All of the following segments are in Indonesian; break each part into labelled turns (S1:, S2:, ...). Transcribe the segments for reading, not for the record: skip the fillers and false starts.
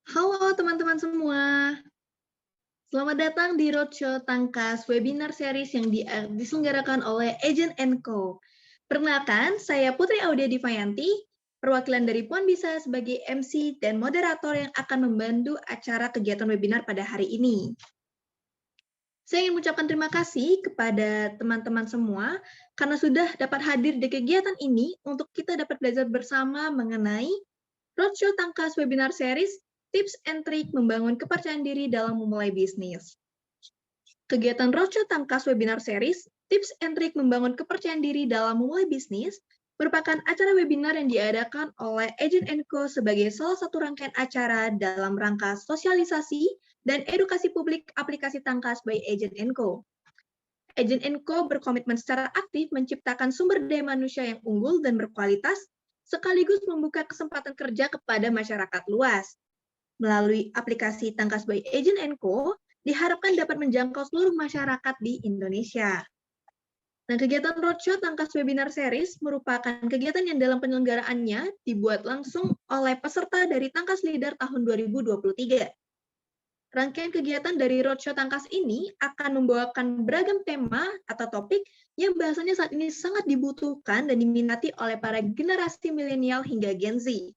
S1: Halo teman-teman semua, selamat datang di Roadshow Tangkas Webinar Series yang diselenggarakan oleh Agent & Co. Perkenalkan, saya Putri Audia Divayanti, perwakilan dari Puan Bisa sebagai MC dan moderator yang akan membantu acara kegiatan webinar pada hari ini. Saya ingin mengucapkan terima kasih kepada teman-teman semua karena sudah dapat hadir di kegiatan ini untuk kita dapat belajar bersama mengenai Roadshow Tangkas Webinar Series, Tips and Trik Membangun Kepercayaan Diri dalam Memulai Bisnis. Kegiatan Roadshow Tangkas Webinar Series, Tips and Trik Membangun Kepercayaan Diri dalam Memulai Bisnis merupakan acara webinar yang diadakan oleh Agent & Co sebagai salah satu rangkaian acara dalam rangka sosialisasi dan edukasi publik aplikasi Tangkas by Agent & Co. Agent & Co berkomitmen secara aktif menciptakan sumber daya manusia yang unggul dan berkualitas, sekaligus membuka kesempatan kerja kepada masyarakat luas. Melalui aplikasi Tangkas by Agent & Co, diharapkan dapat menjangkau seluruh masyarakat di Indonesia. Nah, kegiatan Roadshow Tangkas Webinar Series merupakan kegiatan yang dalam penyelenggaraannya dibuat langsung oleh peserta dari Tangkas Leader tahun 2023. Rangkaian kegiatan dari Roadshow Tangkas ini akan membawakan beragam tema atau topik yang bahasanya saat ini sangat dibutuhkan dan diminati oleh para generasi milenial hingga Gen Z.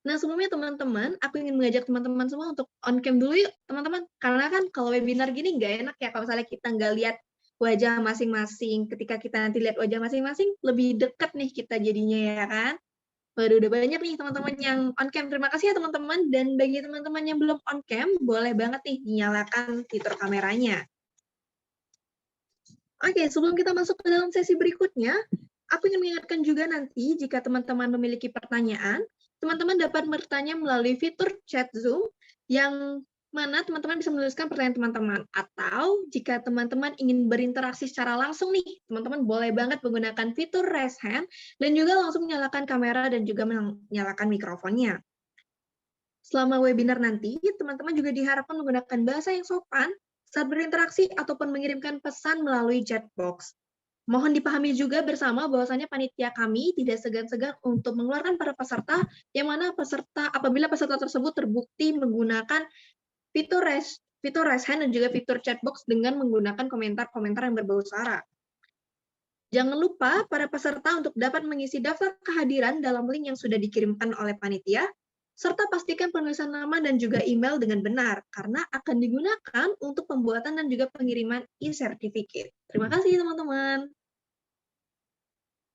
S1: Nah, sebelumnya teman-teman, aku ingin mengajak teman-teman semua untuk on cam dulu yuk, teman-teman. Karena kan kalau webinar gini nggak enak ya kalau misalnya kita nggak lihat wajah masing-masing. Ketika kita nanti lihat wajah masing-masing, lebih dekat nih kita jadinya ya kan. Waduh, udah banyak nih teman-teman yang on cam. Terima kasih ya teman-teman. Dan bagi teman-teman yang belum on cam, boleh banget nih dinyalakan fitur kameranya. Oke, sebelum kita masuk ke dalam sesi berikutnya, aku ingin mengingatkan juga nanti jika teman-teman memiliki pertanyaan, teman-teman dapat bertanya melalui fitur chat Zoom yang mana teman-teman bisa menuliskan pertanyaan teman-teman. Atau jika teman-teman ingin berinteraksi secara langsung nih, teman-teman boleh banget menggunakan fitur raise hand dan juga langsung menyalakan kamera dan juga menyalakan mikrofonnya. Selama webinar nanti, teman-teman juga diharapkan menggunakan bahasa yang sopan saat berinteraksi ataupun mengirimkan pesan melalui chat box. Mohon dipahami juga bersama bahwasanya panitia kami tidak segan-segan untuk mengeluarkan para peserta, yang mana apabila peserta tersebut terbukti menggunakan fitur raise hand dan juga fitur chat box dengan menggunakan komentar-komentar yang berbau sara. Jangan lupa para peserta untuk dapat mengisi daftar kehadiran dalam link yang sudah dikirimkan oleh panitia, serta pastikan penulisan nama dan juga email dengan benar, karena akan digunakan untuk pembuatan dan juga pengiriman e-certificate. Terima kasih, teman-teman.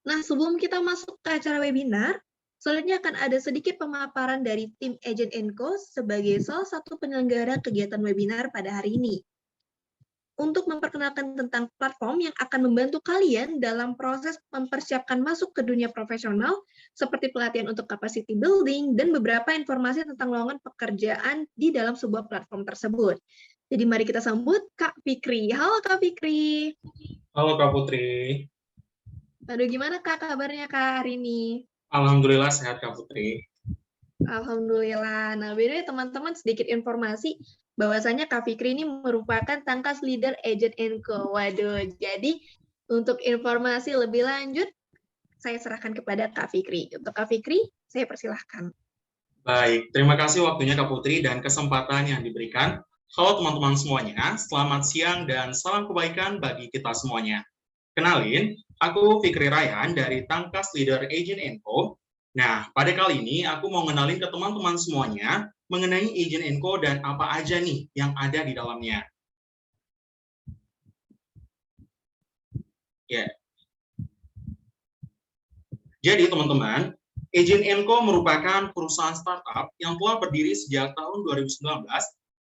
S1: Nah, sebelum kita masuk ke acara webinar, selanjutnya akan ada sedikit pemaparan dari tim Agent & Co sebagai salah satu penyelenggara kegiatan webinar pada hari ini. Untuk memperkenalkan tentang platform yang akan membantu kalian dalam proses mempersiapkan masuk ke dunia profesional, seperti pelatihan untuk capacity building, dan beberapa informasi tentang lowongan pekerjaan di dalam sebuah platform tersebut. Jadi mari kita sambut Kak Fikri. Halo Kak Fikri.
S2: Halo Kak Putri.
S1: Aduh, gimana Kak kabarnya Kak hari ini?
S2: Alhamdulillah sehat Kak Putri.
S1: Alhamdulillah. Nah, beda teman-teman sedikit informasi bahwasanya Kak Fikri ini merupakan Tangkas Leader Agent & Co. Waduh, jadi untuk informasi lebih lanjut, saya serahkan kepada Kak Fikri. Untuk Kak Fikri, saya persilahkan.
S2: Baik, terima kasih waktunya Kak Putri dan kesempatan yang diberikan. Halo teman-teman semuanya, selamat siang dan salam kebaikan bagi kita semuanya. Kenalin, aku Fikri Rayhan dari Tangkas Leader Agent & Co. Nah, pada kali ini aku mau kenalin ke teman-teman semuanya mengenai Agent & Co dan apa aja nih yang ada di dalamnya. Ya. Jadi teman-teman, Agent Co merupakan perusahaan startup yang telah berdiri sejak tahun 2019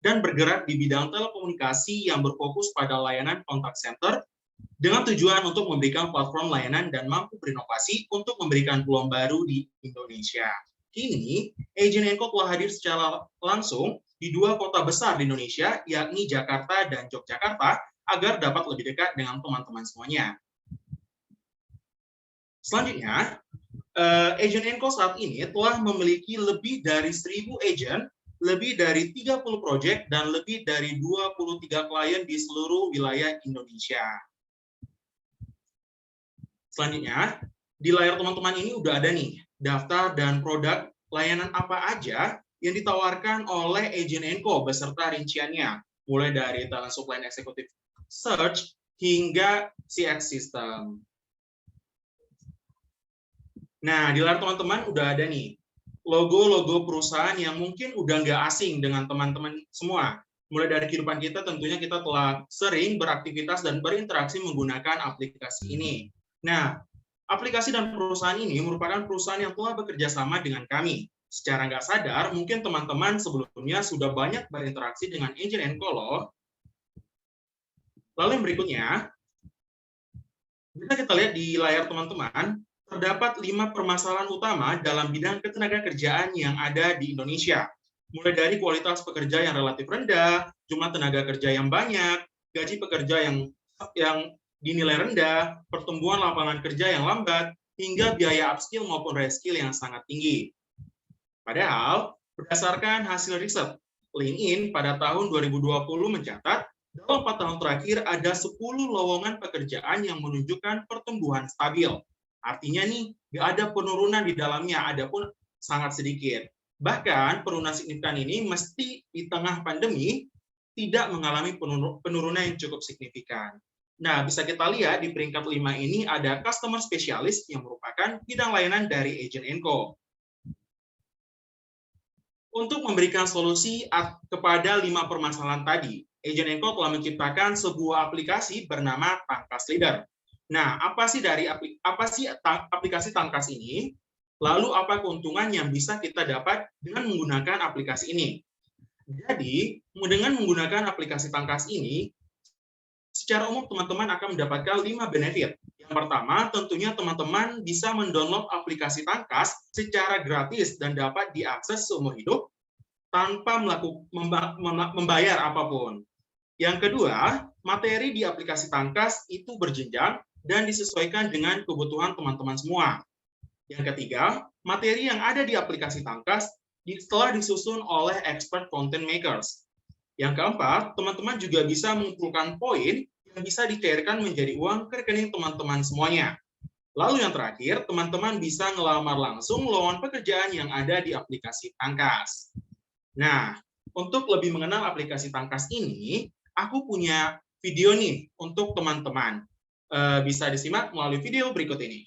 S2: dan bergerak di bidang telekomunikasi yang berfokus pada layanan kontak center dengan tujuan untuk memberikan platform layanan dan mampu berinovasi untuk memberikan peluang baru di Indonesia. Kini, Agent Co telah hadir secara langsung di 2 kota besar di Indonesia, yakni Jakarta dan Yogyakarta, agar dapat lebih dekat dengan teman-teman semuanya. Selanjutnya, Agent Co saat ini telah memiliki lebih dari 1.000 agent, lebih dari 30 proyek, dan lebih dari 23 klien di seluruh wilayah Indonesia. Selanjutnya, di layar teman-teman ini udah ada nih, daftar dan produk layanan apa aja yang ditawarkan oleh Agent Co beserta rinciannya, mulai dari talent supply and executive search hingga CX system. Nah, di layar teman-teman udah ada nih, logo-logo perusahaan yang mungkin udah nggak asing dengan teman-teman semua. Mulai dari kehidupan kita, tentunya kita telah sering beraktivitas dan berinteraksi menggunakan aplikasi ini. Nah, aplikasi dan perusahaan ini merupakan perusahaan yang telah bekerja sama dengan kami. Secara nggak sadar, mungkin teman-teman sebelumnya sudah banyak berinteraksi dengan Agent Co loh. Lalu yang berikutnya, bisa kita lihat di layar teman-teman, terdapat 5 permasalahan utama dalam bidang ketenagakerjaan yang ada di Indonesia. Mulai dari kualitas pekerja yang relatif rendah, jumlah tenaga kerja yang banyak, gaji pekerja yang dinilai rendah, pertumbuhan lapangan kerja yang lambat, hingga biaya upskill maupun reskill yang sangat tinggi. Padahal, berdasarkan hasil riset, LinkedIn pada tahun 2020 mencatat, dalam 4 tahun terakhir ada 10 lowongan pekerjaan yang menunjukkan pertumbuhan stabil. Artinya nih, nggak ada penurunan di dalamnya, ada pun sangat sedikit. Bahkan penurunan signifikan ini mesti di tengah pandemi tidak mengalami penurunan yang cukup signifikan. Nah, bisa kita lihat di peringkat 5 ini ada customer specialist yang merupakan bidang layanan dari Agent Co. Untuk memberikan solusi kepada 5 permasalahan tadi, Agent Co telah menciptakan sebuah aplikasi bernama Tangkas Leader. Nah, apa sih aplikasi Tangkas ini? Lalu apa keuntungan yang bisa kita dapat dengan menggunakan aplikasi ini? Jadi, dengan menggunakan aplikasi Tangkas ini, secara umum teman-teman akan mendapatkan 5 benefit. Yang pertama, tentunya teman-teman bisa mendownload aplikasi Tangkas secara gratis dan dapat diakses seumur hidup tanpa membayar apapun. Yang kedua, materi di aplikasi Tangkas itu berjenjang dan disesuaikan dengan kebutuhan teman-teman semua. Yang ketiga, materi yang ada di aplikasi Tangkas telah disusun oleh expert content makers. Yang keempat, teman-teman juga bisa mengumpulkan poin yang bisa dicairkan menjadi uang ke rekening teman-teman semuanya. Lalu yang terakhir, teman-teman bisa ngelamar langsung lowongan pekerjaan yang ada di aplikasi Tangkas. Nah, untuk lebih mengenal aplikasi Tangkas ini, aku punya video nih untuk teman-teman. Bisa disimak melalui video berikut ini.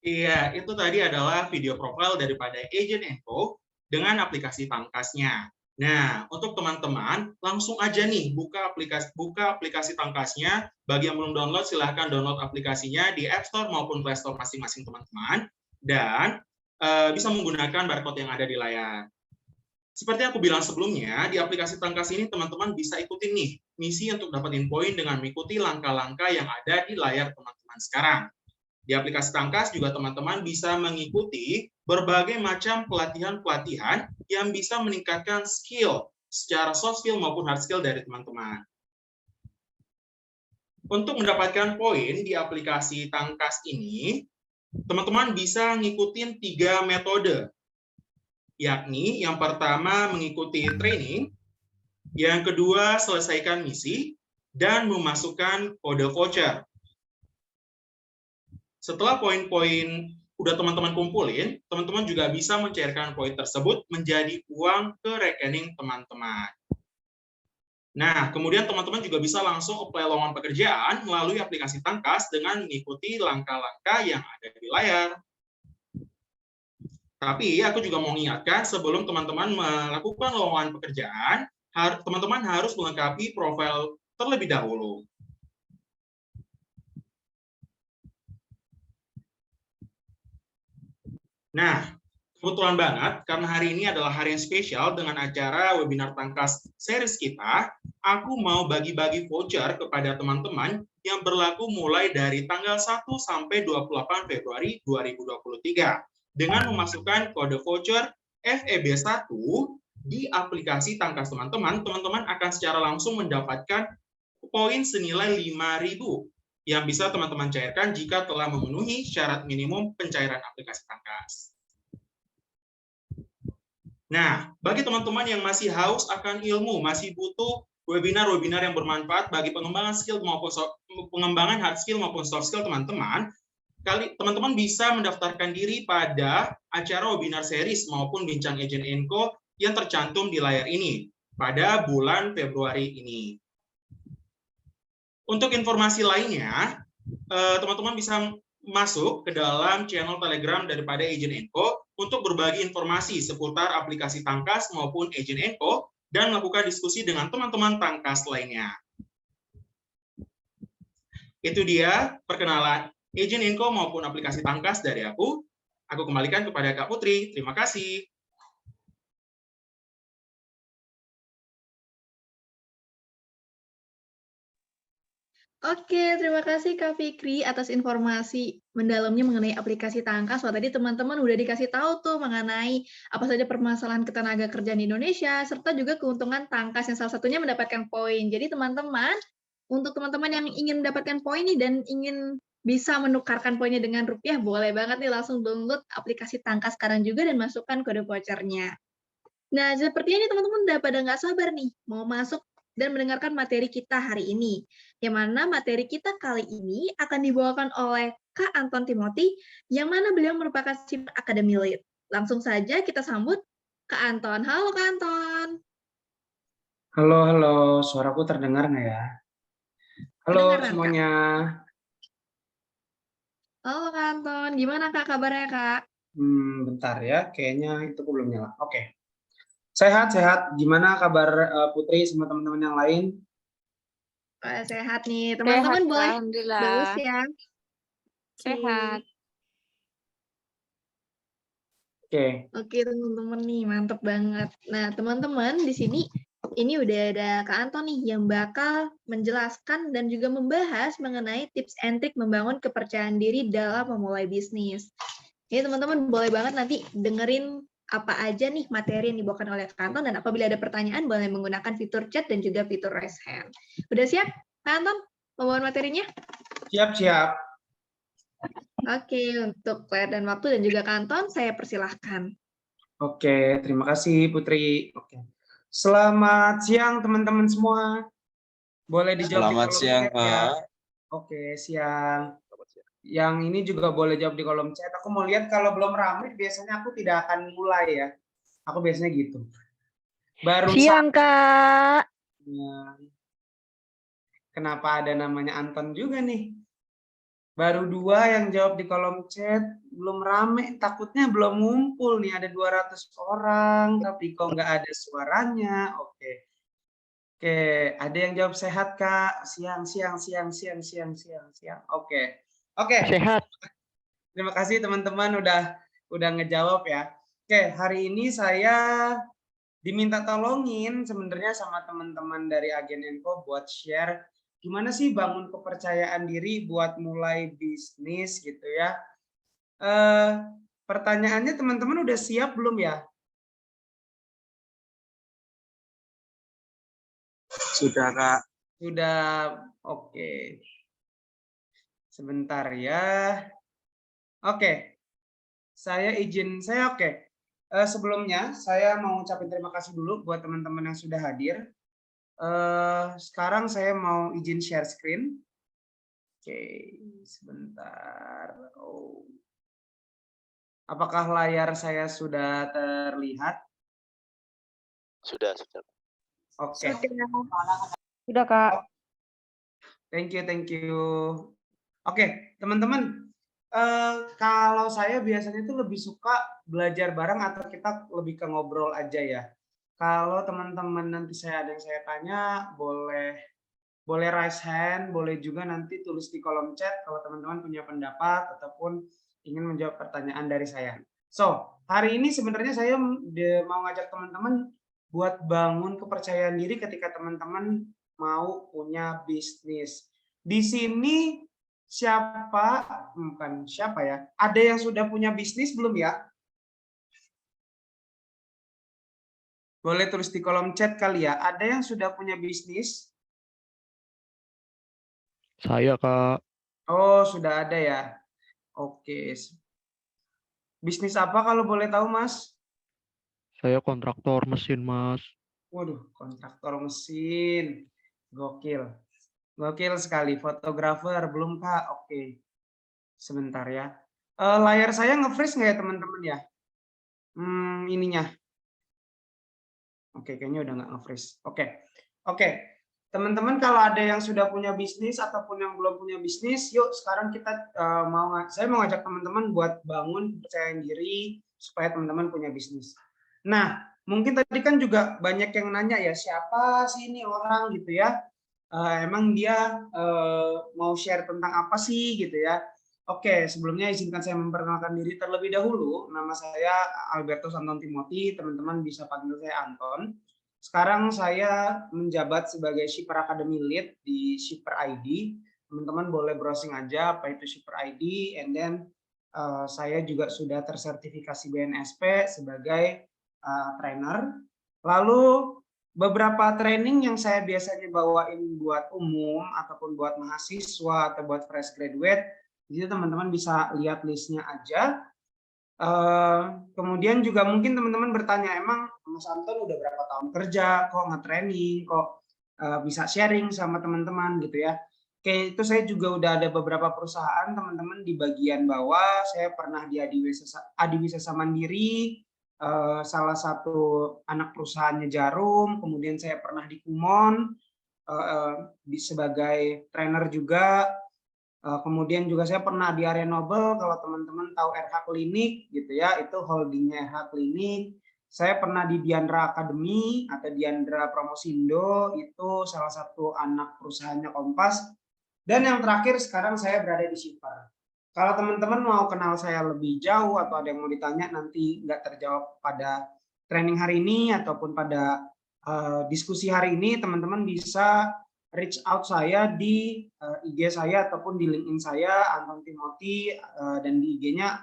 S2: Iya, itu tadi adalah video profil daripada Agent Co dengan aplikasi Tangkasnya. Nah, untuk teman-teman, langsung aja nih buka aplikasi Tangkasnya. Bagi yang belum download, silahkan download aplikasinya di App Store maupun Play Store masing-masing teman-teman. dan bisa menggunakan barcode yang ada di layar. Seperti aku bilang sebelumnya, di aplikasi Tangkas ini teman-teman bisa ikutin nih misi untuk dapetin poin dengan mengikuti langkah-langkah yang ada di layar teman-teman sekarang. Di aplikasi Tangkas juga teman-teman bisa mengikuti berbagai macam pelatihan-pelatihan yang bisa meningkatkan skill secara soft skill maupun hard skill dari teman-teman. Untuk mendapatkan poin di aplikasi Tangkas ini, teman-teman bisa ngikutin 3 metode, yakni yang pertama mengikuti training, yang kedua selesaikan misi, dan memasukkan kode voucher. Setelah poin-poin udah teman-teman kumpulin, teman-teman juga bisa mencairkan poin tersebut menjadi uang ke rekening teman-teman. Nah, kemudian teman-teman juga bisa langsung apply lowongan pekerjaan melalui aplikasi Tangkas dengan mengikuti langkah-langkah yang ada di layar. Tapi aku juga mau mengingatkan sebelum teman-teman melakukan lowongan pekerjaan, teman-teman harus melengkapi profil terlebih dahulu. Nah, kebetulan banget karena hari ini adalah hari yang spesial dengan acara webinar Tangkas series kita, aku mau bagi-bagi voucher kepada teman-teman yang berlaku mulai dari tanggal 1 sampai 28 Februari 2023 dengan memasukkan kode voucher FEB1 di aplikasi Tangkas teman-teman akan secara langsung mendapatkan poin senilai 5.000 yang bisa teman-teman cairkan jika telah memenuhi syarat minimum pencairan aplikasi Tangkas. Nah, bagi teman-teman yang masih haus akan ilmu, masih butuh webinar-webinar yang bermanfaat bagi pengembangan skill maupun pengembangan hard skill maupun soft skill teman-teman, teman-teman bisa mendaftarkan diri pada acara webinar series maupun bincang Agent & Co yang tercantum di layar ini pada bulan Februari ini. Untuk informasi lainnya, teman-teman bisa masuk ke dalam channel Telegram daripada Agent & Co untuk berbagi informasi seputar aplikasi Tangkas maupun Agent & Co dan melakukan diskusi dengan teman-teman Tangkas lainnya. Itu dia perkenalan Agent & Co maupun aplikasi Tangkas dari aku. Aku kembalikan kepada Kak Putri. Terima kasih.
S1: Oke, terima kasih Kak Fikri atas informasi mendalamnya mengenai aplikasi Tangkas. Wah, tadi teman-teman udah dikasih tahu tuh mengenai apa saja permasalahan ketenaga kerjaan di Indonesia, serta juga keuntungan Tangkas yang salah satunya mendapatkan poin. Jadi teman-teman, untuk teman-teman yang ingin mendapatkan poin nih dan ingin bisa menukarkan poinnya dengan rupiah, boleh banget nih langsung download aplikasi Tangkas sekarang juga dan masukkan kode vouchernya. Nah, sepertinya nih teman-teman udah pada nggak sabar nih mau masuk dan mendengarkan materi kita hari ini. Yang mana materi kita kali ini akan dibawakan oleh Kak Anton Timothy, yang mana beliau merupakan Chief Academy Lead. Langsung saja kita sambut Kak Anton. Halo Kak Anton.
S3: Halo, halo. Suaraku terdengar nggak ya? Halo
S1: Kedengaran, Kak.
S3: semuanya.
S1: Halo Kak Anton, gimana Kak kabarnya Kak?
S3: Bentar ya, kayaknya itu belum nyala. Oke. Sehat-sehat. Gimana kabar Putri sama teman-teman yang lain?
S1: Sehat nih. Teman-teman boleh bagus ya.
S4: Sehat.
S3: Oke.
S1: Oke teman-teman nih, mantep banget. Nah teman-teman di sini ini udah ada Kak Anton nih yang bakal menjelaskan dan juga membahas mengenai tips and trick membangun kepercayaan diri dalam memulai bisnis. Jadi teman-teman boleh banget nanti dengerin apa aja nih materi yang dibawakan oleh Kak Anton, dan apabila ada pertanyaan boleh menggunakan fitur chat dan juga fitur raise hand. Udah siap Kak Anton pembawaan materinya?
S3: Siap-siap.
S1: Oke, untuk layar dan waktu dan juga Kak Anton, saya persilahkan.
S3: Oke, terima kasih Putri. Oke. Selamat siang teman-teman semua. Boleh dijawab di kolom
S5: siang,
S3: chat ya. Oke, siang. Yang ini juga boleh jawab di kolom chat. Aku mau lihat kalau belum ramai biasanya aku tidak akan mulai ya. Aku biasanya gitu. Baru
S4: siang, Kak.
S3: Kenapa ada namanya Anton juga nih? Baru 2 yang jawab di kolom chat, belum rame, takutnya belum ngumpul nih, ada 200 orang, tapi kok nggak ada suaranya. Oke, ada yang jawab sehat Kak, siang. Oke.
S4: Sehat.
S3: Terima kasih teman-teman udah ngejawab ya. Oke, hari ini saya diminta tolongin sebenarnya sama teman-teman dari Agen Enko buat share gimana sih bangun kepercayaan diri buat mulai bisnis gitu ya. Pertanyaannya teman-teman udah siap belum ya?
S5: Sudah, Kak.
S3: Sudah, oke. Sebentar ya. Oke, saya oke. Sebelumnya saya mau ucapin terima kasih dulu buat teman-teman yang sudah hadir. Sekarang saya mau izin share screen. Oke, sebentar. Oh. Apakah layar saya sudah terlihat?
S5: Sudah.
S3: Oke.
S4: Sudah, Kak.
S3: Thank you. Oke, teman-teman. Kalau saya biasanya itu lebih suka belajar bareng atau kita lebih ke ngobrol aja ya. Kalau teman-teman nanti ada yang saya tanya, boleh raise hand, boleh juga nanti tulis di kolom chat kalau teman-teman punya pendapat ataupun ingin menjawab pertanyaan dari saya. So, hari ini sebenarnya saya mau ngajak teman-teman buat bangun kepercayaan diri ketika teman-teman mau punya bisnis. Di sini bukan siapa ya? Ada yang sudah punya bisnis belum ya? Boleh tulis di kolom chat kali ya. Ada yang sudah punya bisnis?
S6: Saya, Kak.
S3: Oh, sudah ada ya. Oke. Bisnis apa kalau boleh tahu, Mas?
S6: Saya kontraktor mesin, Mas.
S3: Waduh, kontraktor mesin. Gokil. Gokil sekali. Fotografer belum, Kak? Oke. Sebentar ya. Layar saya nge-freeze nggak ya, teman-teman ya? Ininya. Oke, kayaknya udah nggak nge-freeze. Oke. Teman-teman kalau ada yang sudah punya bisnis ataupun yang belum punya bisnis, yuk sekarang saya mau ngajak teman-teman buat bangun kepercayaan diri supaya teman-teman punya bisnis. Nah, mungkin tadi kan juga banyak yang nanya ya, siapa sih ini orang gitu ya? Emang dia mau share tentang apa sih gitu ya? Oke, sebelumnya izinkan saya memperkenalkan diri terlebih dahulu. Nama saya Albertus Anton Timothy, teman-teman bisa panggil saya Anton. Sekarang saya menjabat sebagai Shipper Academy Lead di Shipper ID. Teman-teman boleh browsing aja apa itu Shipper ID, and then saya juga sudah tersertifikasi BNSP sebagai trainer. Lalu beberapa training yang saya biasanya bawain buat umum ataupun buat mahasiswa atau buat fresh graduate, jadi teman-teman bisa lihat listnya aja. Kemudian juga mungkin teman-teman bertanya, emang Mas Anton udah berapa tahun kerja, kok nge-training, kok bisa sharing sama teman-teman gitu ya. Oke, itu saya juga udah ada beberapa perusahaan, teman-teman di bagian bawah, saya pernah di Adiwisesa Mandiri, salah satu anak perusahaannya Jarum, kemudian saya pernah di Kumon, sebagai trainer juga. Kemudian juga saya pernah di Area Nobel, kalau teman-teman tahu RH Klinik gitu ya, itu holdingnya RH Klinik. Saya pernah di Diandra Academy atau Diandra Promosindo, itu salah satu anak perusahaannya Kompas. Dan yang terakhir sekarang saya berada di Shipper. Kalau teman-teman mau kenal saya lebih jauh atau ada yang mau ditanya nanti nggak terjawab pada training hari ini ataupun pada diskusi hari ini, teman-teman bisa reach out saya di IG saya ataupun di LinkedIn saya, Anton Timothy, dan di IG-nya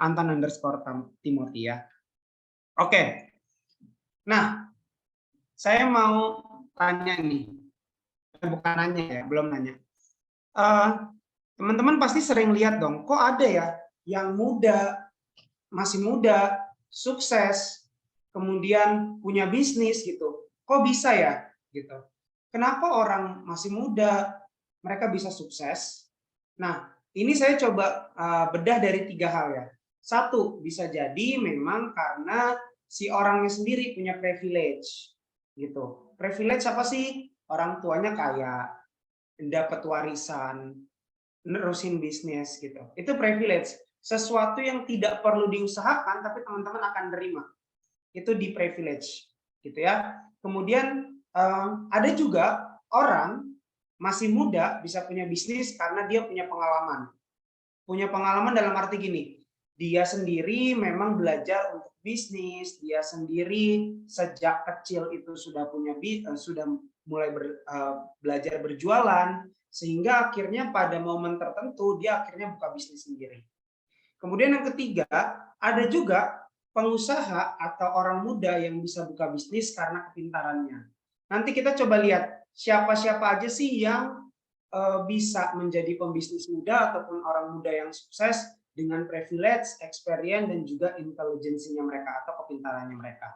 S3: Anton_Timothy ya. Oke. Nah, saya mau tanya nih. Bukan nanya ya, belum nanya. Teman-teman pasti sering lihat dong, kok ada ya yang masih muda, sukses, kemudian punya bisnis gitu. Kok bisa ya gitu. Kenapa orang masih muda, mereka bisa sukses? Nah, ini saya coba bedah dari 3 hal ya. 1, bisa jadi memang karena si orangnya sendiri punya privilege. Gitu. Privilege apa sih? Orang tuanya kaya, dapat warisan, nerusin bisnis gitu. Itu privilege. Sesuatu yang tidak perlu diusahakan tapi teman-teman akan terima. Itu di privilege. Gitu ya. Kemudian ada juga orang masih muda bisa punya bisnis karena dia punya pengalaman. Punya pengalaman dalam arti gini, dia sendiri memang belajar untuk bisnis, dia sendiri sejak kecil itu sudah sudah mulai belajar berjualan, sehingga akhirnya pada momen tertentu dia akhirnya buka bisnis sendiri. Kemudian yang ketiga, ada juga pengusaha atau orang muda yang bisa buka bisnis karena kepintarannya. Nanti kita coba lihat siapa-siapa aja sih yang bisa menjadi pembisnis muda ataupun orang muda yang sukses dengan privilege, experience, dan juga intelijensinya mereka atau kepintarannya mereka.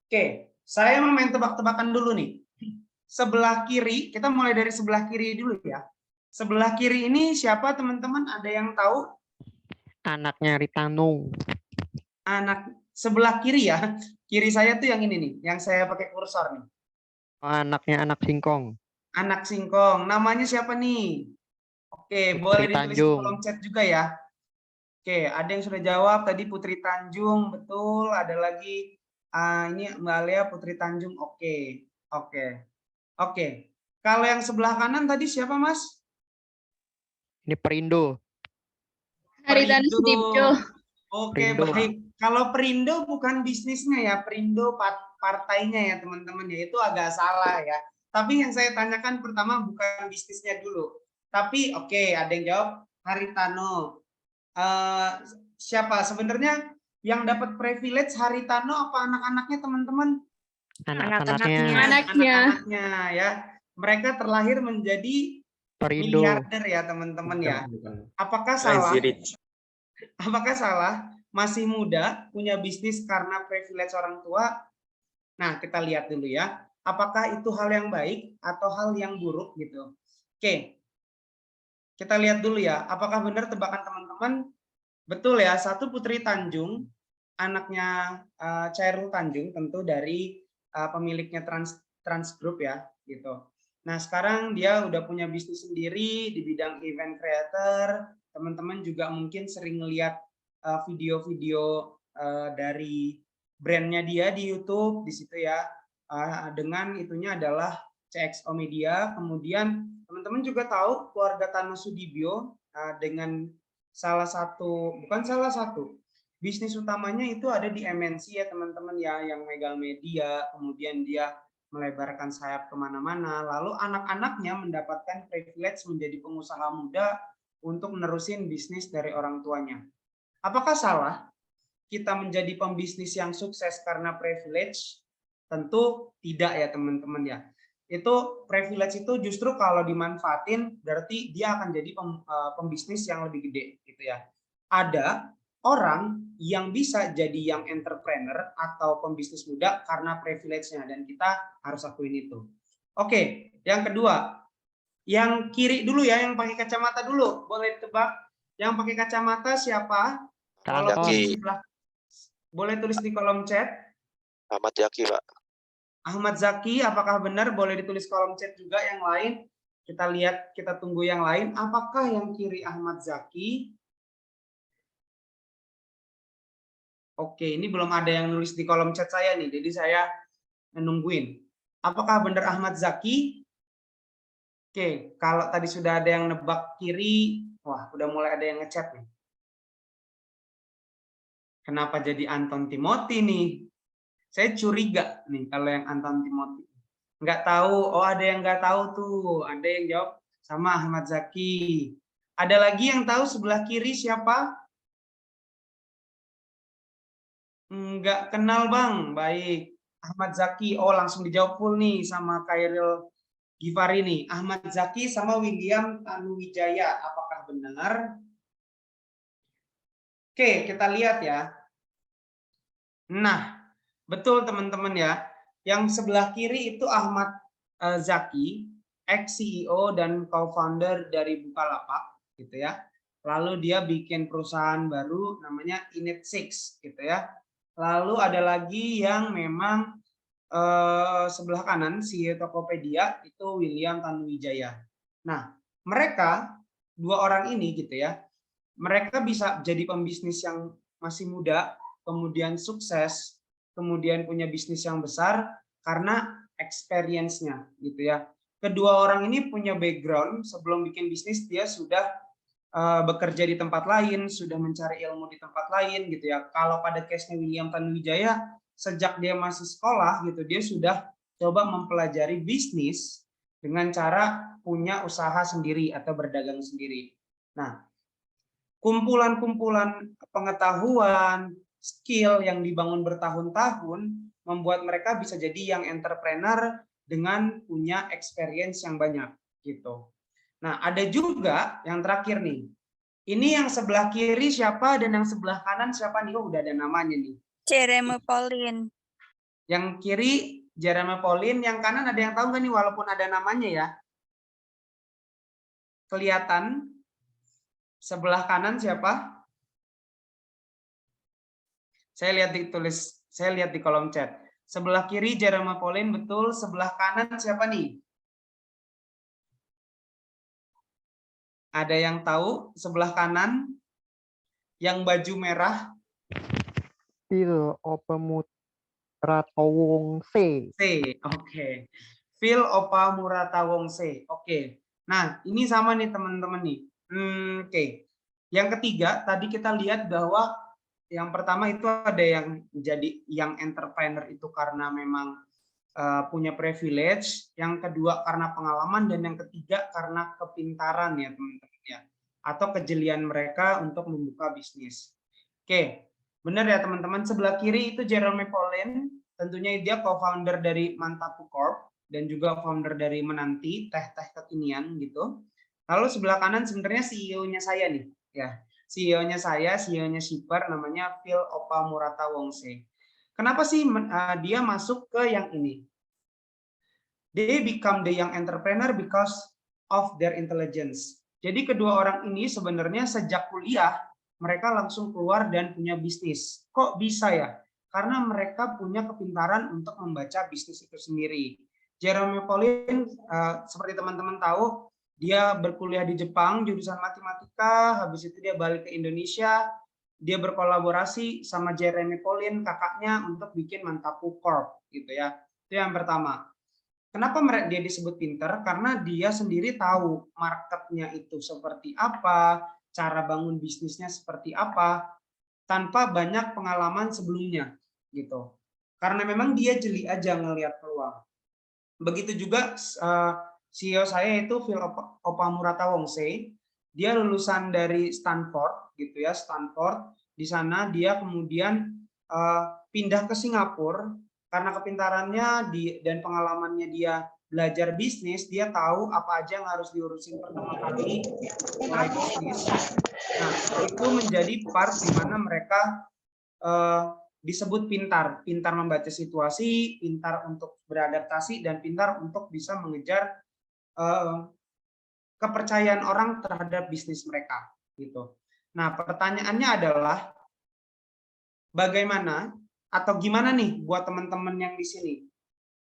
S3: Oke, saya mau main tebak-tebakan dulu nih. Sebelah kiri, kita mulai dari sebelah kiri dulu ya. Sebelah kiri ini siapa teman-teman? Ada yang tahu?
S6: Anaknya Ritanung.
S3: Anak sebelah kiri ya. Kiri saya tuh yang ini nih, yang saya pakai kursor nih.
S6: Anaknya anak singkong.
S3: Anak singkong. Namanya siapa nih? Oke, boleh ditulis di kolom chat juga ya. Oke, ada yang sudah jawab tadi Putri Tanjung, betul. Ada lagi ini Mbak Alia Putri Tanjung. Oke. Kalau yang sebelah kanan tadi siapa, Mas?
S6: Ini Perindo.
S1: Haritanu Sudipjo.
S3: Oke,
S6: Perindo.
S3: baik. Kalau Perindo bukan bisnisnya ya, Perindo partainya ya teman-teman ya. Itu agak salah ya. Tapi yang saya tanyakan pertama bukan bisnisnya dulu. Tapi oke, ada yang jawab Haritano. Siapa sebenarnya yang dapat privilege Haritano apa anak-anaknya teman-teman? Anak-anaknya ya. Mereka terlahir menjadi
S6: Perindo.
S3: miliarder ya teman-teman ya. Apakah salah? Apakah salah? Masih muda punya bisnis karena privilege orang tua? Nah, kita lihat dulu ya. Apakah itu hal yang baik atau hal yang buruk gitu? Oke. Kita lihat dulu ya. Apakah benar tebakan teman-teman? Betul ya. Satu Putri Tanjung, anaknya Chairul Tanjung, tentu dari pemiliknya Trans Group ya, gitu. Nah, sekarang dia udah punya bisnis sendiri di bidang event creator. Teman-teman juga mungkin sering lihat video-video dari brandnya dia di YouTube di situ ya. Dengan itunya adalah CXO Media. Kemudian teman-teman juga tahu keluarga Tano Sudibyo dengan bukan salah satu bisnis utamanya itu ada di MNC ya teman-teman ya, yang megang media, kemudian dia melebarkan sayap kemana-mana, lalu anak-anaknya mendapatkan privilege menjadi pengusaha muda untuk menerusin bisnis dari orang tuanya. Apakah salah kita menjadi pembisnis yang sukses karena privilege? Tentu tidak ya teman-teman ya. Itu privilege itu justru kalau dimanfaatin berarti dia akan jadi pembisnis yang lebih gede gitu ya. Ada orang yang bisa jadi yang entrepreneur atau pembisnis muda karena privilege-nya dan kita harus akuin itu. Oke, yang kedua. Yang kiri dulu ya, yang pakai kacamata dulu. Boleh tebak yang pakai kacamata siapa? Kalau boleh tulis di kolom chat.
S5: Ahmad Zaki, Pak.
S3: Ahmad Zaki, apakah benar? Boleh ditulis kolom chat juga yang lain. Kita lihat, kita tunggu yang lain. Apakah yang kiri Ahmad Zaki? Oke, ini belum ada yang nulis di kolom chat saya nih, jadi saya menungguin. Apakah benar Ahmad Zaki? Oke, kalau tadi sudah ada yang nebak kiri, wah udah mulai ada yang ngechat nih. Kenapa jadi Anton Timothy nih? Saya curiga nih kalau yang Anton Timothy. Nggak tahu, oh ada yang nggak tahu tuh. Ada yang jawab sama Ahmad Zaki. Ada lagi yang tahu sebelah kiri siapa? Nggak kenal Bang, baik. Ahmad Zaki, oh langsung dijawab full nih sama Khairil Gifari nih. Ahmad Zaki sama William Tanuwijaya, apakah benar? Oke, kita lihat ya. Nah, betul teman-teman ya. Yang sebelah kiri itu Ahmad Zaki, ex-CEO dan co-founder dari Bukalapak gitu ya. Lalu dia bikin perusahaan baru namanya Init6 gitu ya. Lalu ada lagi yang memang sebelah kanan CEO Tokopedia itu William Tanuwijaya. Nah, mereka dua orang ini gitu ya. Mereka bisa jadi pembisnis yang masih muda, kemudian sukses, kemudian punya bisnis yang besar karena experience-nya gitu ya. Kedua orang ini punya background sebelum bikin bisnis dia sudah bekerja di tempat lain, sudah mencari ilmu di tempat lain gitu ya. Kalau pada case-nya William Tanuwijaya, sejak dia masih sekolah gitu, dia sudah coba mempelajari bisnis dengan cara punya usaha sendiri atau berdagang sendiri. Nah, kumpulan-kumpulan pengetahuan, skill yang dibangun bertahun-tahun membuat mereka bisa jadi yang entrepreneur dengan punya experience yang banyak gitu. Nah, ada juga yang terakhir nih. Ini yang sebelah kiri siapa dan yang sebelah kanan siapa nih? Oh, udah ada namanya nih.
S7: Jeremy Pauline.
S3: Yang kiri Jeremy Pauline, yang kanan ada yang tahu nggak nih walaupun ada namanya ya? Kelihatan sebelah kanan siapa? Saya lihat di kolom chat. Sebelah kiri Jeremy Pauline betul, sebelah kanan siapa nih? Ada yang tahu sebelah kanan yang baju merah?
S6: Phil Opamuratawongse.
S3: Oke. Phil Opamuratawongse. Oke. Nah, ini sama nih teman-teman nih. Oke. Yang ketiga, tadi kita lihat bahwa yang pertama itu ada yang jadi yang entrepreneur itu karena memang punya privilege, yang kedua karena pengalaman, dan yang ketiga karena kepintaran ya teman-teman ya, atau kejelian mereka untuk membuka bisnis. Oke, benar ya teman-teman. Sebelah kiri itu Jeremy Pauline, tentunya dia co-founder dari Mantapu Corp dan juga founder dari Menanti teh-teh kekinian gitu. Lalu sebelah kanan sebenarnya CEO-nya saya nih ya, CEO-nya saya, CEO-nya Shipper, namanya Phil Opamuratawongse. Kenapa sih dia masuk ke yang ini? They become the young entrepreneur because of their intelligence. Jadi kedua orang ini sebenarnya sejak kuliah mereka langsung keluar dan punya bisnis. Kok bisa ya? Karena mereka punya kepintaran untuk membaca bisnis itu sendiri. Jeremy Pauline, seperti teman-teman tahu, dia berkuliah di Jepang jurusan matematika, habis itu dia balik ke Indonesia. Dia berkolaborasi sama Jeremy Pauline, kakaknya, untuk bikin Mantapu Corp gitu ya. Itu yang pertama. Kenapa dia disebut pinter? Karena dia sendiri tahu marketnya itu seperti apa, cara bangun bisnisnya seperti apa, tanpa banyak pengalaman sebelumnya gitu. Karena memang dia jeli aja ngelihat peluang. Begitu juga CEO saya itu Phil Opamuratawongse. Dia lulusan dari Stanford gitu ya, Stanford. Di sana dia kemudian pindah ke Singapura karena kepintarannya dan pengalamannya dia belajar bisnis, dia tahu apa aja yang harus diurusin pertama kali mulai bisnis. Nah, itu menjadi part di mana mereka disebut pintar membaca situasi, pintar untuk beradaptasi, dan pintar untuk bisa mengejar kepercayaan orang terhadap bisnis mereka gitu. Nah, pertanyaannya adalah bagaimana atau gimana nih buat teman-teman yang di sini?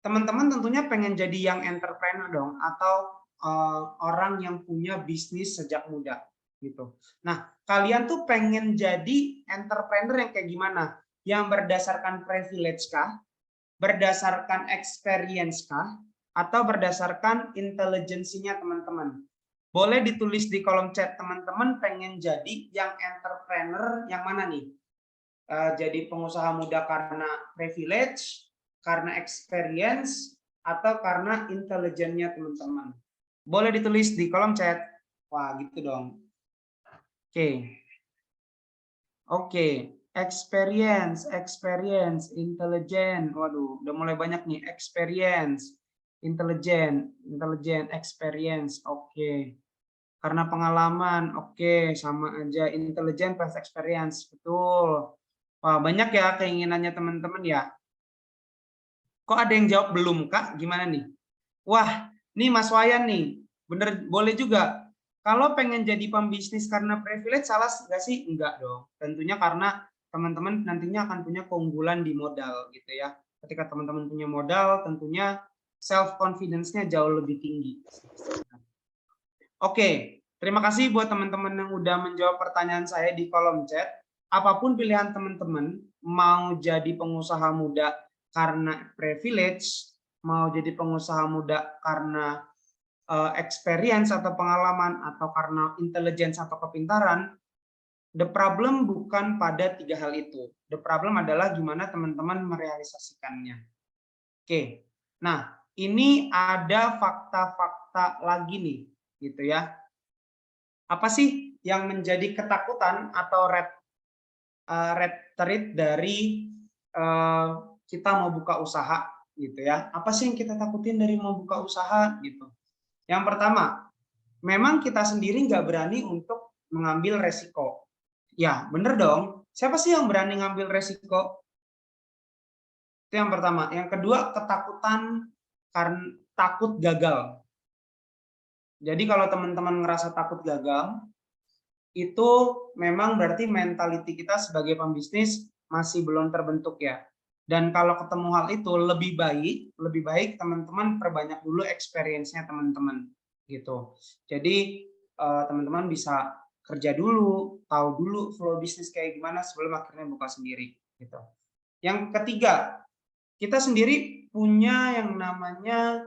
S3: Teman-teman tentunya pengen jadi yang entrepreneur dong, atau orang yang punya bisnis sejak muda gitu. Nah, kalian tuh pengen jadi entrepreneur yang kayak gimana? Yang berdasarkan privilege kah? Berdasarkan experience kah? Atau berdasarkan intelijensinya teman-teman? Boleh ditulis di kolom chat teman-teman pengen jadi yang entrepreneur yang mana nih? Jadi pengusaha muda karena privilege, karena experience, atau karena intelijennya teman-teman. Boleh ditulis di kolom chat. Wah, gitu dong. Oke. Experience, intelijen. Waduh, udah mulai banyak nih. Experience, intelijen, experience. Oke. Karena pengalaman. Oke, sama aja. Intelijen plus experience. Betul. Wah, banyak ya keinginannya teman-teman ya. Kok ada yang jawab belum, Kak? Gimana nih? Wah, nih Mas Wayan nih. Bener, boleh juga. Kalau pengen jadi pembisnis karena privilege, salah nggak sih? Enggak dong. Tentunya karena teman-teman nantinya akan punya keunggulan di modal gitu ya. Ketika teman-teman punya modal, tentunya self confidence-nya jauh lebih tinggi. Oke, terima kasih buat teman-teman yang udah menjawab pertanyaan saya di kolom chat. Apapun pilihan teman-teman, mau jadi pengusaha muda karena privilege, mau jadi pengusaha muda karena experience atau pengalaman atau karena intelligence atau kepintaran, the problem bukan pada 3 hal itu. The problem adalah gimana teman-teman merealisasikannya. Oke. Nah, ini ada fakta-fakta lagi nih, gitu ya. Apa sih yang menjadi ketakutan atau red thread dari kita mau buka usaha, gitu ya? Apa sih yang kita takutin dari mau buka usaha, gitu? Yang pertama, memang kita sendiri nggak berani untuk mengambil resiko. Ya, bener dong. Siapa sih yang berani ngambil resiko? Itu yang pertama. Yang kedua, ketakutan karena takut gagal. Jadi kalau teman-teman ngerasa takut gagal, itu memang berarti mentality kita sebagai pembisnis masih belum terbentuk ya. Dan kalau ketemu hal itu lebih baik teman-teman perbanyak dulu experience-nya teman-teman gitu. Jadi teman-teman bisa kerja dulu, tahu dulu flow bisnis kayak gimana sebelum akhirnya buka sendiri gitu. Yang ketiga, kita sendiri punya yang namanya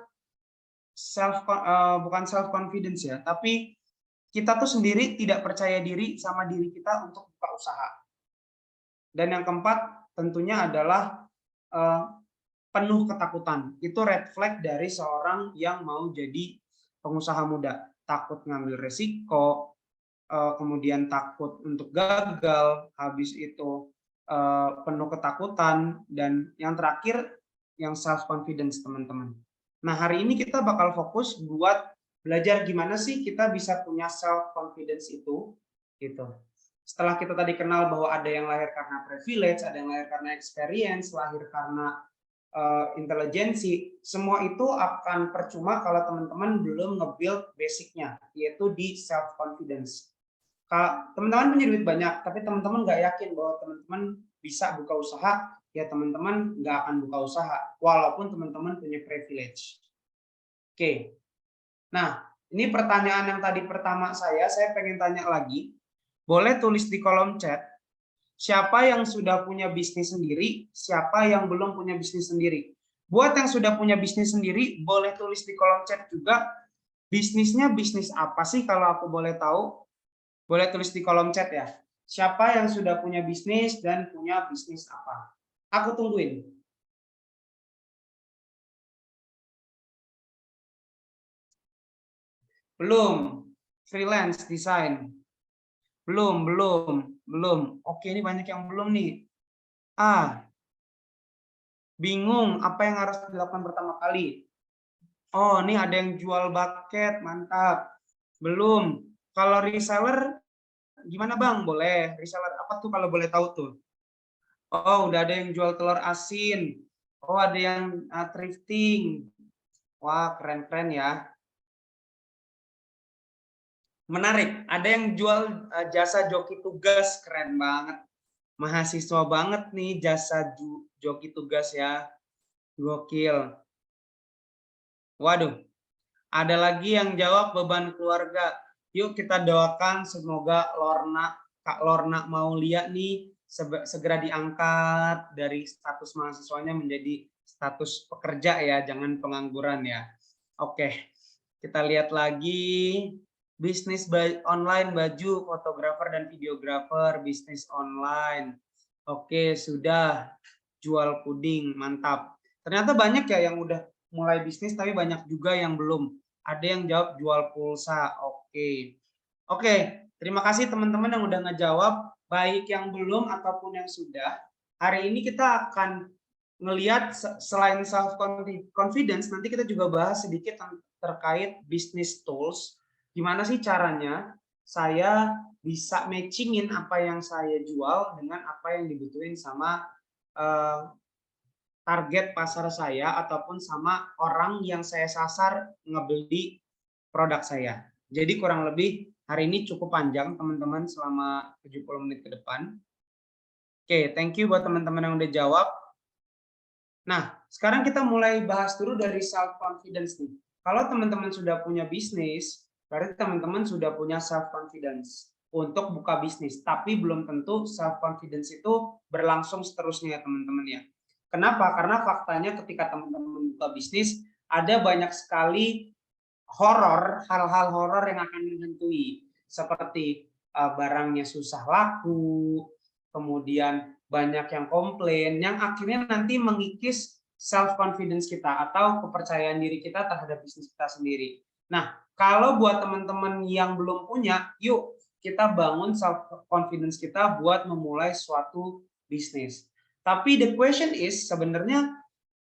S3: bukan self confidence ya, tapi kita tuh sendiri tidak percaya diri sama diri kita untuk buka usaha. Dan yang keempat tentunya adalah penuh ketakutan. Itu red flag dari seorang yang mau jadi pengusaha muda. Takut ngambil resiko, kemudian takut untuk gagal, habis itu penuh ketakutan, dan yang terakhir yang self confidence teman-teman. Nah, hari ini kita bakal fokus buat belajar gimana sih kita bisa punya self confidence itu gitu. Setelah kita tadi kenal bahwa ada yang lahir karena privilege, ada yang lahir karena experience, lahir karena intelijensi, semua itu akan percuma kalau teman-teman belum nge-build basicnya, yaitu di self confidence. Teman-teman punya duit banyak, tapi teman-teman nggak yakin bahwa teman-teman bisa buka usaha, ya teman-teman nggak akan buka usaha, walaupun teman-teman punya privilege. Oke. Nah, ini pertanyaan yang tadi pertama saya pengen tanya lagi. Boleh tulis di kolom chat, siapa yang sudah punya bisnis sendiri, siapa yang belum punya bisnis sendiri. Buat yang sudah punya bisnis sendiri, boleh tulis di kolom chat juga, bisnisnya bisnis apa sih kalau aku boleh tahu? Boleh tulis di kolom chat ya. Siapa yang sudah punya bisnis dan punya bisnis apa? Aku tungguin. Belum. Freelance design. Belum. Oke, ini banyak yang belum nih. Bingung apa yang harus dilakukan pertama kali. Oh, ini ada yang jual bucket, mantap. Belum. Kalau reseller, gimana Bang? Boleh. Reseller apa tuh kalau boleh tahu tuh? Oh, udah ada yang jual telur asin. Oh, ada yang thrifting. Wah, keren-keren ya. Menarik. Ada yang jual jasa joki tugas, keren banget. Mahasiswa banget nih jasa joki tugas ya. Gokil. Waduh. Ada lagi yang jawab beban keluarga. Yuk kita doakan semoga Kak Lorna Maulia nih segera diangkat dari status mahasiswanya menjadi status pekerja ya, jangan pengangguran ya. Oke, kita lihat lagi. Bisnis online baju, fotografer dan videografer, bisnis online. Oke, sudah. Jual puding, mantap. Ternyata banyak ya yang udah mulai bisnis, tapi banyak juga yang belum. Ada yang jawab jual pulsa, oke. Terima kasih teman-teman yang udah ngejawab, baik yang belum ataupun yang sudah. Hari ini kita akan ngelihat selain self confidence, nanti kita juga bahas sedikit terkait business tools. Gimana sih caranya saya bisa matchingin apa yang saya jual dengan apa yang dibutuhin sama target pasar saya ataupun sama orang yang saya sasar ngebeli produk saya. Jadi kurang lebih hari ini cukup panjang teman-teman, selama 70 menit ke depan. Oke, thank you buat teman-teman yang udah jawab. Nah, sekarang kita mulai bahas dulu dari self confidence nih. Kalau teman-teman sudah punya bisnis, berarti teman-teman sudah punya self confidence untuk buka bisnis, tapi belum tentu self confidence itu berlangsung seterusnya teman-teman ya. Kenapa? Karena faktanya ketika teman-teman buka bisnis, ada banyak sekali hal-hal horor yang akan menghantui, seperti barangnya susah laku, kemudian banyak yang komplain, yang akhirnya nanti mengikis self confidence kita atau kepercayaan diri kita terhadap bisnis kita sendiri. Nah, kalau buat teman-teman yang belum punya, yuk kita bangun self confidence kita buat memulai suatu bisnis. Tapi the question is, sebenarnya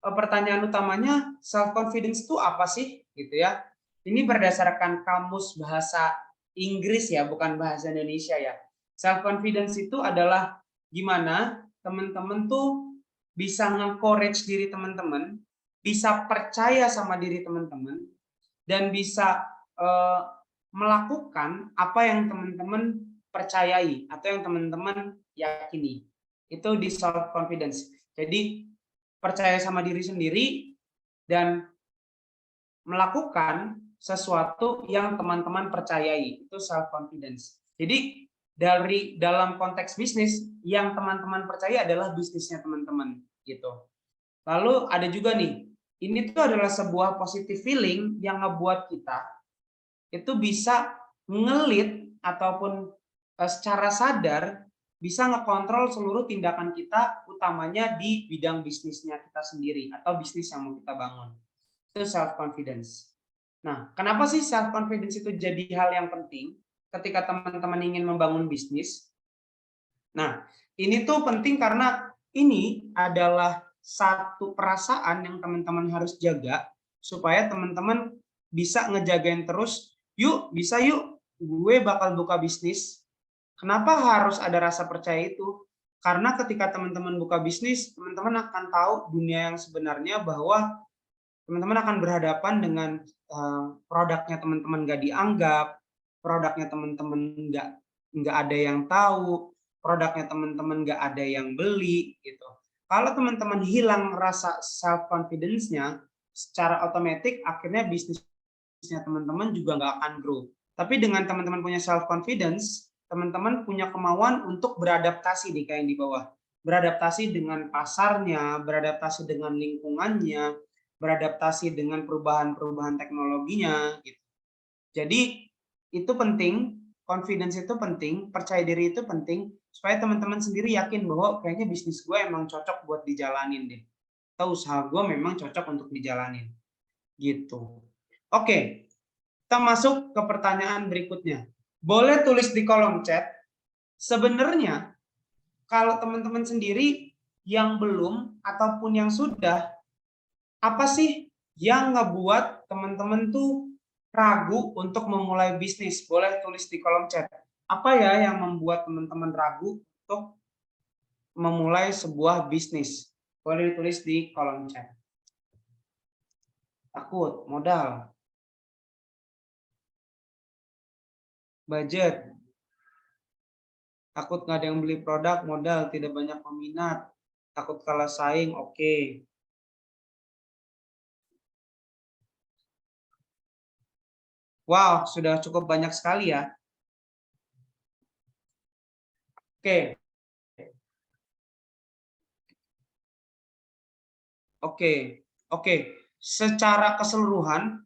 S3: pertanyaan utamanya, self confidence itu apa sih, gitu ya? Ini berdasarkan kamus bahasa Inggris ya, bukan bahasa Indonesia ya. Self confidence itu adalah gimana teman-teman tuh bisa nge-encourage diri teman-teman, bisa percaya sama diri teman-teman, dan bisa melakukan apa yang teman-teman percayai atau yang teman-teman yakini. Itu di self confidence. Jadi percaya sama diri sendiri dan melakukan sesuatu yang teman-teman percayai, itu self confidence. Jadi dalam konteks bisnis, yang teman-teman percaya adalah bisnisnya teman-teman gitu. Lalu ada juga nih, ini tuh adalah sebuah positive feeling yang ngebuat kita itu bisa ngelit ataupun secara sadar bisa ngekontrol seluruh tindakan kita, utamanya di bidang bisnisnya kita sendiri atau bisnis yang mau kita bangun. Itu self confidence. Nah, kenapa sih self confidence itu jadi hal yang penting ketika teman-teman ingin membangun bisnis? Nah, ini tuh penting karena ini adalah satu perasaan yang teman-teman harus jaga supaya teman-teman bisa ngejagain terus, yuk, bisa yuk, gue bakal buka bisnis. Kenapa harus ada rasa percaya itu? Karena ketika teman-teman buka bisnis, teman-teman akan tahu dunia yang sebenarnya, bahwa teman-teman akan berhadapan dengan produknya teman-teman nggak dianggap, produknya teman-teman nggak ada yang tahu, produknya teman-teman nggak ada yang beli, gitu. Kalau teman-teman hilang rasa self confidence-nya, secara otomatis akhirnya bisnisnya teman-teman juga nggak akan grow. Tapi dengan teman-teman punya self confidence, teman-teman punya kemauan untuk beradaptasi di kayak yang di bawah. Beradaptasi dengan pasarnya, beradaptasi dengan lingkungannya, beradaptasi dengan perubahan-perubahan teknologinya gitu. Jadi itu penting, confidence itu penting, percaya diri itu penting supaya teman-teman sendiri yakin bahwa kayaknya bisnis gue emang cocok buat dijalanin deh. Atau usaha gue memang cocok untuk dijalanin. Gitu. Oke. Kita masuk ke pertanyaan berikutnya. Boleh tulis di kolom chat. Sebenarnya kalau teman-teman sendiri yang belum ataupun yang sudah, apa sih yang ngebuat teman-teman tuh ragu untuk memulai bisnis? Boleh tulis di kolom chat. Apa ya yang membuat teman-teman ragu untuk memulai sebuah bisnis? Boleh ditulis di kolom chat. Takut, modal, budget, takut nggak ada yang beli produk, modal, tidak banyak peminat, takut kalah saing, oke. Wow, sudah cukup banyak sekali ya. Oke. Oke. Secara keseluruhan,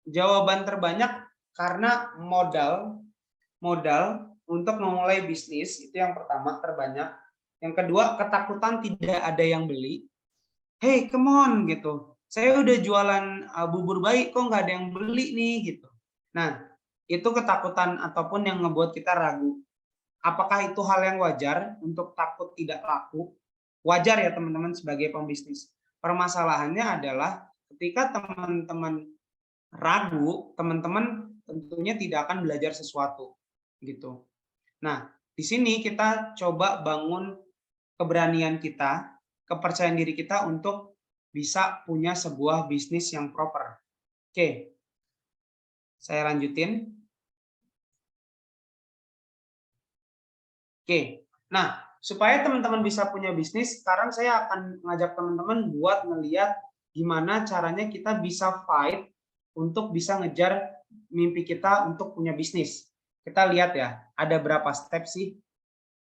S3: jawaban terbanyak karena modal untuk memulai bisnis, itu yang pertama terbanyak. Yang kedua, ketakutan tidak ada yang beli. Hey, come on gitu. Saya udah jualan bubur bayi, kok nggak ada yang beli nih gitu. Nah, itu ketakutan ataupun yang ngebuat kita ragu. Apakah itu hal yang wajar untuk takut tidak laku? Wajar ya teman-teman sebagai pembisnis. Permasalahannya adalah ketika teman-teman ragu, teman-teman tentunya tidak akan belajar sesuatu gitu. Nah, di sini kita coba bangun keberanian kita, kepercayaan diri kita untuk bisa punya sebuah bisnis yang proper. Oke. Saya lanjutin. Oke. Nah, supaya teman-teman bisa punya bisnis, sekarang saya akan mengajak teman-teman buat melihat gimana caranya kita bisa fight untuk bisa ngejar mimpi kita untuk punya bisnis. Kita lihat ya, ada berapa step sih?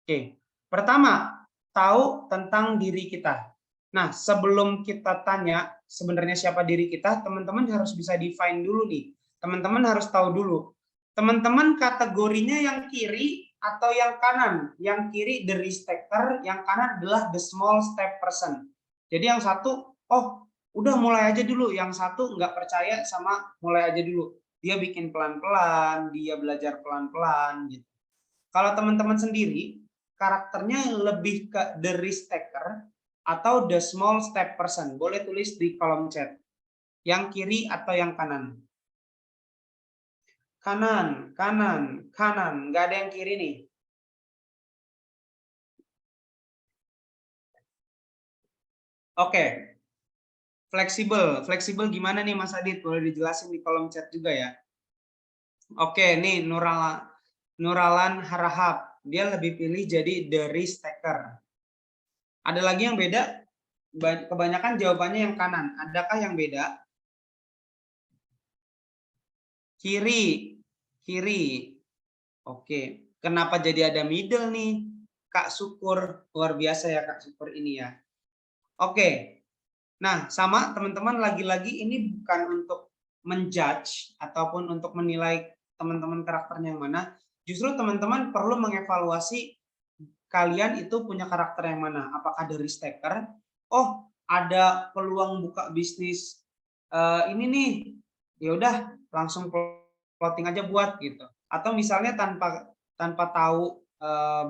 S3: Oke. Pertama, tahu tentang diri kita. Nah, sebelum kita tanya sebenarnya siapa diri kita, teman-teman harus bisa define dulu nih. teman-teman harus tahu dulu. Teman-teman kategorinya yang kiri atau yang kanan? Yang kiri the risk taker, yang kanan adalah the small step person. Jadi yang satu, oh udah mulai aja dulu. Yang satu nggak percaya sama mulai aja dulu. Dia bikin pelan-pelan, dia belajar pelan-pelan gitu. Kalau teman-teman sendiri, karakternya lebih ke the risk taker atau the small step person. Boleh tulis di kolom chat. Yang kiri atau yang kanan? Kanan, kanan, kanan. Nggak ada yang kiri nih. Oke. Fleksibel. Fleksibel gimana nih Mas Adit? Boleh dijelasin di kolom chat juga ya. Oke, nih Nuralan Harahap. Dia lebih pilih jadi the risk taker. Ada lagi yang beda? Kebanyakan jawabannya yang kanan. Adakah yang beda? Kiri. Kiri. Oke. Kenapa jadi ada middle nih? Kak Syukur. Luar biasa ya Kak Syukur ini ya. Oke. Nah, sama teman-teman, lagi-lagi ini bukan untuk menjudge ataupun untuk menilai teman-teman karakternya yang mana. Justru teman-teman perlu mengevaluasi kalian itu punya karakter yang mana. Apakah dari staker? Oh, ada peluang buka bisnis ini nih. Ya udah, langsung plotting aja buat gitu. Atau misalnya tanpa tahu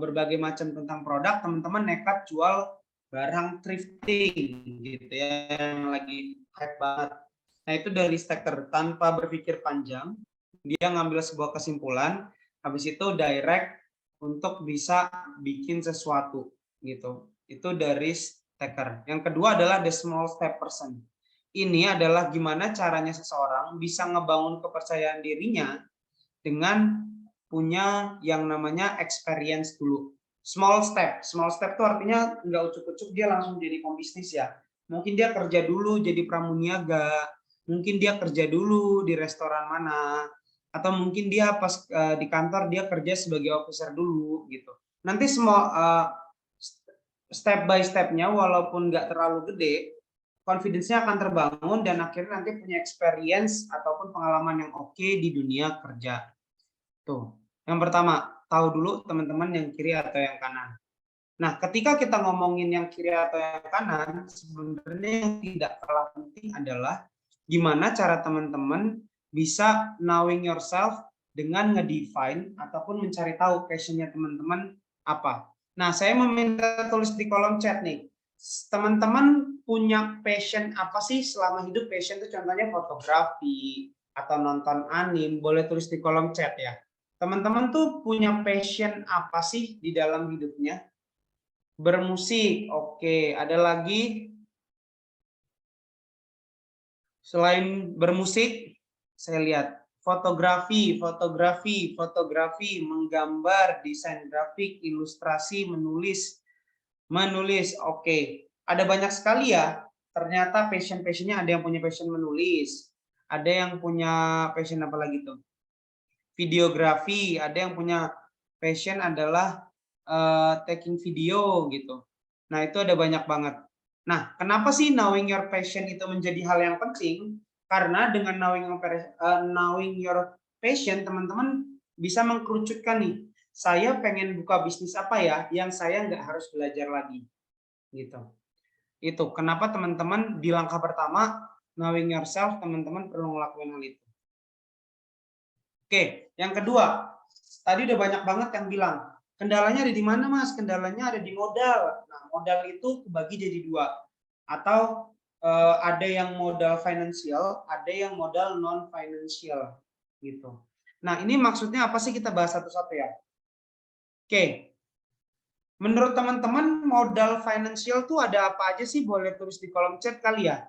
S3: berbagai macam tentang produk, teman-teman nekat jual barang thrifting gitu ya, yang lagi hype banget. Nah, itu dari staker, tanpa berpikir panjang, dia ngambil sebuah kesimpulan, habis itu direct untuk bisa bikin sesuatu gitu. Itu dari staker. Yang kedua adalah the small step person. Ini adalah gimana caranya seseorang bisa ngebangun kepercayaan dirinya dengan punya yang namanya experience dulu. Small step itu artinya nggak ucuk-ucuk dia langsung jadi pembisnis ya. Mungkin dia kerja dulu jadi pramuniaga, mungkin dia kerja dulu di restoran mana, atau mungkin dia pas di kantor dia kerja sebagai officer dulu gitu. Nanti semua step by stepnya walaupun nggak terlalu gede, confidence-nya akan terbangun dan akhirnya nanti punya experience ataupun pengalaman yang oke di dunia kerja. Tuh, yang pertama, tahu dulu teman-teman yang kiri atau yang kanan. Nah, ketika kita ngomongin yang kiri atau yang kanan, sebenarnya yang tidak kalah penting adalah gimana cara teman-teman bisa knowing yourself dengan ngedefine ataupun mencari tahu passion-nya teman-teman apa. Nah, saya meminta tulis di kolom chat nih. Teman-teman punya passion apa sih selama hidup? Passion itu contohnya fotografi atau nonton anime, boleh tulis di kolom chat ya. Teman-teman tuh punya passion apa sih di dalam hidupnya? Bermusik, oke. Ada lagi? Selain bermusik, saya lihat fotografi, menggambar, desain grafik, ilustrasi, menulis, oke. Ada banyak sekali ya. Ternyata passion-passionnya ada yang punya passion menulis, ada yang punya passion apa lagi tuh? Videografi, ada yang punya passion adalah taking video gitu. Nah, itu ada banyak banget. Nah, kenapa sih knowing your passion itu menjadi hal yang penting? Karena dengan knowing your passion, teman-teman bisa mengkerucutkan nih, saya pengen buka bisnis apa ya yang saya nggak harus belajar lagi. Gitu. Itu kenapa teman-teman di langkah pertama, knowing yourself, teman-teman perlu ngelakuin hal itu. Oke, yang kedua, tadi udah banyak banget yang bilang, kendalanya ada di mana Mas? Kendalanya ada di modal. Nah, modal itu kebagi jadi dua. Atau ada yang modal finansial, ada yang modal non-financial. Gitu. Nah, ini maksudnya apa sih, kita bahas satu-satu ya. Oke, menurut teman-teman modal finansial tuh ada apa aja sih? Boleh tulis di kolom chat kali ya.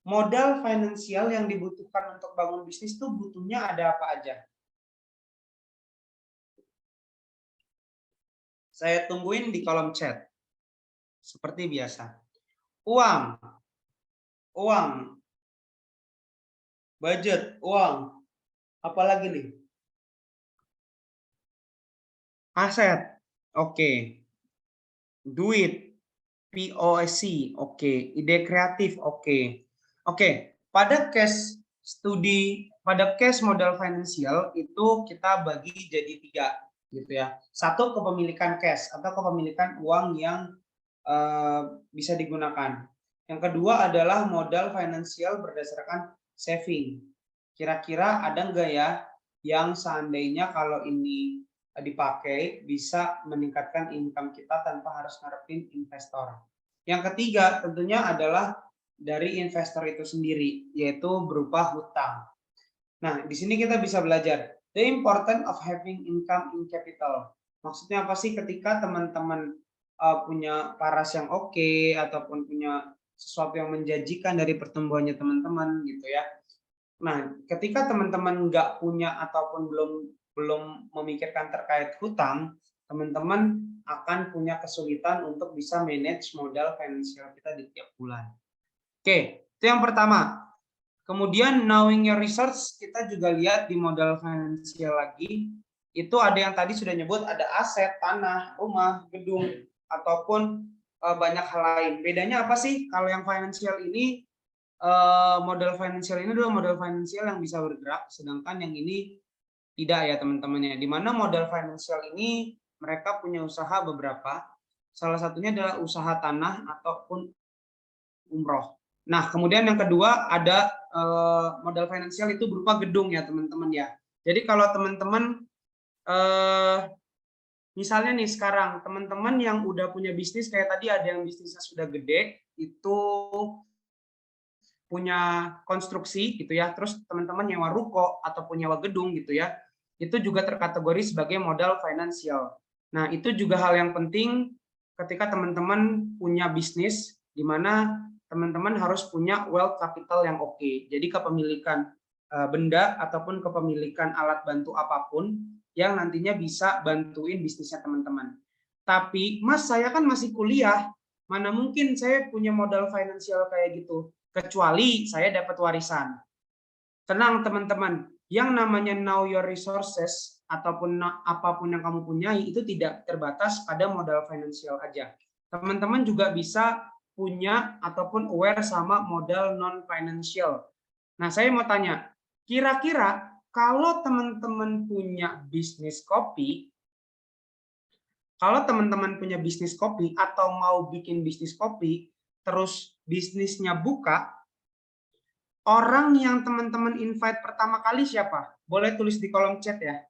S3: Modal finansial yang dibutuhkan untuk bangun bisnis tuh butuhnya ada apa aja? Saya tungguin di kolom chat. Seperti biasa. Uang. Budget, uang. Apalagi nih? Aset. Oke. Duit. POC. Oke. Ide kreatif. Oke. Oke. Pada case studi pada case modal finansial itu kita bagi jadi 3 gitu ya. Satu, kepemilikan cash atau kepemilikan uang yang bisa digunakan. Yang kedua adalah modal finansial berdasarkan saving. Kira-kira ada nggak ya yang seandainya kalau ini dipakai bisa meningkatkan income kita tanpa harus ngarepin investor. Yang ketiga tentunya adalah dari investor itu sendiri, yaitu berupa hutang. Nah, di sini kita bisa belajar the importance of having income in capital. Maksudnya apa sih ketika teman-teman punya paras yang oke ataupun punya sesuatu yang menjanjikan dari pertumbuhannya teman-teman gitu ya. Nah, ketika teman-teman nggak punya ataupun belum memikirkan terkait hutang, teman-teman akan punya kesulitan untuk bisa manage modal finansial kita di tiap bulan. Oke, itu yang pertama. Kemudian knowing your resource, kita juga lihat di modal finansial lagi, itu ada yang tadi sudah nyebut, ada aset, tanah, rumah, gedung, ataupun banyak hal lain. Bedanya apa sih? Kalau yang finansial ini, modal finansial ini adalah modal finansial yang bisa bergerak, sedangkan yang ini tidak ya teman-temannya. Di mana modal finansial ini mereka punya usaha beberapa, salah satunya adalah usaha tanah ataupun umroh. Nah, kemudian yang kedua ada modal finansial itu berupa gedung ya teman-teman ya. Jadi kalau teman-teman misalnya nih sekarang teman-teman yang udah punya bisnis kayak tadi ada yang bisnisnya sudah gede itu punya konstruksi gitu ya, terus teman-teman nyewa ruko ataupun nyewa gedung gitu ya, itu juga terkategori sebagai modal finansial. Nah, itu juga hal yang penting ketika teman-teman punya bisnis di mana teman-teman harus punya wealth capital yang oke. Jadi kepemilikan benda ataupun kepemilikan alat bantu apapun yang nantinya bisa bantuin bisnisnya teman-teman. Tapi, Mas, saya kan masih kuliah, mana mungkin saya punya modal finansial kayak gitu, kecuali saya dapat warisan. Tenang teman-teman, yang namanya know your resources ataupun apapun yang kamu punyai itu tidak terbatas pada modal finansial aja. Teman-teman juga bisa punya ataupun aware sama modal non financial. Nah, saya mau tanya, kira-kira kalau teman-teman punya bisnis kopi, atau mau bikin bisnis kopi, terus bisnisnya buka, orang yang teman-teman invite pertama kali siapa? Boleh tulis di kolom chat ya.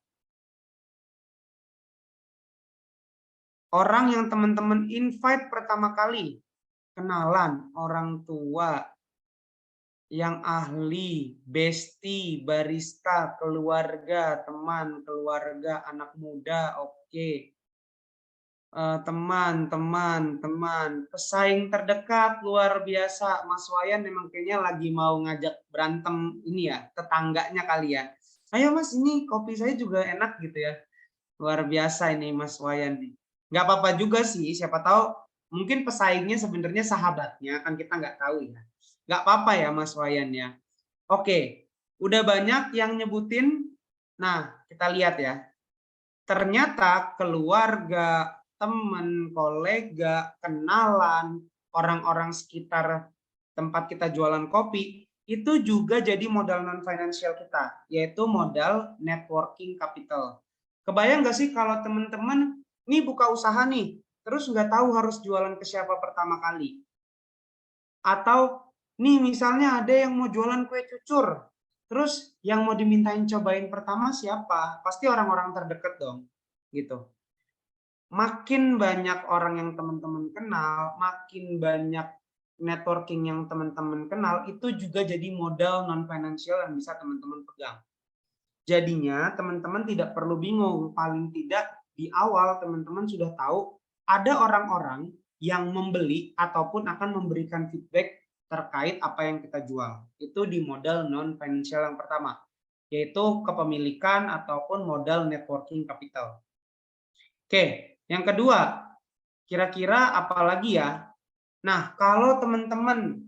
S3: Orang yang teman-teman invite pertama kali, kenalan, orang tua, yang ahli, bestie, barista, keluarga, teman, keluarga, anak muda, oke. Teman, pesaing terdekat luar biasa. Mas Wayan memang kayaknya lagi mau ngajak berantem ini ya, tetangganya kali ya. Ayo Mas, ini kopi saya juga enak gitu ya. Luar biasa ini Mas Wayan nih. Nggak apa-apa juga sih, siapa tahu mungkin pesaingnya sebenarnya sahabatnya, kan kita nggak tahu ya. Nggak apa-apa ya Mas Wayan ya. Oke, udah banyak yang nyebutin. Nah, kita lihat ya. Ternyata keluarga, teman, kolega, kenalan, orang-orang sekitar tempat kita jualan kopi, itu juga jadi modal non-financial kita, yaitu modal networking capital. Kebayang nggak sih kalau teman-teman nih buka usaha nih, terus nggak tahu harus jualan ke siapa pertama kali. Atau nih misalnya ada yang mau jualan kue cucur, terus yang mau dimintain cobain pertama siapa? Pasti orang-orang terdekat dong, gitu. Makin banyak orang yang teman-teman kenal, makin banyak networking yang teman-teman kenal, itu juga jadi modal non-financial yang bisa teman-teman pegang. Jadinya teman-teman tidak perlu bingung, paling tidak di awal teman-teman sudah tahu ada orang-orang yang membeli ataupun akan memberikan feedback terkait apa yang kita jual. Itu di modal non-financial yang pertama, yaitu kepemilikan ataupun modal networking capital. Oke. Yang kedua, kira-kira apa lagi ya? Nah, kalau teman-teman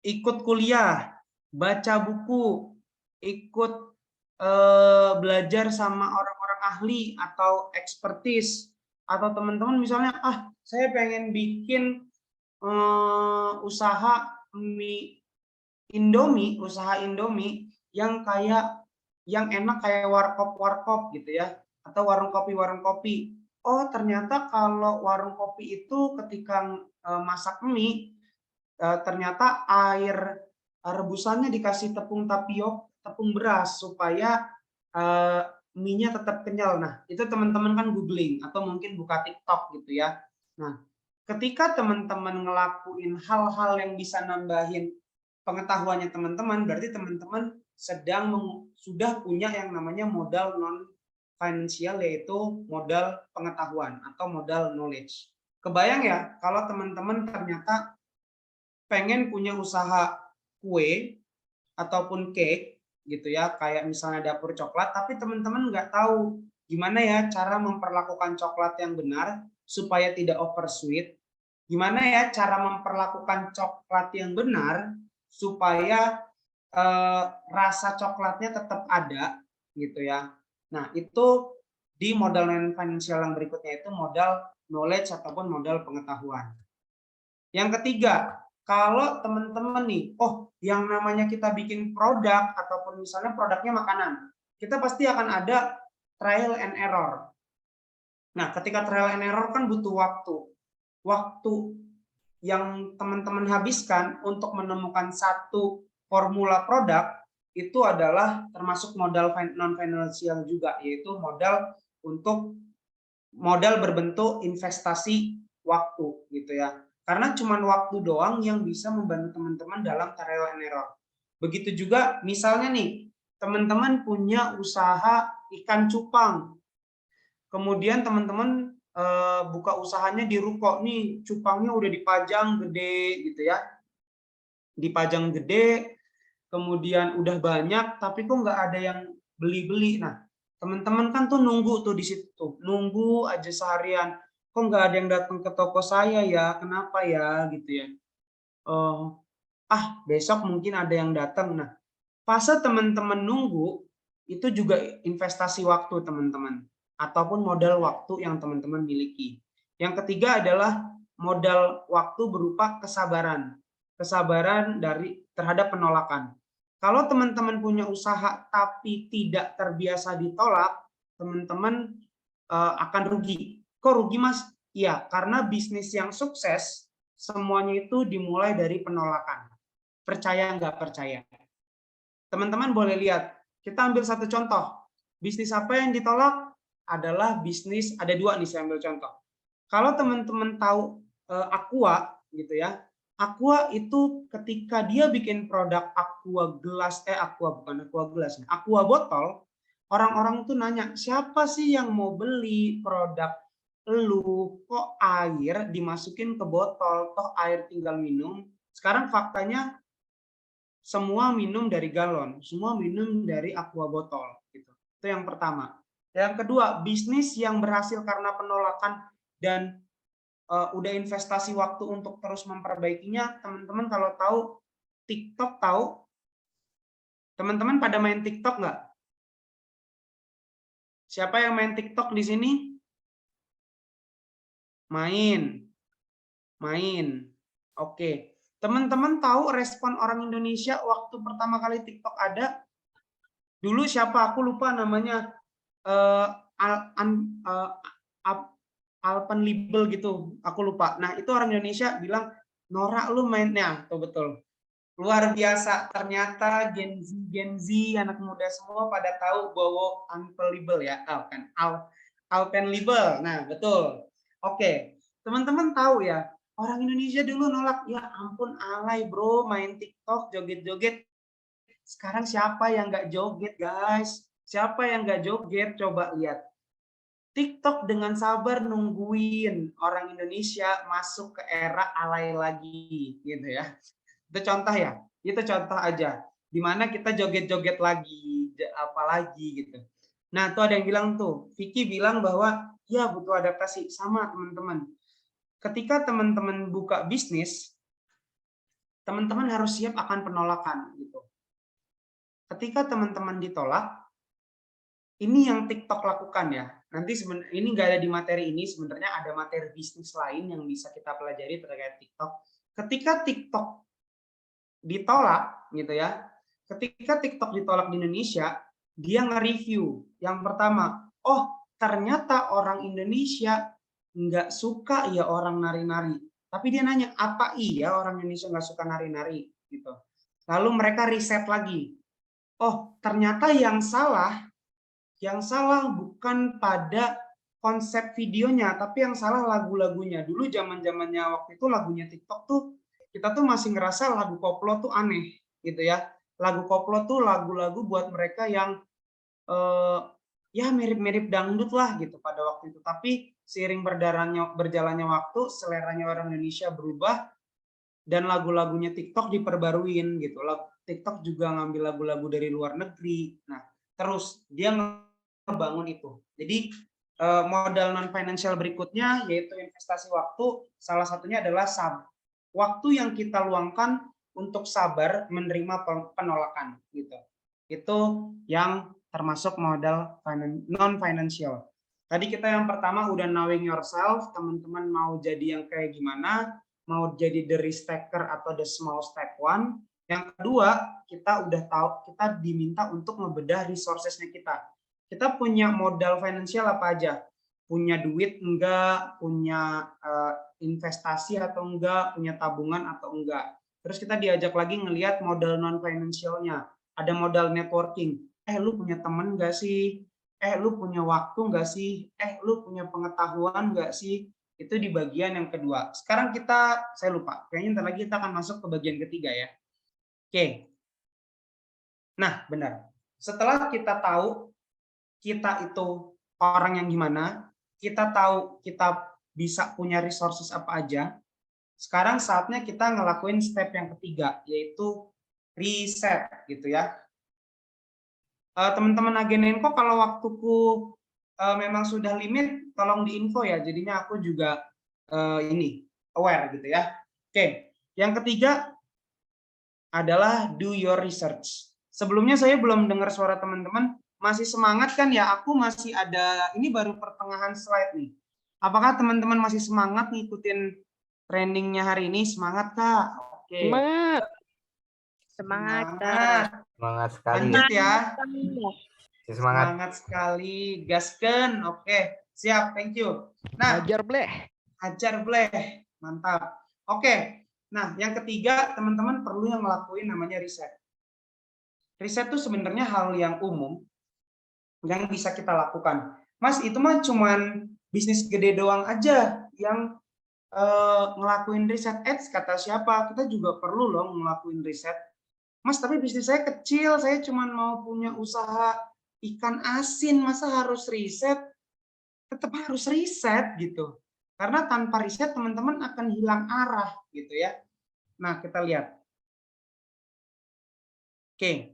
S3: ikut kuliah, baca buku, ikut belajar sama orang-orang ahli atau expertise, atau teman-teman misalnya, saya pengen bikin usaha mie Indomie, usaha Indomie yang enak kayak warkop gitu ya, atau warung kopi. Oh, ternyata kalau warung kopi itu ketika masak mie, ternyata air rebusannya dikasih tepung beras supaya mie-nya tetap kenyal. Nah, itu teman-teman kan googling atau mungkin buka TikTok gitu ya. Nah, ketika teman-teman ngelakuin hal-hal yang bisa nambahin pengetahuannya teman-teman, berarti teman-teman sudah punya yang namanya modal non finansial, yaitu modal pengetahuan atau modal knowledge. Kebayang ya kalau teman-teman ternyata pengen punya usaha kue ataupun cake gitu ya, kayak misalnya dapur coklat, tapi teman-teman nggak tahu gimana ya cara memperlakukan coklat yang benar supaya tidak oversweet, gimana ya cara memperlakukan coklat yang benar supaya rasa coklatnya tetap ada gitu ya. Nah, itu di modal non finansial yang berikutnya itu modal knowledge ataupun modal pengetahuan. Yang ketiga, kalau teman-teman nih, oh yang namanya kita bikin produk ataupun misalnya produknya makanan, kita pasti akan ada trial and error. Nah, ketika trial and error kan butuh waktu. Waktu yang teman-teman habiskan untuk menemukan satu formula produk itu adalah termasuk modal non finansial juga, yaitu modal berbentuk investasi waktu gitu ya. Karena cuma waktu doang yang bisa membantu teman-teman dalam trial and error. Begitu juga misalnya nih, teman-teman punya usaha ikan cupang. Kemudian teman-teman buka usahanya di ruko nih, cupangnya udah dipajang gede gitu ya. Dipajang gede, kemudian udah banyak tapi kok nggak ada yang beli-beli. Nah, teman-teman kan tuh nunggu tuh di situ, nunggu aja seharian. Kok nggak ada yang datang ke toko saya ya? Kenapa ya gitu ya? Besok mungkin ada yang datang. Nah, fase teman-teman nunggu itu juga investasi waktu teman-teman, ataupun modal waktu yang teman-teman miliki. Yang ketiga adalah modal waktu berupa kesabaran. Kesabaran terhadap penolakan. Kalau teman-teman punya usaha tapi tidak terbiasa ditolak, teman-teman akan rugi. Kok rugi, Mas? Iya, karena bisnis yang sukses semuanya itu dimulai dari penolakan. Percaya nggak percaya? Teman-teman boleh lihat, kita ambil satu contoh. Bisnis apa yang ditolak? Adalah bisnis, ada dua nih saya ambil contoh. Kalau teman-teman tahu Aqua gitu ya, Aqua itu ketika dia bikin produk Aqua botol, orang-orang tuh nanya, siapa sih yang mau beli produk lu, kok air dimasukin ke botol, toh air tinggal minum. Sekarang faktanya semua minum dari galon, semua minum dari Aqua botol gitu. Itu yang pertama. Yang kedua, bisnis yang berhasil karena penolakan dan udah investasi waktu untuk terus memperbaikinya. Teman-teman kalau tahu TikTok, tahu? Teman-teman pada main TikTok nggak? Siapa yang main TikTok di sini? Main. Oke. Teman-teman tahu respon orang Indonesia waktu pertama kali TikTok ada? Dulu siapa? Aku lupa namanya. Alpenlibe gitu, aku lupa. Nah, itu orang Indonesia bilang, norak lu mainnya. Tuh betul. Luar biasa. Ternyata Gen Z, anak muda semua pada tahu bahwa Alpenlibe ya. Alpenlibe. Nah, betul. Oke. Teman-teman tahu ya, orang Indonesia dulu nolak, ya ampun alay bro, main TikTok, joget-joget. Sekarang siapa yang nggak joget, guys? Siapa yang nggak joget? Coba lihat. TikTok dengan sabar nungguin orang Indonesia masuk ke era alay lagi, gitu ya. Itu contoh ya, itu contoh aja. Dimana kita joget-joget lagi, apalagi gitu. Nah, tuh ada yang bilang tuh, Vicky bilang bahwa ya butuh adaptasi. Sama teman-teman. Ketika teman-teman buka bisnis, teman-teman harus siap akan penolakan gitu. Ketika teman-teman ditolak, ini yang TikTok lakukan ya. Nanti ini nggak ada di materi ini, sebenarnya ada materi bisnis lain yang bisa kita pelajari terkait TikTok. Ketika TikTok ditolak gitu ya. Ketika TikTok ditolak di Indonesia, dia nge-review. Yang pertama, oh ternyata orang Indonesia nggak suka ya orang nari-nari. Tapi dia nanya, apa iya orang Indonesia nggak suka nari-nari? Gitu. Lalu mereka riset lagi. Oh ternyata yang salah bukan pada konsep videonya, tapi yang salah lagu-lagunya. Dulu zaman-zamannya waktu itu lagunya TikTok tuh, kita tuh masih ngerasa lagu koplo tuh aneh gitu ya. Lagu koplo tuh lagu-lagu buat mereka yang ya mirip-mirip dangdut lah gitu pada waktu itu. Tapi seiring berjalannya waktu, seleranya orang Indonesia berubah dan lagu-lagunya TikTok diperbaruin gitu. TikTok juga ngambil lagu-lagu dari luar negeri. Nah, terus dia ngebangun itu. Jadi modal non financial berikutnya yaitu investasi waktu, salah satunya adalah waktu yang kita luangkan untuk sabar menerima penolakan gitu. Itu yang termasuk modal non financial. Tadi kita yang pertama udah knowing yourself, teman-teman mau jadi yang kayak gimana, mau jadi the risk taker atau the small step one. Yang kedua, kita udah tahu, kita diminta untuk ngebedah resourcesnya kita. Kita punya modal finansial apa aja? Punya duit enggak, punya investasi atau enggak, punya tabungan atau enggak. Terus kita diajak lagi ngelihat modal non financialnya. Ada modal networking. Lu punya temen nggak sih? Lu punya waktu nggak sih? Lu punya pengetahuan nggak sih? Itu di bagian yang kedua. Sekarang saya lupa. Kayaknya ntar lagi kita akan masuk ke bagian ketiga ya. Oke. Nah, benar. Setelah kita tahu kita itu orang yang gimana, kita tahu kita bisa punya resources apa aja, sekarang saatnya kita ngelakuin step yang ketiga, yaitu riset gitu ya. Teman-teman Agenenko, kalau waktuku memang sudah limit, tolong diinfo ya, jadinya aku juga aware gitu ya. Oke, yang ketiga adalah do your research. Sebelumnya saya belum dengar suara teman-teman, masih semangat kan ya? Aku masih ada, ini baru pertengahan slide nih. Apakah teman-teman masih semangat ngikutin trainingnya hari ini? Semangat Kak? Oke.
S6: Semangat.
S7: Semangat.
S8: Semangat sekali.
S3: Lanjut ya.
S8: Semangat.
S3: Semangat sekali. Gasken. Oke, siap. Thank you. Nah,
S6: Ajar bleh.
S3: Ajar bleh. Mantap. Oke. Nah, yang ketiga, teman-teman perlu yang ngelakuin namanya riset. Riset itu sebenarnya hal yang umum yang bisa kita lakukan. Mas, itu mah cuman bisnis gede doang aja yang ngelakuin riset. Kata siapa? Kita juga perlu loh ngelakuin riset. Mas, tapi bisnis saya kecil, saya cuma mau punya usaha ikan asin, masa harus riset? Tetap harus riset gitu. Karena tanpa riset teman-teman akan hilang arah gitu ya. Nah, kita lihat. Oke.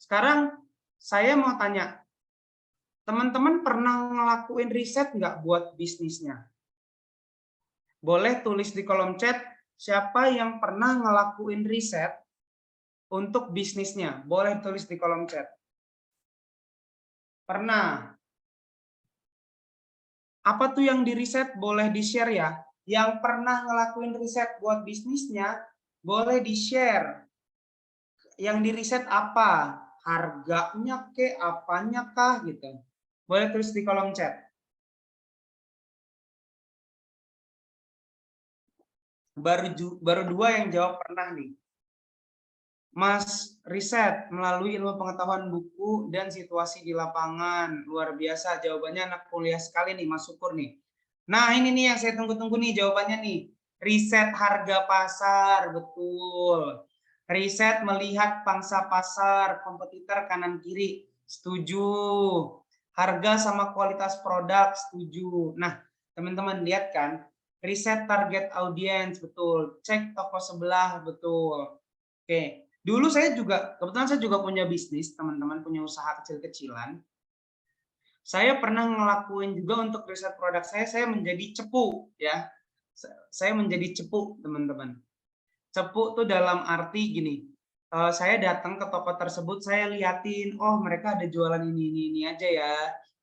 S3: Sekarang saya mau tanya, teman-teman pernah ngelakuin riset nggak buat bisnisnya? Boleh tulis di kolom chat siapa yang pernah ngelakuin riset untuk bisnisnya. Boleh tulis di kolom chat. Pernah. Apa tuh yang di riset? Boleh di-share ya. Yang pernah ngelakuin riset buat bisnisnya, boleh di-share. Yang di riset apa? Harganya kek, apanya kah gitu. Boleh tulis di kolom chat. Baru dua yang jawab pernah nih. Mas, riset melalui ilmu pengetahuan buku dan situasi di lapangan. Luar biasa, jawabannya anak kuliah sekali nih, Mas Syukur nih. Nah, ini nih yang saya tunggu-tunggu nih jawabannya nih. Riset harga pasar, betul. Riset melihat pangsa pasar, kompetitor kanan kiri, setuju. Harga sama kualitas produk, setuju. Nah, teman-teman lihat kan, riset target audience, betul. Cek toko sebelah, betul. Oke. Dulu saya juga, kebetulan saya juga punya bisnis, teman-teman punya usaha kecil-kecilan. Saya pernah ngelakuin juga untuk riset produk saya menjadi cepu ya. Saya menjadi cepu, teman-teman. Cepu tuh dalam arti gini, saya datang ke toko tersebut, saya liatin, oh mereka ada jualan ini aja ya.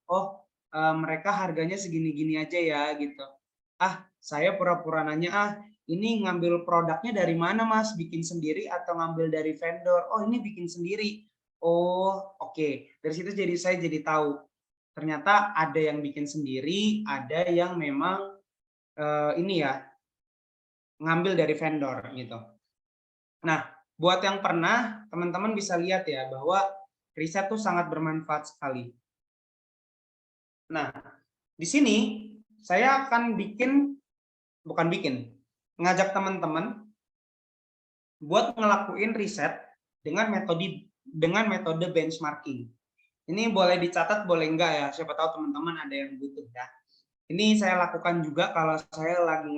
S3: Oh, mereka harganya segini-gini aja ya gitu. Saya pura-pura nanya, ini ngambil produknya dari mana Mas? Bikin sendiri atau ngambil dari vendor? Oh, ini bikin sendiri. Oh, oke. Dari situ saya jadi tahu. Ternyata ada yang bikin sendiri, ada yang memang ngambil dari vendor gitu. Nah, buat yang pernah, teman-teman bisa lihat ya bahwa riset tuh sangat bermanfaat sekali. Nah, di sini saya akan ngajak teman-teman buat ngelakuin riset dengan metode benchmarking. Ini boleh dicatat, boleh enggak ya, siapa tahu teman-teman ada yang butuh ya. Ini saya lakukan juga kalau saya lagi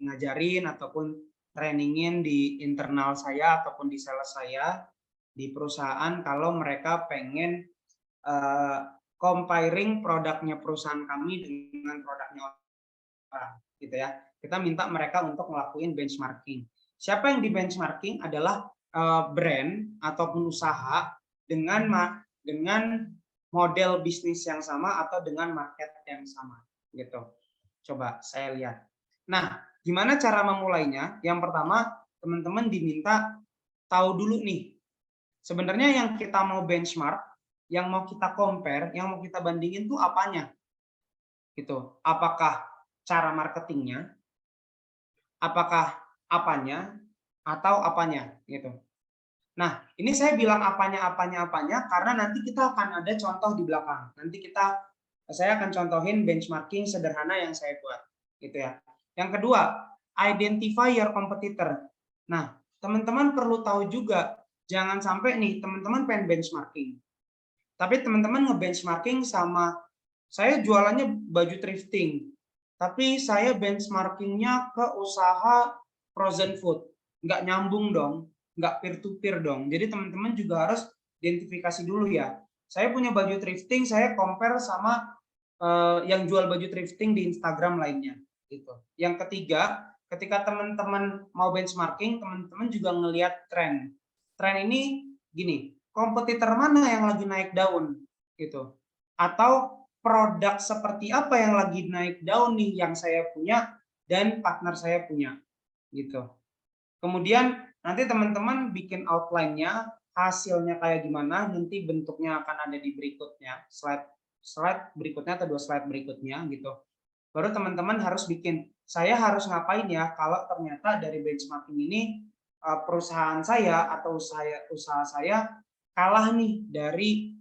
S3: ngajarin ataupun trainingin di internal saya ataupun di sales saya di perusahaan kalau mereka pengen comparing produknya perusahaan kami dengan produknya orang, gitu ya. Kita minta mereka untuk ngelakuin benchmarking. Siapa yang di benchmarking adalah brand ataupun usaha dengan model bisnis yang sama atau dengan market yang sama. Gitu. Coba saya lihat. Nah, gimana cara memulainya? Yang pertama, teman-teman diminta tahu dulu nih. Sebenarnya yang kita mau benchmark, yang mau kita compare, yang mau kita bandingin tuh apanya? Gitu. Apakah cara marketingnya? Apakah apanya? Atau apanya? Gitu. Nah, ini saya bilang apanya karena nanti kita akan ada contoh di belakang. Nanti saya akan contohin benchmarking sederhana yang saya buat, gitu ya. Yang kedua, identify your competitor. Nah, teman-teman perlu tahu juga, jangan sampai nih teman-teman pengen benchmarking, tapi teman-teman nge-benchmarking sama saya jualannya baju thrifting, tapi saya benchmarkingnya ke usaha frozen food, nggak nyambung dong, nggak peer-to-peer dong. Jadi teman-teman juga harus identifikasi dulu ya. Saya punya baju thrifting, saya compare sama yang jual baju thrifting di Instagram lainnya. Gitu. Yang ketiga, ketika teman-teman mau benchmarking, teman-teman juga ngelihat tren. Tren ini gini, kompetitor mana yang lagi naik daun, gitu. Atau produk seperti apa yang lagi naik daun nih yang saya punya dan partner saya punya, gitu. Kemudian nanti teman-teman bikin outline-nya, hasilnya kayak gimana, nanti bentuknya akan ada di berikutnya, slide berikutnya atau 2 slide berikutnya gitu. Baru teman-teman harus bikin, saya harus ngapain ya kalau ternyata dari benchmarking ini perusahaan saya atau usaha saya kalah nih dari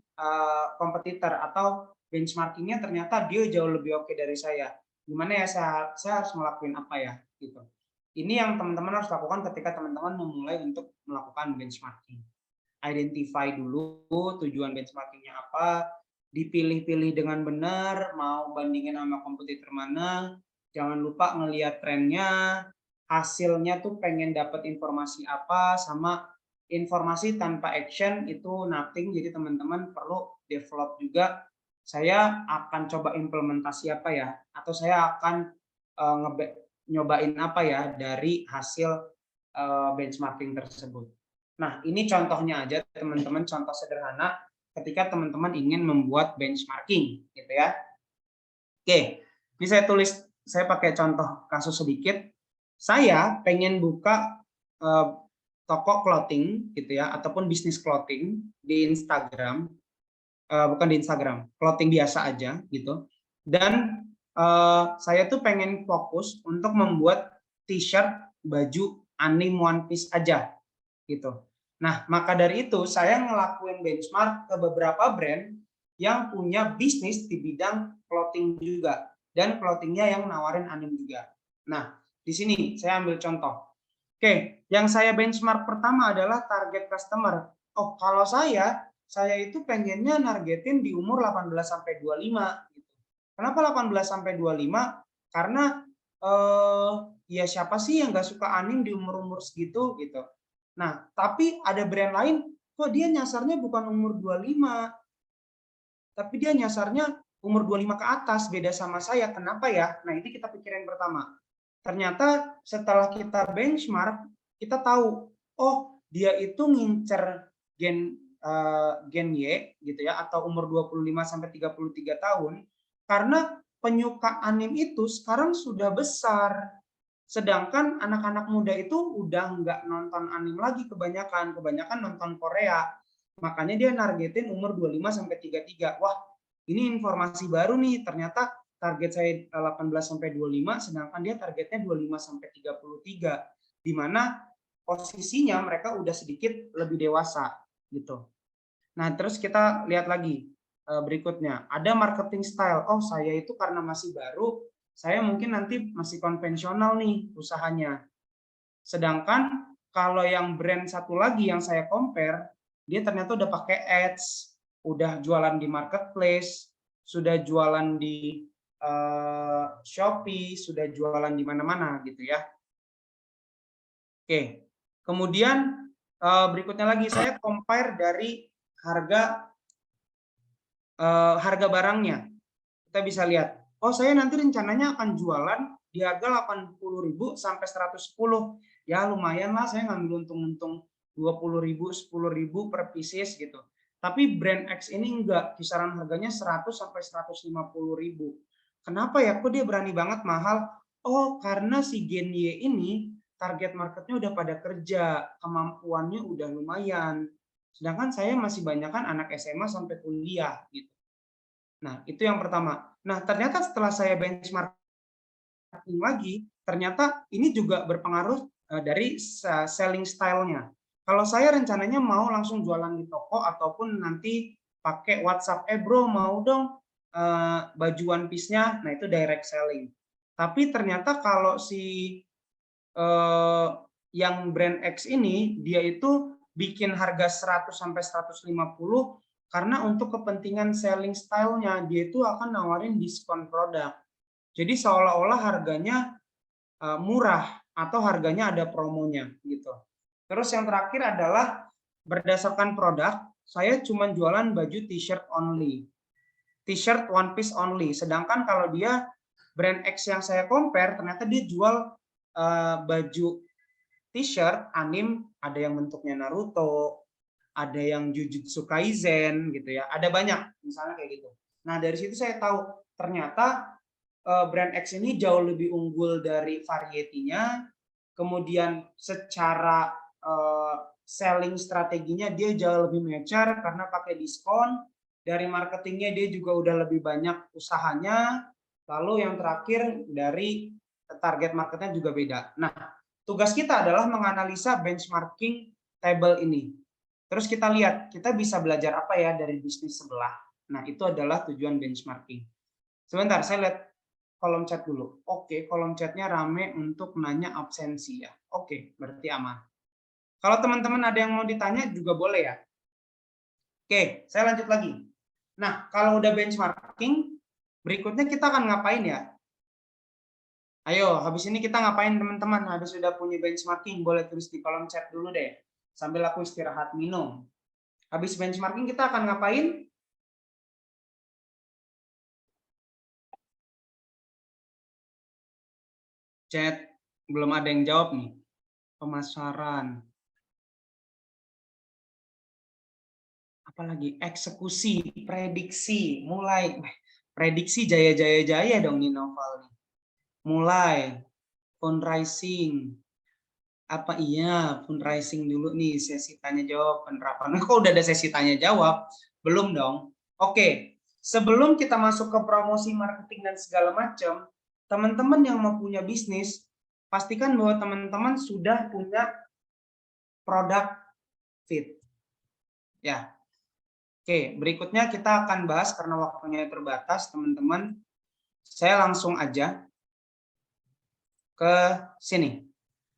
S3: kompetitor atau benchmarkingnya ternyata dia jauh lebih oke dari saya. Gimana ya saya harus ngelakuin apa ya gitu. Ini yang teman-teman harus lakukan ketika teman-teman memulai untuk melakukan benchmarking. Identify dulu tujuan benchmarkingnya apa, dipilih-pilih dengan benar, mau bandingin sama kompetitor mana, jangan lupa ngelihat trennya, hasilnya tuh pengen dapat informasi apa, sama informasi tanpa action itu nothing, jadi teman-teman perlu develop juga, saya akan coba implementasi apa ya, atau saya akan nyobain apa ya dari hasil benchmarking tersebut. Nah, ini contohnya aja teman-teman, contoh sederhana ketika teman-teman ingin membuat benchmarking, gitu ya. Oke, ini saya pakai contoh kasus sedikit. Saya pengen buka toko clothing, gitu ya, ataupun bisnis clothing di Instagram, bukan di Instagram, clothing biasa aja, gitu. Dan saya tuh pengen fokus untuk membuat t-shirt, baju, anime, one piece aja, gitu. Nah, maka dari itu saya ngelakuin benchmark ke beberapa brand yang punya bisnis di bidang clothing juga, dan clothingnya yang nawarin anime juga. Nah, di sini saya ambil contoh. Oke, yang saya benchmark pertama adalah target customer. Oh, kalau saya itu pengennya nargetin di umur 18-25. Kenapa 18-25? Karena ya siapa sih yang nggak suka anime di umur-umur segitu gitu. Nah, tapi ada brand lain kok dia nyasarnya bukan umur 25. Tapi dia nyasarnya umur 25 ke atas, beda sama saya. Kenapa ya? Nah, ini kita pikirin pertama. Ternyata setelah kita benchmark, kita tahu, oh, dia itu ngincer gen Y gitu ya, atau umur 25 sampai 33 tahun karena penyuka anime itu sekarang sudah besar. Sedangkan anak-anak muda itu udah nggak nonton anime lagi kebanyakan nonton Korea. Makanya dia nargetin umur 25 sampai 33. Wah, ini informasi baru nih. Ternyata target saya 18 sampai 25, sedangkan dia targetnya 25 sampai 33. Di mana posisinya mereka udah sedikit lebih dewasa gitu. Nah, terus kita lihat lagi berikutnya. Ada marketing style. Oh, saya itu karena masih baru, saya mungkin nanti masih konvensional nih usahanya. Sedangkan kalau yang brand satu lagi yang saya compare, dia ternyata udah pakai ads, udah jualan di marketplace, sudah jualan di Shopee, sudah jualan di mana-mana gitu ya. Oke, kemudian berikutnya lagi saya compare dari harga barangnya. Kita bisa lihat, oh saya nanti rencananya akan jualan di harga 80.000 sampai 110. Ya lumayan lah, saya ngambil untung-untung 20.000, 10.000 per pieces gitu. Tapi brand X ini enggak, kisaran harganya 100 sampai 150.000. Kenapa ya? Kok dia berani banget mahal? Oh, karena si Gen Y ini target marketnya udah pada kerja, kemampuannya udah lumayan. Sedangkan saya masih banyak kan anak SMA sampai kuliah gitu. Nah, itu yang pertama. Nah, ternyata setelah saya benchmarking lagi, ternyata ini juga berpengaruh dari selling style-nya. Kalau saya rencananya mau langsung jualan di toko ataupun nanti pakai WhatsApp, bro mau dong baju one piece-nya, nah itu direct selling. Tapi ternyata kalau si yang brand X ini, dia itu bikin harga 100 sampai 150 karena untuk kepentingan selling style-nya, dia itu akan nawarin diskon produk. Jadi seolah-olah harganya murah atau harganya ada promonya gitu. Terus yang terakhir adalah berdasarkan produk, saya cuma jualan baju t-shirt only. T-shirt one piece only. Sedangkan kalau dia brand X yang saya compare, ternyata dia jual baju t-shirt anime, ada yang bentuknya Naruto, ada yang Jujutsu Kaisen gitu ya, ada banyak misalnya kayak gitu. Nah dari situ saya tahu ternyata brand X ini jauh lebih unggul dari variety-nya, kemudian secara selling strateginya dia jauh lebih mature karena pakai diskon, dari marketingnya dia juga udah lebih banyak usahanya, lalu yang terakhir dari target marketnya juga beda. Nah tugas kita adalah menganalisa benchmarking table ini. Terus kita lihat, kita bisa belajar apa ya dari bisnis sebelah. Nah, itu adalah tujuan benchmarking. Sebentar, saya lihat kolom chat dulu. Oke, kolom chatnya rame untuk nanya absensi ya. Oke, berarti aman. Kalau teman-teman ada yang mau ditanya juga boleh ya. Oke, saya lanjut lagi. Nah, kalau udah benchmarking, berikutnya kita akan ngapain ya? Ayo, habis ini kita ngapain teman-teman? Habis sudah punya benchmarking, boleh tulis di kolom chat dulu deh. Sambil aku istirahat minum. Habis benchmarking kita akan ngapain? Chat, belum ada yang jawab nih. Pemasaran. Apalagi eksekusi, prediksi, mulai. Prediksi jaya-jaya dong nih Noval. Mulai, fundraising. Apa iya fundraising dulu nih, sesi tanya jawab penerapan. Kok udah ada sesi tanya jawab? Belum dong. Oke, sebelum kita masuk ke promosi marketing dan segala macam, teman-teman yang mau punya bisnis, pastikan bahwa teman-teman sudah punya product fit. Ya. Oke, berikutnya kita akan bahas karena waktunya terbatas, teman-teman. Saya langsung aja ke sini.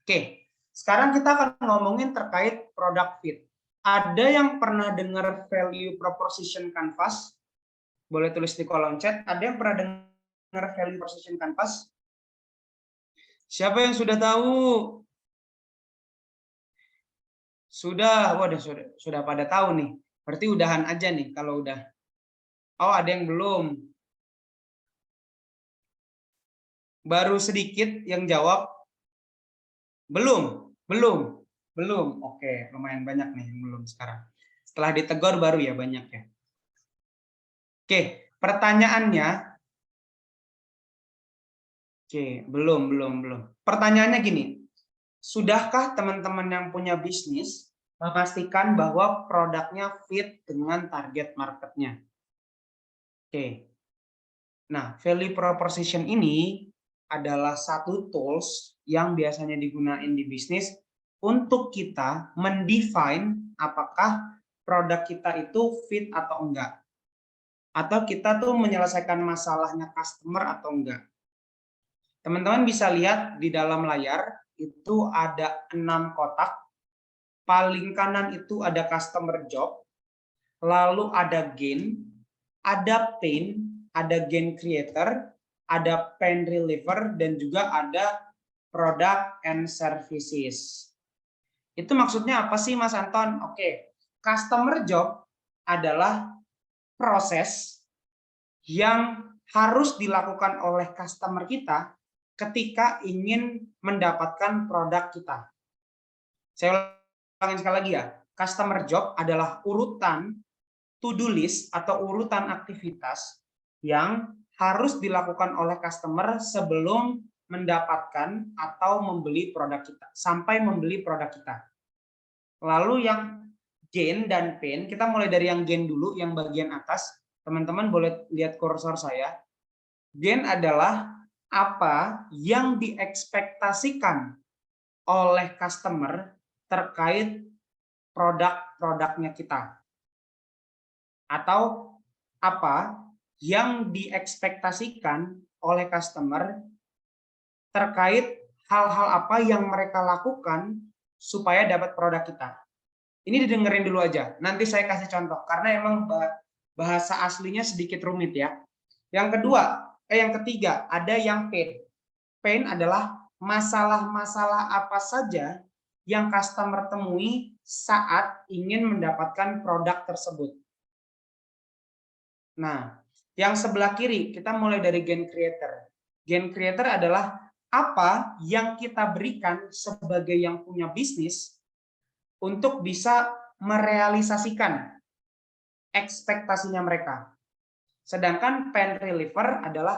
S3: Oke. Sekarang kita akan ngomongin terkait product fit. Ada yang pernah dengar value proposition canvas? Boleh tulis di kolom chat. Ada yang pernah dengar value proposition canvas? Siapa yang sudah tahu? Sudah, waduh sudah pada tahu nih. Berarti udahan aja nih kalau udah. Oh, ada yang belum. Baru sedikit yang jawab. Belum. Oke, lumayan banyak nih yang belum sekarang. Setelah ditegur baru ya banyak ya. Oke, pertanyaannya, Oke, belum. Pertanyaannya gini, sudahkah teman-teman yang punya bisnis memastikan bahwa produknya fit dengan target marketnya? Oke. Nah, value proposition ini adalah satu tools yang biasanya digunakan di bisnis untuk kita mendefine apakah produk kita itu fit atau enggak. Atau kita tuh menyelesaikan masalahnya customer atau enggak. Teman-teman bisa lihat di dalam layar itu ada 6 kotak. Paling kanan itu ada customer job, lalu ada gain, ada pain, ada gain creator, ada pain reliever, dan juga ada product and services. Itu maksudnya apa sih Mas Anton? Oke, customer job adalah proses yang harus dilakukan oleh customer kita ketika ingin mendapatkan produk kita. Saya ulangin sekali lagi ya, customer job adalah urutan to-do list atau urutan aktivitas yang harus dilakukan oleh customer sebelum mendapatkan atau membeli produk kita, sampai membeli produk kita. Lalu yang gain dan pain, kita mulai dari yang gain dulu, yang bagian atas. Teman-teman boleh lihat kursor saya. Gain adalah apa yang diekspektasikan oleh customer terkait produk-produknya kita. Atau apa yang diekspektasikan oleh customer terkait hal-hal apa yang mereka lakukan supaya dapat produk kita. Ini didengerin dulu aja, nanti saya kasih contoh, karena emang bahasa aslinya sedikit rumit ya. Yang ketiga, ada yang pain. Pain adalah masalah-masalah apa saja yang customer temui saat ingin mendapatkan produk tersebut. Nah, yang sebelah kiri, kita mulai dari gain creator. Gain creator adalah apa yang kita berikan sebagai yang punya bisnis untuk bisa merealisasikan ekspektasinya mereka. Sedangkan pain reliever adalah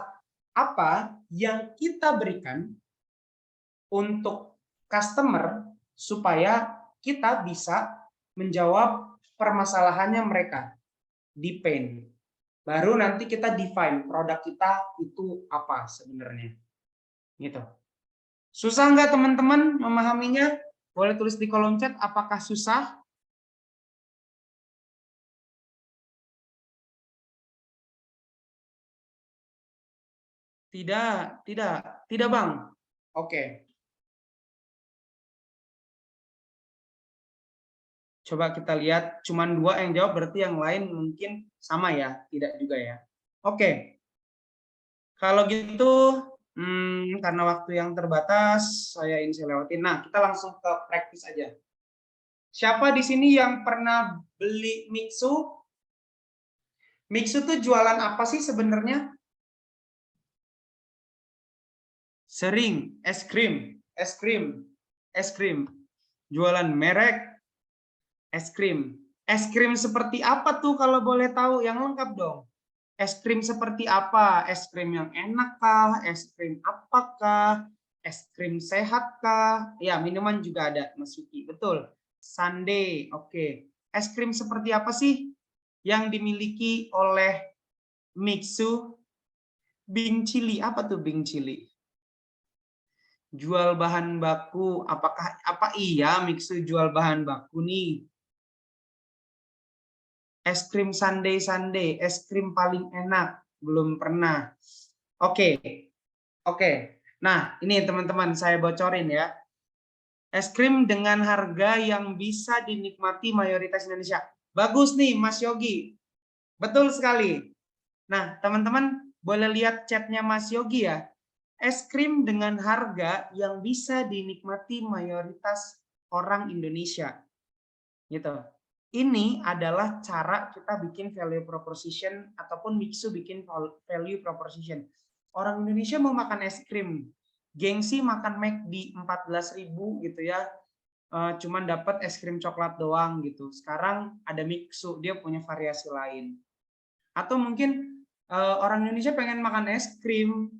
S3: apa yang kita berikan untuk customer supaya kita bisa menjawab permasalahannya mereka di pain. Baru nanti kita define produk kita itu apa sebenarnya. Gitu. Susah nggak teman-teman memahaminya? Boleh tulis di kolom chat apakah susah? Tidak Bang. Oke. Coba kita lihat, cuman 2 yang jawab, berarti yang lain mungkin sama ya, tidak juga ya. Oke. Kalau gitu, karena waktu yang terbatas, saya lewatin. Nah, kita langsung ke praktis aja. Siapa di sini yang pernah beli Mixu? Mixu tuh jualan apa sih sebenarnya? Sering, es krim. Jualan merek, es krim. Es krim seperti apa tuh kalau boleh tahu? Yang lengkap dong. Es krim seperti apa? Es krim yang enak kah? Es krim apakah? Es krim sehat kah? Ya, minuman juga ada, Mas Yuki. Betul. Sundae, oke. Es krim seperti apa sih yang dimiliki oleh Mixu? Bing Chili, apa tuh Bing Chili? Jual bahan baku, apa iya Mixu jual bahan baku nih? Es krim Sundae, es krim paling enak, belum pernah. Oke. Nah, ini teman-teman saya bocorin ya. Es krim dengan harga yang bisa dinikmati mayoritas Indonesia. Bagus nih Mas Yogi. Betul sekali. Nah, teman-teman boleh lihat chatnya Mas Yogi ya. Es krim dengan harga yang bisa dinikmati mayoritas orang Indonesia. Gitu. Ini adalah cara kita bikin value proposition ataupun Mixu bikin value proposition. Orang Indonesia mau makan es krim, gengsi makan McD 14.000 gitu ya, cuman dapat es krim coklat doang gitu. Sekarang ada Mixu, dia punya variasi lain. Atau mungkin orang Indonesia pengen makan es krim,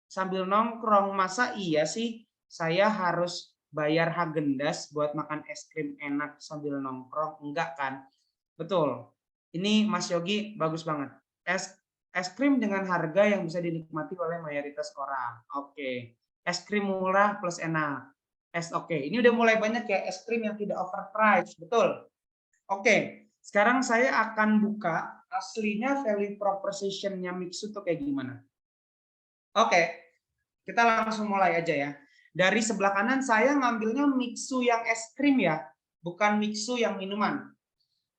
S3: sambil nongkrong. Masa iya sih saya harus bayar Häagen-Dazs buat makan es krim enak sambil nongkrong? Enggak kan? Betul. Ini Mas Yogi bagus banget. Es krim dengan harga yang bisa dinikmati oleh mayoritas orang. Oke. Es krim murah plus enak. Oke. Ini udah mulai banyak ya es krim yang tidak overpriced. Betul. Oke. Sekarang saya akan buka aslinya value proposition-nya Mixu tuh kayak gimana. Oke. Kita langsung mulai aja ya. Dari sebelah kanan saya ngambilnya Mixu yang es krim ya, bukan Mixu yang minuman.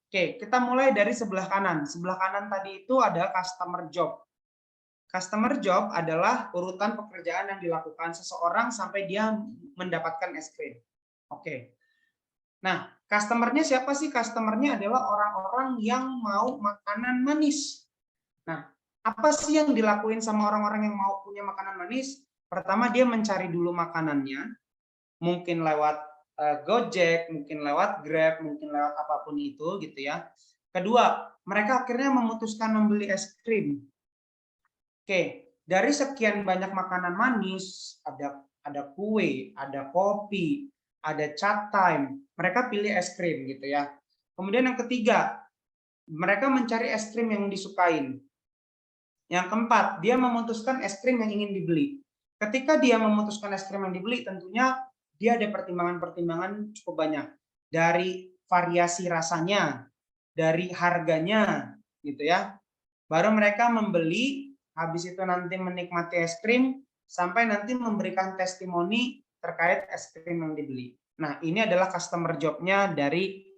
S3: Oke, kita mulai dari sebelah kanan. Sebelah kanan tadi itu ada customer job. Customer job adalah urutan pekerjaan yang dilakukan seseorang sampai dia mendapatkan es krim. Oke. Nah, customernya siapa sih? Customernya adalah orang-orang yang mau makanan manis. Nah, apa sih yang dilakuin sama orang-orang yang mau punya makanan manis? Pertama, dia mencari dulu makanannya, mungkin lewat Gojek, mungkin lewat Grab, mungkin lewat apapun itu gitu ya. Kedua, mereka akhirnya memutuskan membeli es krim. Oke, dari sekian banyak makanan manis, ada kue, ada kopi, ada chat time, mereka pilih es krim gitu ya. Kemudian yang ketiga, mereka mencari es krim yang disukain. Yang keempat, dia memutuskan es krim yang ingin dibeli. Ketika dia memutuskan es krim yang dibeli, tentunya dia ada pertimbangan-pertimbangan cukup banyak. Dari variasi rasanya, dari harganya, gitu ya. Baru mereka membeli, habis itu nanti menikmati es krim, sampai nanti memberikan testimoni terkait es krim yang dibeli. Nah, ini adalah customer job-nya dari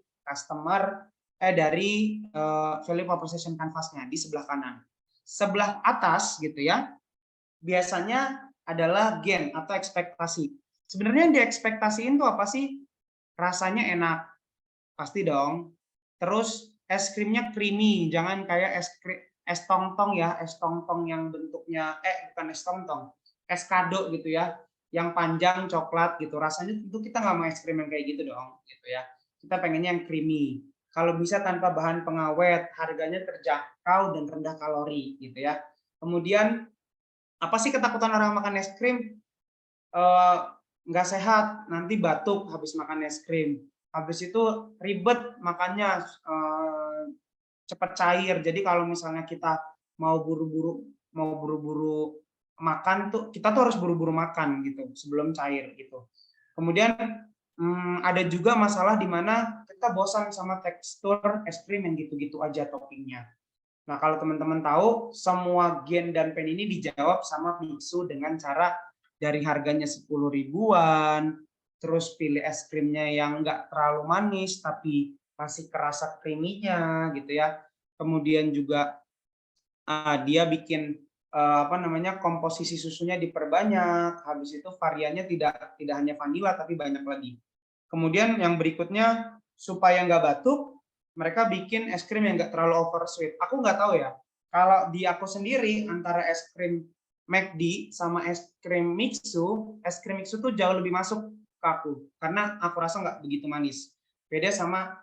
S3: value proposition canvas-nya di sebelah kanan. Sebelah atas gitu ya, biasanya adalah gain atau ekspektasi. Sebenarnya yang diekspektasiin tuh apa sih? Rasanya enak, pasti dong. Terus es krimnya creamy, jangan kayak es tongtong ya, es tongtong yang bentuknya bukan es tongtong, es kado gitu ya, yang panjang coklat gitu. Rasanya tentu kita nggak mau es krim yang kayak gitu dong, gitu ya. Kita pengennya yang creamy. Kalau bisa tanpa bahan pengawet, harganya terjangkau dan rendah kalori gitu ya. Kemudian apa sih ketakutan orang makan es krim? Nggak sehat, nanti batuk habis makan es krim. Habis itu ribet makannya, cepat cair. Jadi kalau misalnya kita mau buru-buru makan tuh, kita tuh harus buru-buru makan gitu sebelum cair gitu. Kemudian ada juga masalah di mana kita bosan sama tekstur es krim yang gitu-gitu aja toppingnya. Nah, kalau teman-teman tahu, semua gen dan pen ini dijawab sama Mixu dengan cara dari harganya 10 ribuan, terus pilih es krimnya yang nggak terlalu manis, tapi masih kerasa creamy-nya gitu ya. Kemudian juga dia bikin komposisi susunya diperbanyak, habis itu variannya tidak hanya vanilla tapi banyak lagi. Kemudian yang berikutnya, supaya nggak batuk, mereka bikin es krim yang nggak terlalu over sweet. Aku nggak tahu ya, kalau di aku sendiri antara es krim McD sama es krim Mixu tuh jauh lebih masuk ke aku, karena aku rasa nggak begitu manis. Beda sama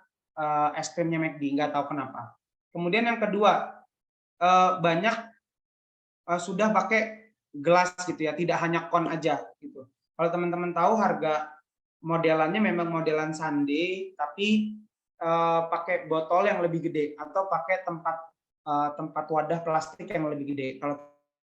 S3: es krimnya McD, nggak tahu kenapa. Kemudian yang kedua, banyak sudah pakai gelas gitu ya, tidak hanya kon aja gitu. Kalau teman-teman tahu harga modelannya memang modelan sundae, tapi pakai botol yang lebih gede atau pakai tempat wadah plastik yang lebih gede. Kalau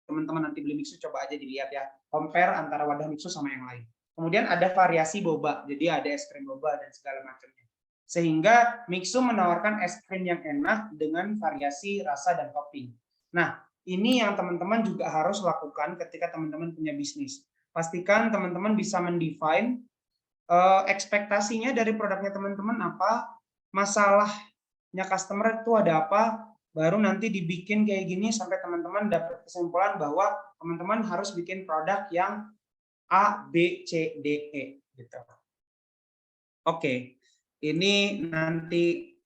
S3: teman-teman nanti beli Mixu, coba aja dilihat ya, compare antara wadah Mixu sama yang lain. Kemudian ada variasi boba, jadi ada es krim boba dan segala macamnya. Sehingga Mixu menawarkan es krim yang enak dengan variasi rasa dan topping. Nah, ini yang teman-teman juga harus lakukan ketika teman-teman punya bisnis. Pastikan teman-teman bisa mendefine ekspektasinya dari produknya teman-teman apa, masalahnya customer itu ada apa, baru nanti dibikin kayak gini sampai teman-teman dapat kesimpulan bahwa teman-teman harus bikin produk yang A, B, C, D, E gitu. Oke, ini nanti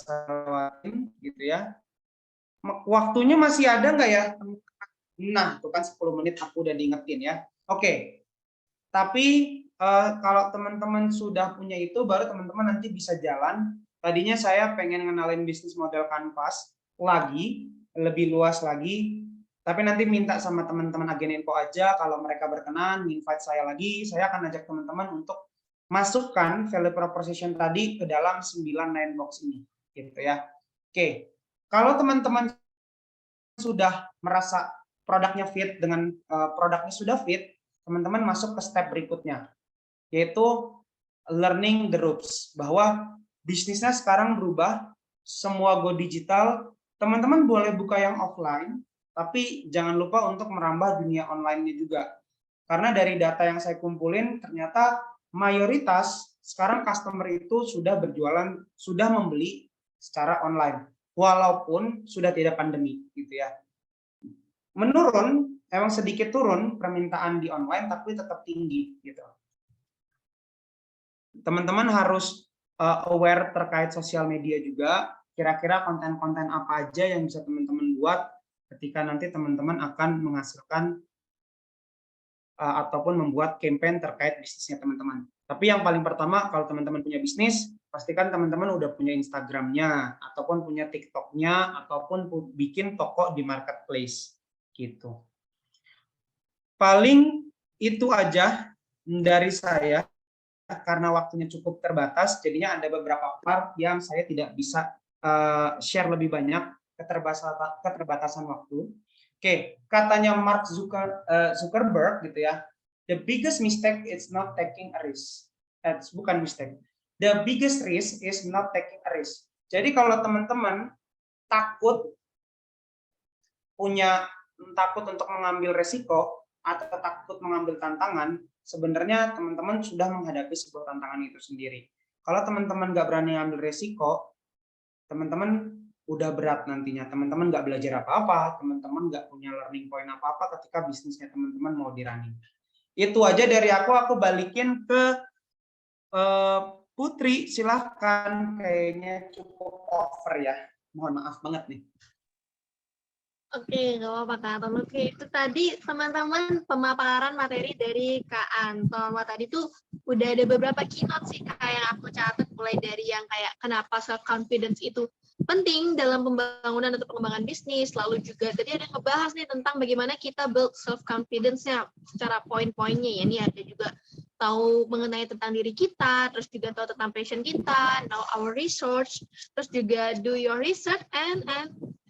S3: saya lewatin gitu ya. Waktunya masih ada nggak ya? Nah, itu kan 10 menit aku udah diingetin ya. Oke, tapi kalau teman-teman sudah punya itu, baru teman-teman nanti bisa jalan. Tadinya saya pengen ngenalin bisnis model kanvas lagi, lebih luas lagi, Tapi nanti minta sama teman-teman agen info aja, kalau mereka berkenan, invite saya lagi, saya akan ajak teman-teman untuk masukkan value proposition tadi ke dalam 9 line box ini, gitu ya. Oke, kalau teman-teman sudah merasa produknya fit dengan produknya sudah fit, teman-teman masuk ke step berikutnya, yaitu learning the ropes, bahwa bisnisnya sekarang berubah, semua go digital, teman-teman boleh buka yang offline, tapi jangan lupa untuk merambah dunia online-nya juga. Karena dari data yang saya kumpulin, ternyata mayoritas sekarang customer itu sudah berjualan, sudah membeli secara online, walaupun sudah tidak pandemi, gitu ya. Menurun, emang sedikit turun permintaan di online, tapi tetap tinggi, gitu. Teman-teman harus aware terkait sosial media juga, kira-kira konten-konten apa aja yang bisa teman-teman buat ketika nanti teman-teman akan menghasilkan ataupun membuat campaign terkait bisnisnya teman-teman. Tapi yang paling pertama, kalau teman-teman punya bisnis, pastikan teman-teman udah punya Instagramnya, ataupun punya TikToknya, ataupun bikin toko di marketplace, gitu. Paling itu aja dari saya, karena waktunya cukup terbatas, jadinya ada beberapa part yang saya tidak bisa share lebih banyak, keterbatasan waktu. Oke, katanya Mark Zuckerberg gitu ya, the biggest mistake is not taking a risk. Bukan mistake. The biggest risk is not taking a risk. Jadi kalau teman-teman takut untuk mengambil resiko atau takut mengambil tantangan, sebenarnya teman-teman sudah menghadapi sebuah tantangan itu sendiri. Kalau teman-teman nggak berani ambil resiko, teman-teman udah berat nantinya. Teman-teman nggak belajar apa-apa, teman-teman nggak punya learning point apa-apa ketika bisnisnya teman-teman mau di-running. Itu aja dari aku balikin ke Putri, silahkan. Kayaknya cukup over ya. Mohon maaf banget nih.
S1: Oke, nggak apa-apa Kak Anton. Oke, itu tadi teman-teman pemaparan materi dari Kak Anton. Wah, tadi tuh udah ada beberapa keynote sih Kak yang aku catat, mulai dari yang kayak kenapa self-confidence itu penting dalam pembangunan atau pengembangan bisnis. Lalu juga tadi ada ngebahas nih tentang bagaimana kita build self-confidence-nya secara poin-poinnya ya. Ini ada juga tahu mengenai tentang diri kita, terus juga tahu tentang passion kita, know our research, terus juga do your research, and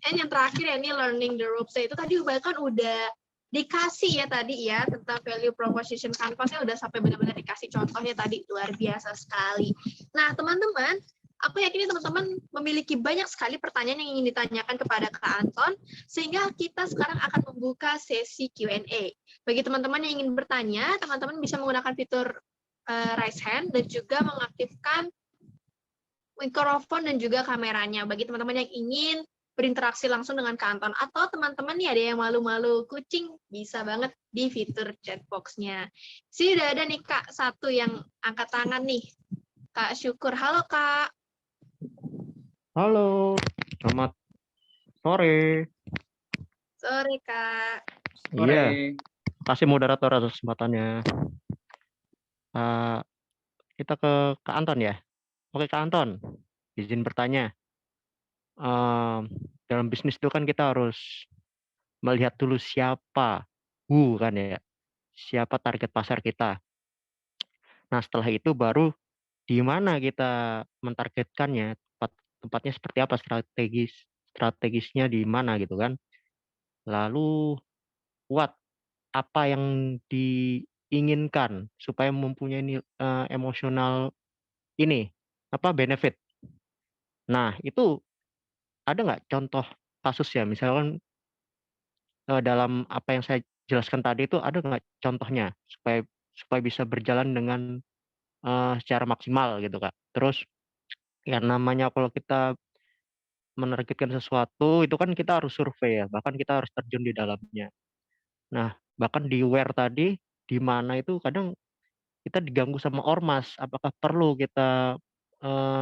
S1: yang terakhir ya ini learning the ropes. Itu tadi bahkan udah dikasih ya tadi ya tentang value proposition canvasnya udah sampai benar-benar dikasih contohnya tadi, luar biasa sekali. Nah teman-teman, aku yakin teman-teman memiliki banyak sekali pertanyaan yang ingin ditanyakan kepada Kak Anton, sehingga kita sekarang akan membuka sesi Q&A. Bagi teman-teman yang ingin bertanya, teman-teman bisa menggunakan fitur raise hand dan juga mengaktifkan mikrofon dan juga kameranya. Bagi teman-teman yang ingin berinteraksi langsung dengan Kak Anton, atau teman-teman nih ada yang malu-malu kucing, bisa banget di fitur chat box-nya. Sini udah ada nih Kak satu yang angkat tangan nih, Kak Syukur. Halo Kak.
S9: Halo, selamat sore.
S1: Sore Kak.
S9: Iya, kasih moderator atas kesempatannya. Kita ke Kak Anton ya. Oke Kak Anton, izin bertanya. Dalam bisnis itu kan kita harus melihat dulu siapa kan ya, siapa target pasar kita. Nah setelah itu baru di mana kita mentargetkannya, tempatnya seperti apa, strategisnya di mana gitu kan. Lalu apa yang diinginkan supaya mempunyai emosional benefit. Nah itu ada nggak contoh kasus ya, misalkan dalam apa yang saya jelaskan tadi itu ada nggak contohnya supaya bisa berjalan dengan secara maksimal gitu Kak. Terus yang namanya kalau kita menargetkan sesuatu itu kan kita harus survei ya, bahkan kita harus terjun di dalamnya. Nah bahkan di where tadi di mana itu kadang kita diganggu sama ormas, apakah perlu kita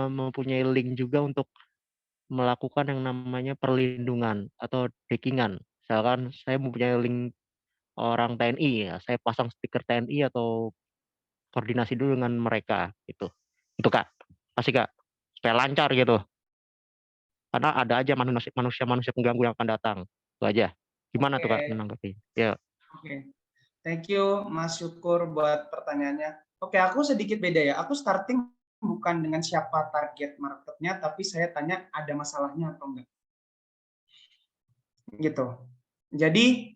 S9: mempunyai link juga untuk melakukan yang namanya perlindungan atau dekingan. Misalkan saya mempunyai link orang TNI, ya saya pasang stiker TNI atau koordinasi dulu dengan mereka gitu. Itu Kak, pasti Kak, supaya lancar gitu. Karena ada aja manusia-manusia pengganggu yang akan datang. Itu aja. Gimana tuh Kak
S3: Oke.
S9: menanggapi? Ya.
S3: Oke. Thank you Mas Syukur buat pertanyaannya. Oke, aku sedikit beda ya. Aku starting bukan dengan siapa target marketnya, tapi saya tanya ada masalahnya atau enggak. Gitu. Jadi,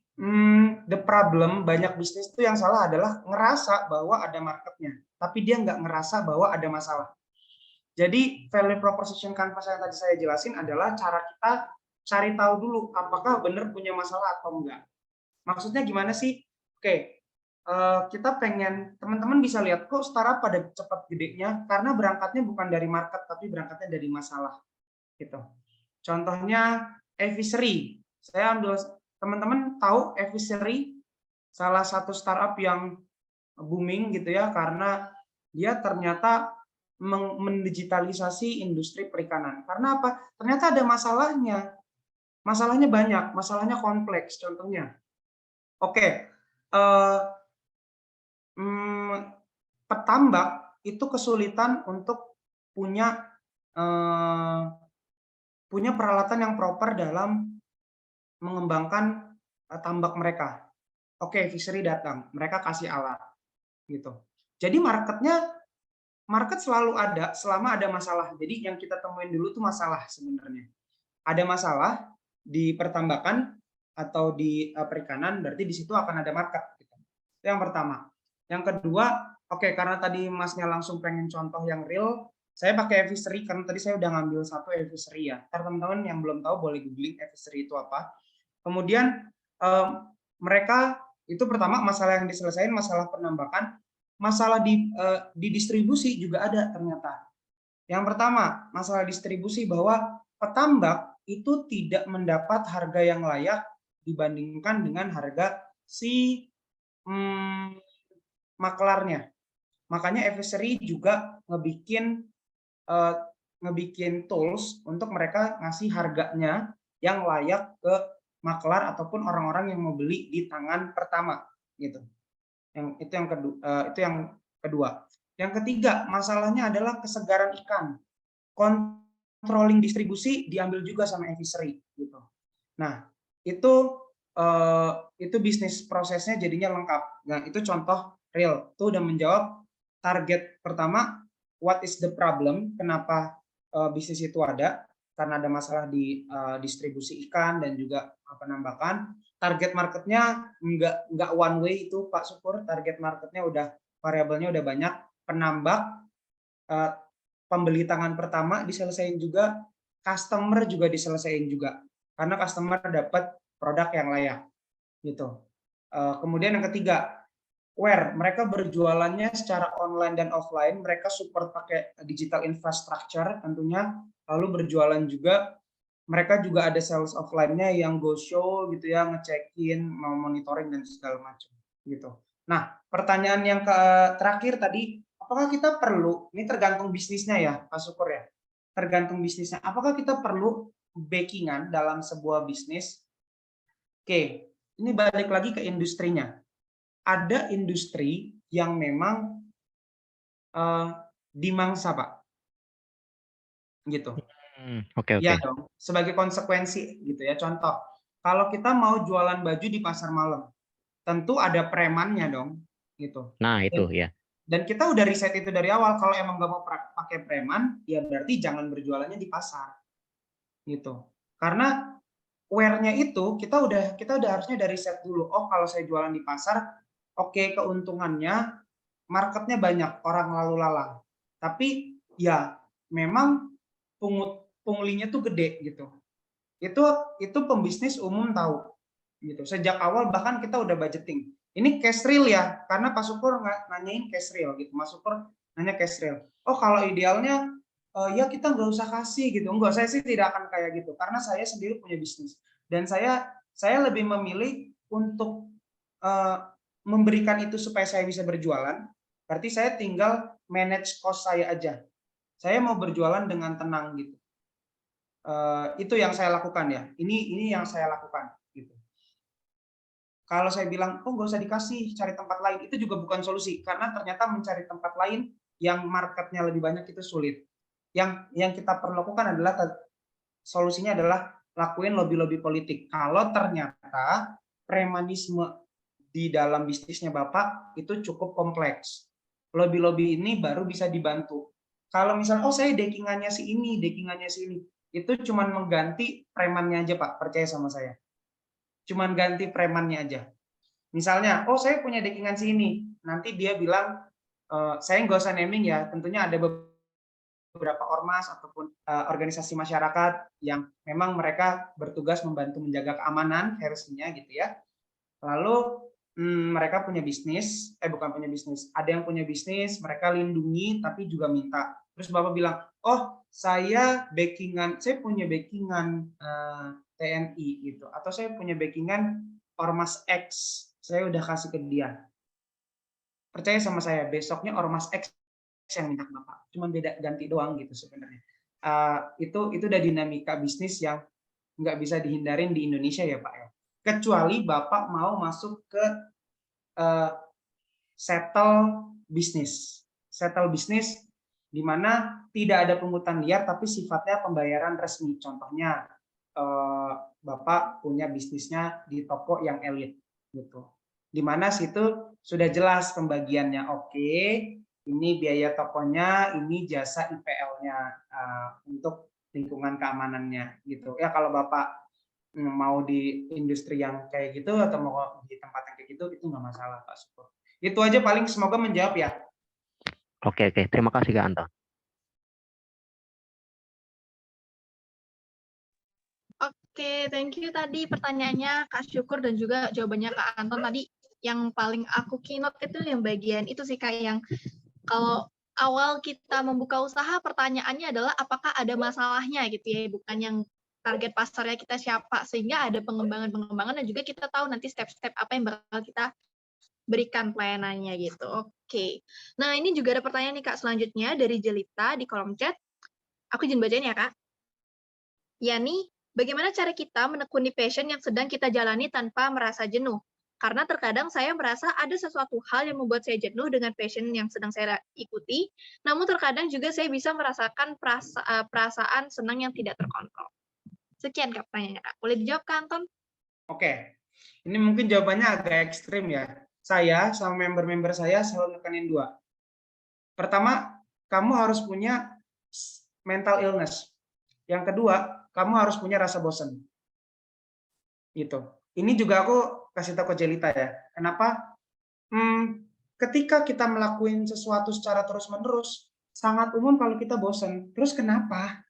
S3: the problem banyak bisnis itu yang salah adalah ngerasa bahwa ada marketnya, tapi dia nggak ngerasa bahwa ada masalah. Jadi, value proposition canvas yang tadi saya jelasin adalah cara kita cari tahu dulu apakah benar punya masalah atau enggak. Maksudnya gimana sih? Oke, kita pengen teman-teman bisa lihat kok startup pada cepat gedenya karena berangkatnya bukan dari market tapi berangkatnya dari masalah gitu. Contohnya Evisery. Saya ambil, teman-teman tahu Evisery salah satu startup yang booming gitu ya karena dia ternyata mendigitalisasi industri perikanan. Karena apa? Ternyata ada masalahnya. Masalahnya banyak, masalahnya kompleks. Contohnya, oke, petambak itu kesulitan untuk punya peralatan yang proper dalam mengembangkan tambak mereka. Oke, fishery datang, mereka kasih alat, gitu. Jadi market selalu ada selama ada masalah. Jadi yang kita temuin dulu tuh masalah sebenarnya. Ada masalah di pertambakan atau di perikanan, berarti di situ akan ada market. Gitu. Itu yang pertama. Yang kedua, oke, karena tadi Masnya langsung pengen contoh yang real, saya pakai Evisery karena tadi saya udah ngambil satu Evisery ya. Teman-teman yang belum tahu boleh googling Evisery itu apa. Kemudian mereka itu pertama masalah yang diselesaikan masalah penambakan, masalah di distribusi juga ada ternyata. Yang pertama masalah distribusi bahwa petambak itu tidak mendapat harga yang layak dibandingkan dengan harga si maklarnya. Makanya Evisery juga ngebikin tools untuk mereka ngasih harganya yang layak ke maklar ataupun orang-orang yang mau beli di tangan pertama gitu. Itu yang kedua. Yang ketiga, masalahnya adalah kesegaran ikan. Controlling distribusi diambil juga sama Evisery gitu. Nah, itu bisnis prosesnya jadinya lengkap. Nah, itu contoh real. Itu udah menjawab target pertama, what is the problem? Kenapa bisnis itu ada? Karena ada masalah di distribusi ikan dan juga penambakan. Target marketnya nggak one way itu Pak Syukur. Target marketnya udah variabelnya udah banyak. Penambak, pembeli tangan pertama diselesaikan juga, customer juga diselesaikan juga. Karena customer dapat produk yang layak gitu. Kemudian yang ketiga, where mereka berjualannya secara online dan offline, mereka support pakai digital infrastructure tentunya, lalu berjualan juga, mereka juga ada sales offline-nya yang go show gitu ya, ngecekin, mau monitoring dan segala macam gitu. Nah, pertanyaan yang terakhir tadi, apakah kita perlu, ini tergantung bisnisnya ya Pak Syukur ya, tergantung bisnisnya, apakah kita perlu backing-an dalam sebuah bisnis? Oke, ini balik lagi ke industrinya. Ada industri yang memang dimangsa Pak, gitu.
S9: Oke.
S3: Ya dong, sebagai konsekuensi gitu ya. Contoh, kalau kita mau jualan baju di pasar malam, tentu ada premannya dong, gitu.
S9: Nah itu ya.
S3: Dan kita udah riset itu dari awal. Kalau emang nggak mau pakai preman, ya berarti jangan berjualannya di pasar, gitu. Karena where-nya itu kita udah harusnya dari riset dulu. Oh, kalau saya jualan di pasar, oke, keuntungannya marketnya banyak, orang lalu lalang. Tapi ya memang punglinya tuh gede gitu. Itu pembisnis umum tahu gitu. Sejak awal bahkan kita udah budgeting. Ini cash real ya, karena Pak Syukur nanyain cash real gitu. Mas Syukur nanya cash real. Oh, kalau idealnya ya kita nggak usah kasih gitu. Enggak, saya sih tidak akan kayak gitu karena saya sendiri punya bisnis dan saya lebih memilih untuk memberikan itu supaya saya bisa berjualan. Berarti saya tinggal manage cost saya aja. Saya mau berjualan dengan tenang gitu. Itu yang saya lakukan ya. Ini yang saya lakukan gitu. Kalau saya bilang, oh nggak usah dikasih, cari tempat lain, itu juga bukan solusi karena ternyata mencari tempat lain yang marketnya lebih banyak itu sulit. Yang kita perlu lakukan adalah solusinya adalah lakuin lobby-lobby politik. Kalau ternyata ternyata premanisme di dalam bisnisnya Bapak itu cukup kompleks. Lobby-lobby ini baru bisa dibantu. Kalau misalnya, oh saya dekingannya si ini, itu cuman mengganti premannya aja Pak, percaya sama saya. Cuman ganti premannya aja. Misalnya, oh saya punya dekingan si ini, nanti dia bilang, saya nggak usah naming ya, tentunya ada beberapa ormas ataupun organisasi masyarakat yang memang mereka bertugas membantu menjaga keamanan versinya gitu ya. Lalu mereka punya bisnis, bukan punya bisnis, ada yang punya bisnis, mereka lindungi tapi juga minta. Terus Bapak bilang, oh saya punya backingan TNI gitu, atau saya punya backingan Ormas X, saya udah kasih ke dia. Percaya sama saya, besoknya Ormas X yang minta ke Bapak, cuma beda ganti doang gitu sebenarnya. Itu udah dinamika bisnis yang nggak bisa dihindarin di Indonesia ya Pak ya. Kecuali Bapak mau masuk ke settle bisnis di mana tidak ada pungutan liar tapi sifatnya pembayaran resmi. Contohnya Bapak punya bisnisnya di toko yang elit gitu. Di mana situ sudah jelas pembagiannya. Oke, ini biaya tokonya, ini jasa IPL-nya untuk lingkungan keamanannya gitu. Ya kalau Bapak mau di industri yang kayak gitu atau mau di tempat yang kayak gitu itu nggak masalah Pak Syukur. Itu aja paling, semoga menjawab ya.
S9: Oke, terima kasih Kak Anton.
S1: Oke, thank you tadi pertanyaannya Kak Syukur dan juga jawabannya Kak Anton tadi. Yang paling aku keynote itu yang bagian itu sih Kak, yang kalau awal kita membuka usaha pertanyaannya adalah apakah ada masalahnya gitu ya, bukan yang target pasarnya kita siapa, sehingga ada pengembangan dan juga kita tahu nanti step-step apa yang bakal kita berikan pelayanannya gitu. Oke. Nah, ini juga ada pertanyaan nih Kak selanjutnya dari Jelita di kolom chat. Aku izin bacain ya Kak. Yani, bagaimana cara kita menekuni passion yang sedang kita jalani tanpa merasa jenuh? Karena terkadang saya merasa ada sesuatu hal yang membuat saya jenuh dengan passion yang sedang saya ikuti, namun terkadang juga saya bisa merasakan perasaan senang yang tidak terkontrol. Sekian Kak pertanyaannya Kak. Boleh dijawab Kak Anton?
S3: Oke, ini mungkin jawabannya agak ekstrim ya. Saya sama member-member saya selalu nekanin dua. Pertama, kamu harus punya mental illness. Yang kedua, kamu harus punya rasa bosan. Gitu. Ini juga aku kasih tahu ke Jelita ya. Kenapa? Ketika kita melakukan sesuatu secara terus-menerus, sangat umum kalau kita bosan. Terus kenapa?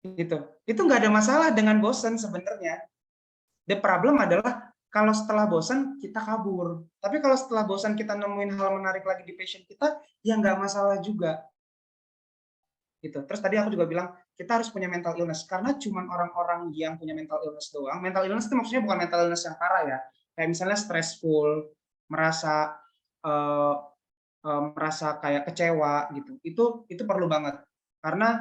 S3: Gitu. Itu nggak ada masalah dengan bosan sebenarnya. The problem adalah kalau setelah bosan kita kabur. Tapi kalau setelah bosan kita nemuin hal menarik lagi di passion kita, ya nggak masalah juga. Gitu. Terus tadi aku juga bilang kita harus punya mental illness karena cuman orang-orang yang punya mental illness doang. Mental illness itu maksudnya bukan mental illness yang parah ya. Kayak misalnya stressful, merasa kayak kecewa gitu. Itu perlu banget. Karena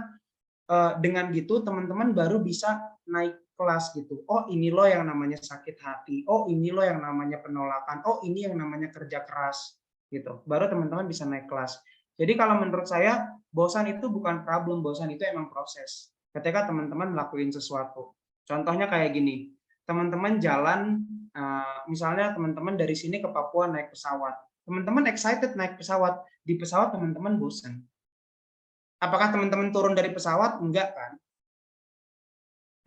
S3: dengan gitu teman-teman baru bisa naik kelas gitu. Oh, ini loh yang namanya sakit hati. Oh, ini loh yang namanya penolakan. Oh, ini yang namanya kerja keras gitu. Baru teman-teman bisa naik kelas. Jadi kalau menurut saya bosan itu bukan problem, bosan itu emang proses. Ketika teman-teman melakukan sesuatu. Contohnya kayak gini. Teman-teman jalan misalnya teman-teman dari sini ke Papua naik pesawat. Teman-teman excited naik pesawat. Di pesawat teman-teman bosan. Apakah teman-teman turun dari pesawat? Enggak kan?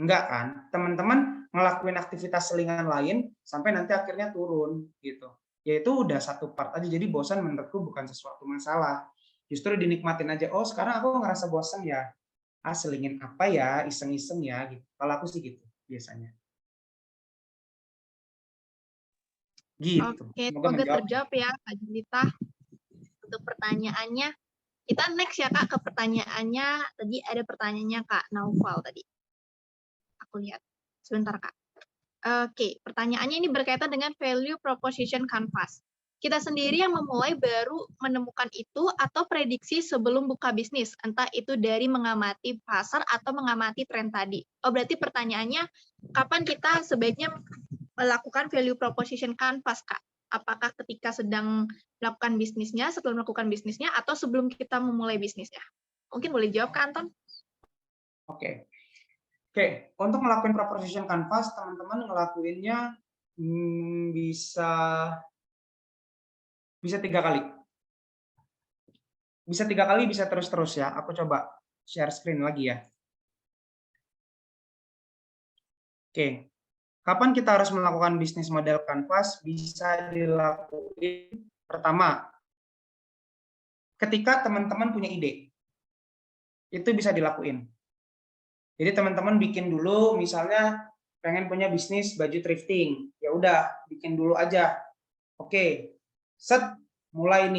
S3: Enggak kan? Teman-teman ngelakuin aktivitas selingan lain sampai nanti akhirnya turun gitu. Yaitu udah satu part aja. Jadi bosan menurutku bukan sesuatu masalah. Justru dinikmatin aja. Oh, sekarang aku ngerasa bosan ya. Selingin apa ya? Iseng-iseng ya gitu. Kalau aku sih gitu biasanya. Gitu.
S1: Oke, semoga terjawab ya Kak Jelita untuk pertanyaannya. Kita next ya Kak ke pertanyaannya. Tadi ada pertanyaannya Kak Naufal tadi. Aku lihat. Sebentar Kak. Oke, pertanyaannya ini berkaitan dengan value proposition canvas. Kita sendiri yang memulai baru menemukan itu atau prediksi sebelum buka bisnis, entah itu dari mengamati pasar atau mengamati tren tadi. Oh, berarti pertanyaannya, kapan kita sebaiknya melakukan value proposition canvas, Kak? Apakah ketika sedang melakukan bisnisnya, setelah melakukan bisnisnya, atau sebelum kita memulai bisnisnya? Mungkin boleh jawab, Kak Anton?
S3: Oke. Oke, untuk ngelakuin proposition canvas, teman-teman ngelakuinnya bisa 3 kali. Bisa 3 kali, bisa terus-terus ya. Aku coba share screen lagi ya. Oke, kapan kita harus melakukan bisnis model canvas? Bisa dilakukan pertama, ketika teman-teman punya ide. Itu bisa dilakuin. Jadi teman-teman bikin dulu, misalnya pengen punya bisnis baju thrifting. Ya udah, bikin dulu aja. Oke, set, mulai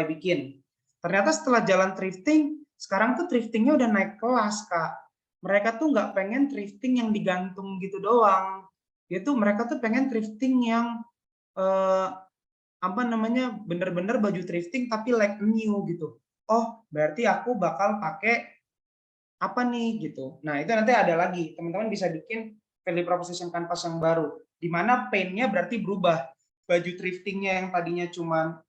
S3: bikin. Ternyata setelah jalan thrifting, sekarang tuh thriftingnya udah naik kelas, Kak. Mereka tuh nggak pengen thrifting yang digantung gitu doang. Mereka tuh pengen thrifting yang bener-bener baju thrifting tapi like new gitu. Oh, berarti aku bakal pakai apa nih gitu. Nah, itu nanti ada lagi. Teman-teman bisa bikin value proposition canvas yang baru, di mana paint-nya berarti berubah. Baju thriftingnya yang tadinya cuma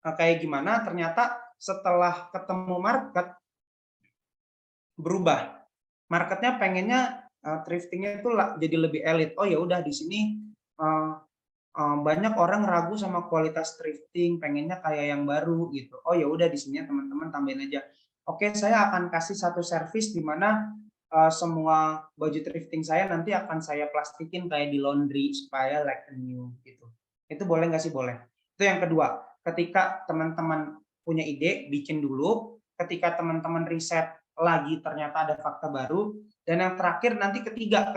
S3: kayak gimana, ternyata setelah ketemu market berubah. Marketnya pengennya thriftingnya itu jadi lebih elit. Oh ya udah, di sini banyak orang ragu sama kualitas thrifting, pengennya kayak yang baru gitu. Oh ya udah, di sini teman-teman tambahin aja. Oke, saya akan kasih satu service di mana semua baju thrifting saya nanti akan saya plastikin kayak di laundry supaya like new gitu. Itu boleh nggak sih? Boleh. Itu yang kedua. Ketika teman-teman punya ide, bikin dulu. Ketika teman-teman riset lagi, ternyata ada fakta baru. Dan yang terakhir nanti ketika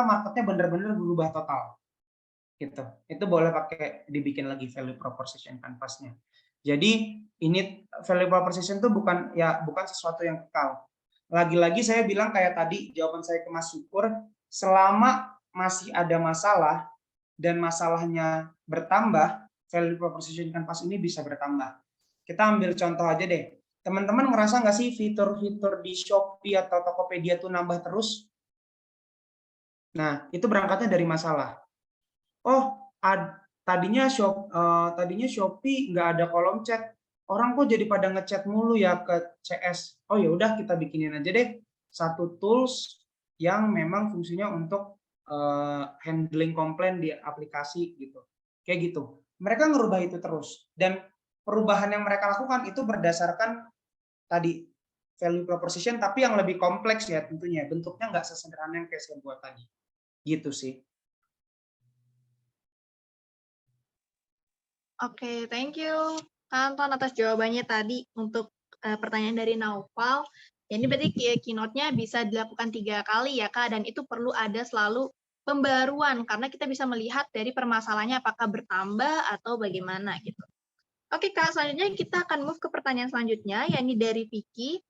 S3: marketnya benar-benar berubah total. Gitu. Itu boleh pakai dibikin lagi value proposition canvas-nya. Jadi ini value proposition itu bukan sesuatu yang kekal. Lagi-lagi saya bilang kayak tadi jawaban saya ke Mas Syukur, selama masih ada masalah dan masalahnya bertambah, value proposition canvas ini bisa bertambah. Kita ambil contoh aja deh. Teman-teman ngerasa nggak sih fitur-fitur di Shopee atau Tokopedia tuh nambah terus? Nah, itu berangkatnya dari masalah. Oh, tadinya Shopee nggak ada kolom chat. Orang kok jadi pada ngechat mulu ya ke CS. Oh ya udah, kita bikinin aja deh satu tools yang memang fungsinya untuk handling komplain di aplikasi gitu. Kayak gitu. Mereka ngerubah itu terus. Dan perubahan yang mereka lakukan itu berdasarkan tadi value proposition, tapi yang lebih kompleks ya tentunya. Bentuknya nggak sesederhana yang kayak saya buat tadi. Gitu sih.
S1: Oke, thank you Kak Anton atas jawabannya tadi untuk pertanyaan dari Naufal. Ya, ini berarti keynote-nya bisa dilakukan 3 kali ya Kak, dan itu perlu ada selalu pembaruan karena kita bisa melihat dari permasalahannya apakah bertambah atau bagaimana gitu. Oke Kak, selanjutnya kita akan move ke pertanyaan selanjutnya, yakni dari Vicky.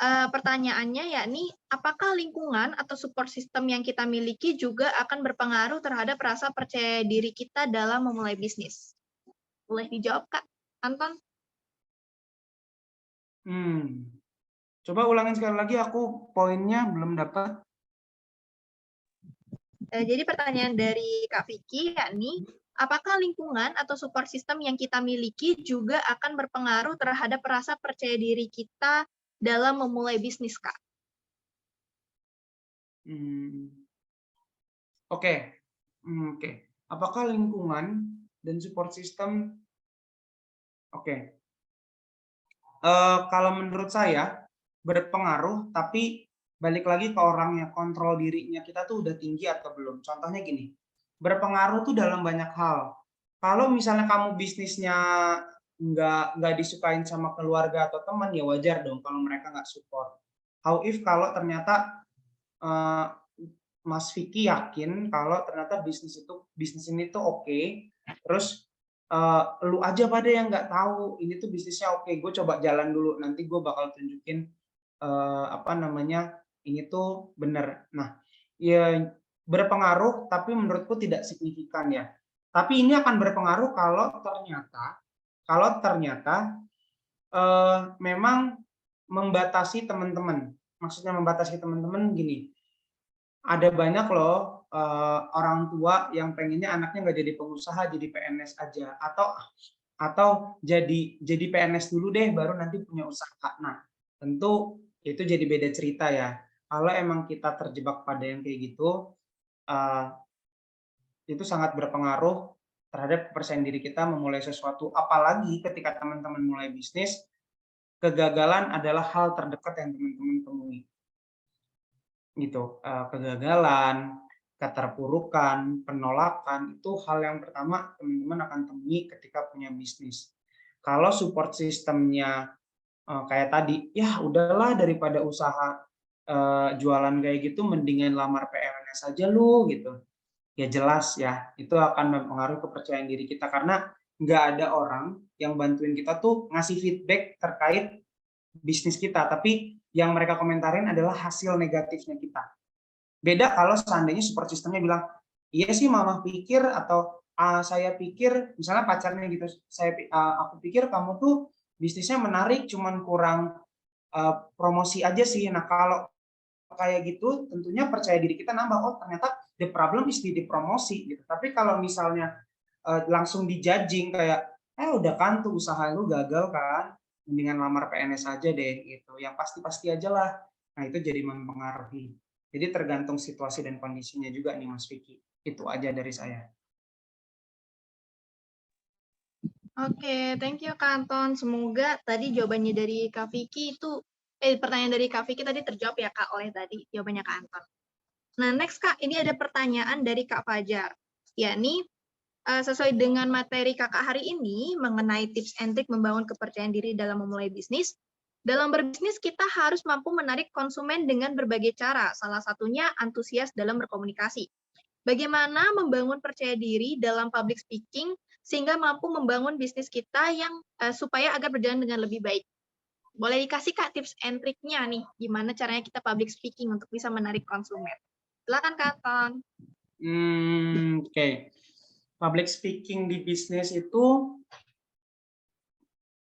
S1: Pertanyaannya yakni, apakah lingkungan atau support system yang kita miliki juga akan berpengaruh terhadap rasa percaya diri kita dalam memulai bisnis? Boleh dijawab, Kak Anton?
S3: Coba ulangin sekali lagi, aku poinnya belum dapat.
S1: Jadi pertanyaan dari Kak Vicky, yakni, apakah lingkungan atau support system yang kita miliki juga akan berpengaruh terhadap rasa percaya diri kita dalam memulai bisnis, Kak?
S3: Oke. Apakah lingkungan dan support system? Oke. Kalau menurut saya berpengaruh, tapi balik lagi ke orangnya, kontrol dirinya kita tuh udah tinggi atau belum. Contohnya gini, berpengaruh tuh dalam banyak hal. Kalau misalnya kamu bisnisnya nggak disukain sama keluarga atau teman, ya wajar dong kalau mereka nggak support. How if kalau ternyata Mas Vicky yakin kalau ternyata bisnis ini tuh oke, terus lu aja pada yang nggak tahu ini tuh bisnisnya oke, gue coba jalan dulu, nanti gue bakal tunjukin ini tuh bener. Nah, ya berpengaruh, tapi menurutku tidak signifikan ya. Tapi ini akan berpengaruh kalau ternyata memang membatasi teman-teman. Maksudnya membatasi teman-teman gini, ada banyak loh orang tua yang pengennya anaknya nggak jadi pengusaha, jadi PNS aja, atau jadi PNS dulu deh baru nanti punya usaha. Nah, tentu itu jadi beda cerita ya. kalau emang kita terjebak pada yang kayak gitu, itu sangat berpengaruh terhadap kepercayaan diri kita memulai sesuatu. Apalagi ketika teman-teman mulai bisnis, kegagalan adalah hal terdekat yang teman-teman temui. Gitu, kegagalan, keterpurukan, penolakan, itu hal yang pertama teman-teman akan temui ketika punya bisnis. Kalau support sistemnya kayak tadi, ya udahlah daripada usaha jualan kayak gitu, mendingan lamar PNS aja lu gitu. Ya jelas ya, itu akan mempengaruhi kepercayaan diri kita karena nggak ada orang yang bantuin kita tuh ngasih feedback terkait bisnis kita, tapi yang mereka komentarin adalah hasil negatifnya kita. Beda kalau seandainya support sistemnya bilang, iya sih mama pikir atau saya pikir, misalnya pacarnya gitu, aku pikir kamu tuh bisnisnya menarik, cuman kurang promosi aja sih. Nah kalau kayak gitu, tentunya percaya diri kita nambah. Oh ternyata the problem is di promosi gitu. Tapi kalau misalnya langsung di-judging kayak, udah kan tuh usaha lu gagal kan, mendingan lamar PNS aja deh gitu. Yang pasti-pasti aja lah. Nah itu jadi mempengaruhi. Jadi tergantung situasi dan kondisinya juga nih Mas Vicky. Itu aja dari saya.
S1: Oke, thank you Kak Anton. Semoga tadi jawabannya dari Kak Vicky itu, pertanyaan dari Kak Vicky tadi terjawab ya Kak oleh tadi jawabannya Kak Anton. Nah, next Kak, ini ada pertanyaan dari Kak Fajar. Yakni, sesuai dengan materi Kakak hari ini mengenai tips and trick membangun kepercayaan diri dalam memulai bisnis. Dalam berbisnis, kita harus mampu menarik konsumen dengan berbagai cara, salah satunya antusias dalam berkomunikasi. Bagaimana membangun percaya diri dalam public speaking sehingga mampu membangun bisnis kita yang supaya agar berjalan dengan lebih baik. Boleh dikasih Kak tips and trick-nya nih, gimana caranya kita public speaking untuk bisa menarik konsumen. Silakan Kak Anton.
S3: Oke. Public speaking di bisnis itu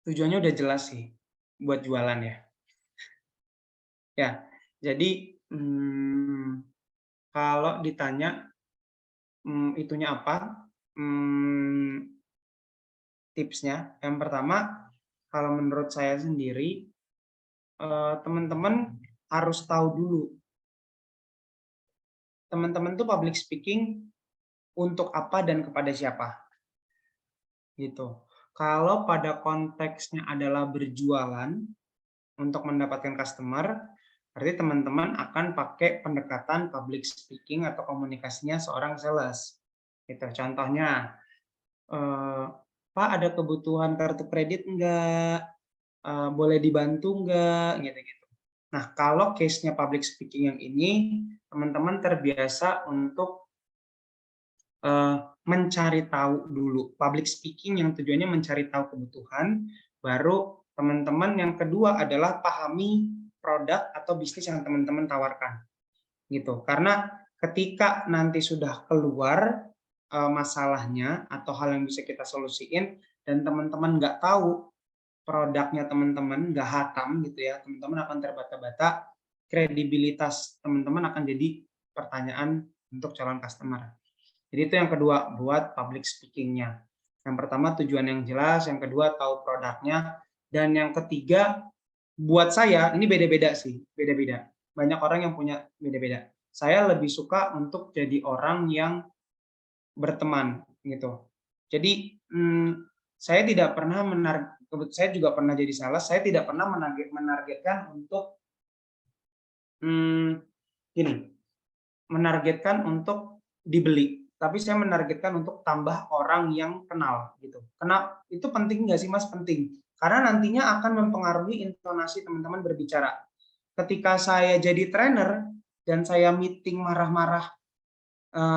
S3: tujuannya udah jelas sih, buat jualan ya. Ya, jadi kalau ditanya itunya apa, tipsnya, yang pertama, kalau menurut saya sendiri, teman-teman harus tahu dulu. Teman-teman tuh public speaking untuk apa dan kepada siapa. Gitu. Kalau pada konteksnya adalah berjualan untuk mendapatkan customer, berarti teman-teman akan pakai pendekatan public speaking atau komunikasinya seorang sales. Gitu. Contohnya, Pak ada kebutuhan kartu kredit enggak? Boleh dibantu enggak? Gitu-gitu. Nah, kalau case-nya public speaking yang ini, teman-teman terbiasa untuk mencari tahu dulu. Public speaking yang tujuannya mencari tahu kebutuhan, baru teman-teman yang kedua adalah pahami produk atau bisnis yang teman-teman tawarkan. Gitu. Karena ketika nanti sudah keluar masalahnya atau hal yang bisa kita solusiin dan teman-teman nggak tahu produknya teman-teman, nggak hatam gitu ya, teman-teman akan terbata-bata, kredibilitas teman-teman akan jadi pertanyaan untuk calon customer. Jadi itu yang kedua buat public speaking-nya. Yang pertama tujuan yang jelas, yang kedua tahu produknya, dan yang ketiga buat saya ini beda-beda sih, beda-beda. Banyak orang yang punya beda-beda. Saya lebih suka untuk jadi orang yang berteman gitu. Jadi saya tidak pernah saya juga pernah jadi sales, saya tidak pernah menargetkan untuk menargetkan untuk dibeli. Tapi saya menargetkan untuk tambah orang yang kenal gitu. Karena itu penting nggak sih Mas? Penting. Karena nantinya akan mempengaruhi intonasi teman-teman berbicara. Ketika saya jadi trainer dan saya meeting marah-marah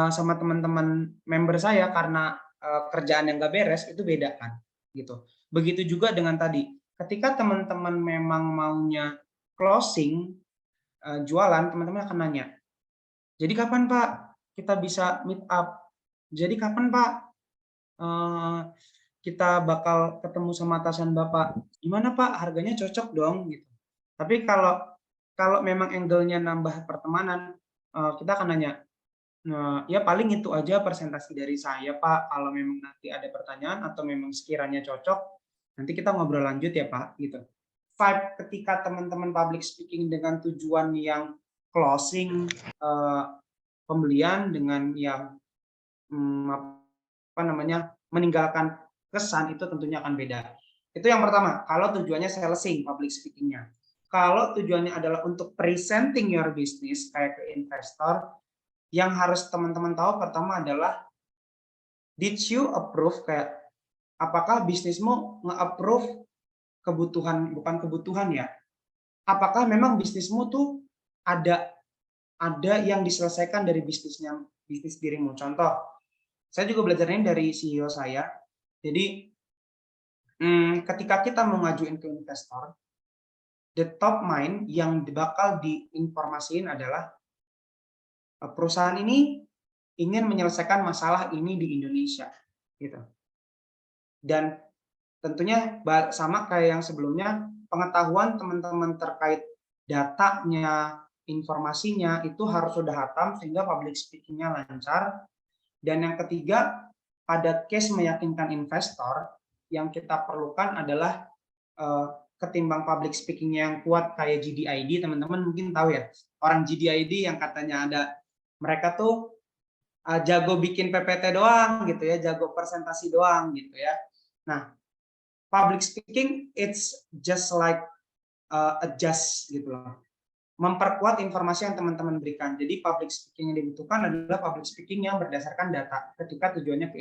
S3: sama teman-teman member saya karena kerjaan yang nggak beres, itu beda kan gitu. Begitu juga dengan tadi. Ketika teman-teman memang maunya closing jualan, teman-teman akan nanya, jadi kapan Pak kita bisa meet up? Jadi kapan Pak kita bakal ketemu sama atasan Bapak? Gimana Pak, harganya cocok dong gitu. Tapi kalau memang angle-nya nambah pertemanan, kita akan nanya, ya paling itu aja presentasi dari saya Pak. Kalau memang nanti ada pertanyaan atau memang sekiranya cocok, nanti kita ngobrol lanjut ya Pak gitu. Vibe ketika teman-teman public speaking dengan tujuan yang closing pembelian dengan yang meninggalkan kesan itu tentunya akan beda. Itu yang pertama, kalau tujuannya selling, public speaking-nya. Kalau tujuannya adalah untuk presenting your business kayak ke investor, yang harus teman-teman tahu pertama adalah did you approve, kayak apakah bisnismu nge-approve kebutuhan, bukan kebutuhan ya. Apakah memang bisnismu tuh ada yang diselesaikan dari bisnis dirimu. Contoh, saya juga belajar ini dari CEO saya. Jadi ketika kita mau ngajuin ke investor, the top mind yang bakal diinformasiin adalah perusahaan ini ingin menyelesaikan masalah ini di Indonesia, gitu. Dan tentunya sama kayak yang sebelumnya, pengetahuan teman-teman terkait datanya, informasinya itu harus sudah hatam sehingga public speaking-nya lancar. Dan yang ketiga, pada case meyakinkan investor, yang kita perlukan adalah ketimbang public speaking yang kuat kayak GDID, teman-teman mungkin tahu ya, orang GDID yang katanya ada, mereka tuh jago bikin PPT doang gitu ya, jago presentasi doang gitu ya. Nah, public speaking it's just like adjust gitu loh, memperkuat informasi yang teman-teman berikan. Jadi public speaking yang dibutuhkan adalah public speaking yang berdasarkan data ketika tujuannya ke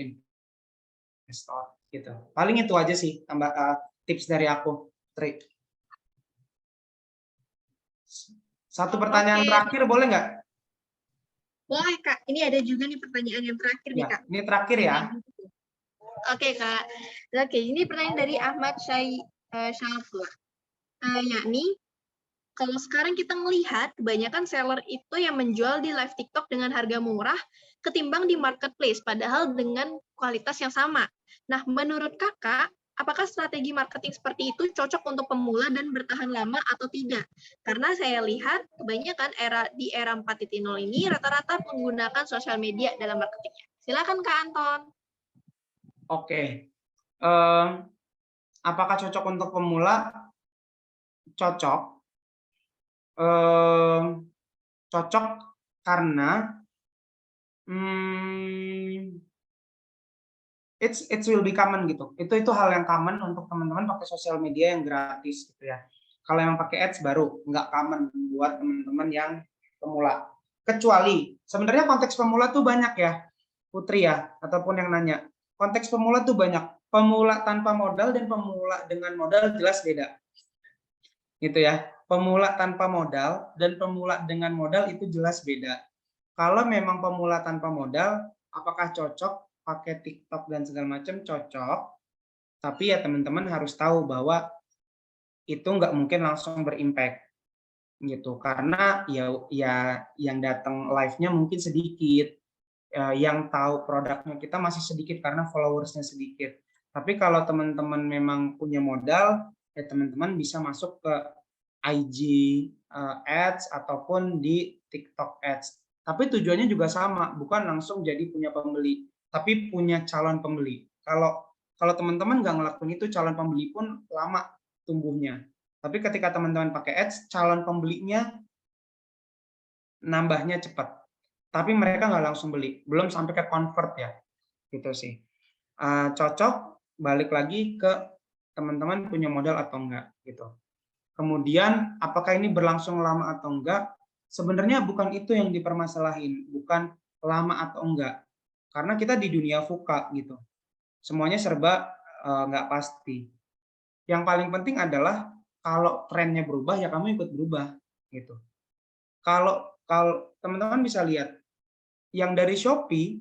S3: investor gitu. Paling itu aja sih tambah tips dari aku, Tri. Satu pertanyaan terakhir boleh nggak?
S1: Boleh Kak, ini ada juga nih pertanyaan yang terakhir nih
S3: Ya,
S1: Kak.
S3: ini terakhir ya.
S1: Oke Kak, oke ini pertanyaan dari Ahmad Syafla, yakni kalau sekarang kita melihat kebanyakan seller itu yang menjual di live TikTok dengan harga murah ketimbang di marketplace, padahal dengan kualitas yang sama. Nah, menurut Kakak, apakah strategi marketing seperti itu cocok untuk pemula dan bertahan lama atau tidak? Karena saya lihat kebanyakan di era 4.0 ini rata-rata menggunakan sosial media dalam marketingnya. Silakan Kak Anton.
S3: Oke. Apakah cocok untuk pemula? Cocok. Cocok karena it will be common gitu. Itu hal yang common untuk teman-teman pakai sosial media yang gratis gitu ya. Kalau yang pakai ads baru nggak common buat teman-teman yang pemula. Kecuali sebenarnya konteks pemula tuh banyak ya, Putri ya, ataupun yang nanya. Konteks pemula tuh banyak. Pemula tanpa modal dan pemula dengan modal jelas beda. Gitu ya. Pemula tanpa modal dan pemula dengan modal itu jelas beda. Kalau memang pemula tanpa modal, apakah cocok pakai TikTok dan segala macam? Cocok. Tapi ya teman-teman harus tahu bahwa itu nggak mungkin langsung berimpact gitu. Karena ya yang datang live-nya mungkin sedikit. Yang tahu produknya kita masih sedikit karena followersnya sedikit. Tapi kalau teman-teman memang punya modal, ya teman-teman bisa masuk ke IG ads ataupun di TikTok ads. Tapi tujuannya juga sama, bukan langsung jadi punya pembeli, tapi punya calon pembeli. Kalau teman-teman nggak ngelakuin itu, calon pembeli pun lama tumbuhnya. Tapi ketika teman-teman pakai ads, calon pembelinya nambahnya cepat. Tapi mereka nggak langsung beli, belum sampai ke convert ya, gitu sih. Cocok, balik lagi ke teman-teman punya modal atau enggak, gitu. Kemudian, apakah ini berlangsung lama atau enggak? Sebenarnya bukan itu yang dipermasalahin, bukan lama atau enggak. Karena kita di dunia VUCA gitu. Semuanya serba nggak pasti. Yang paling penting adalah kalau trennya berubah, ya kamu ikut berubah gitu. Kalau teman-teman bisa lihat, yang dari Shopee,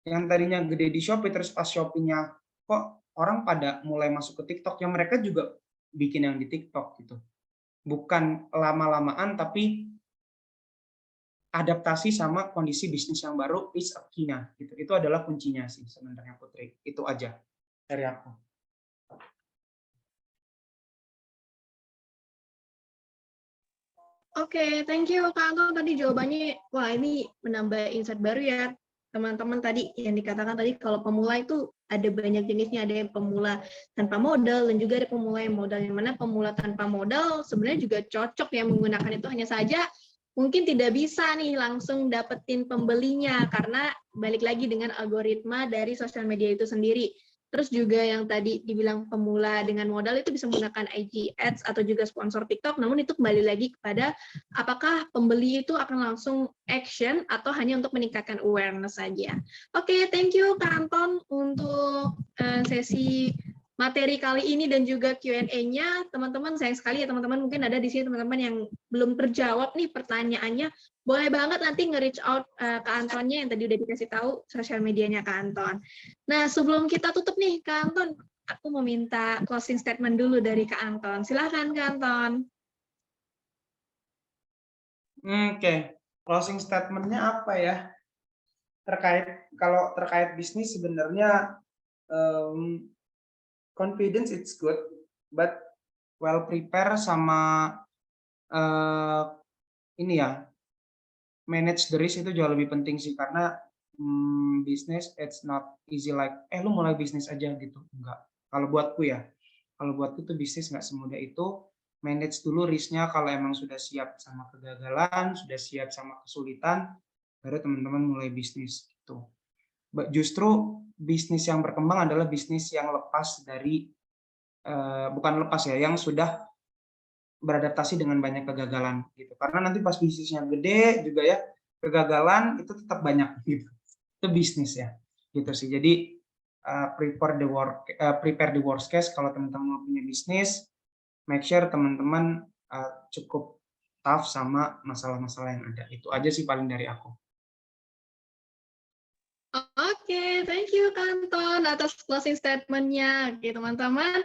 S3: yang tadinya gede di Shopee, terus pas Shopee-nya kok orang pada mulai masuk ke TikTok, yang mereka juga bikin yang di TikTok gitu. Bukan lama-lamaan, tapi adaptasi sama kondisi bisnis yang baru is a key-nya gitu. Itu adalah kuncinya sih sebenarnya, Putri. Itu aja dari aku.
S1: Oke, thank you Kak Anton. Tadi jawabannya, wah ini menambah insight baru ya. Teman-teman tadi yang dikatakan tadi kalau pemula itu ada banyak jenisnya, ada yang pemula tanpa modal dan juga ada pemula yang modal. Yang mana pemula tanpa modal sebenarnya juga cocok ya menggunakan itu, hanya saja mungkin tidak bisa nih langsung dapetin pembelinya karena balik lagi dengan algoritma dari sosial media itu sendiri. Terus juga yang tadi dibilang pemula dengan modal itu bisa menggunakan IG Ads atau juga sponsor TikTok, namun itu kembali lagi kepada apakah pembeli itu akan langsung action atau hanya untuk meningkatkan awareness saja. Oke, thank you Kak Anton untuk sesi materi kali ini dan juga Q&A-nya. Teman-teman, sayang sekali ya teman-teman, mungkin ada di sini teman-teman yang belum terjawab nih pertanyaannya. Boleh banget nanti nge-reach out ke Antonnya yang tadi udah dikasih tahu sosial medianya Kak Anton. Nah, sebelum kita tutup nih Kak Anton, aku mau minta closing statement dulu dari Kak Anton. Silahkan Kak Anton.
S3: Oke, closing statement-nya apa ya? Kalau terkait bisnis sebenarnya confidence it's good, but well prepare sama ini ya, manage the risk itu jauh lebih penting sih, karena bisnis it's not easy like lu mulai bisnis aja gitu, enggak. Kalau buatku tuh bisnis nggak semudah itu. Manage dulu risknya, kalau emang sudah siap sama kegagalan, sudah siap sama kesulitan, baru teman-teman mulai bisnis gitu. Justru bisnis yang berkembang adalah bisnis yang lepas dari bukan lepas ya, yang sudah beradaptasi dengan banyak kegagalan gitu. Karena nanti pas bisnisnya gede juga ya, kegagalan itu tetap banyak gitu. Itu bisnis ya, gitu sih. Jadi prepare the worst case kalau teman-teman punya bisnis, make sure teman-teman cukup tough sama masalah-masalah yang ada. Itu aja sih paling dari aku.
S1: Oke, thank you Kanton atas closing statement-nya. Oke, teman-teman,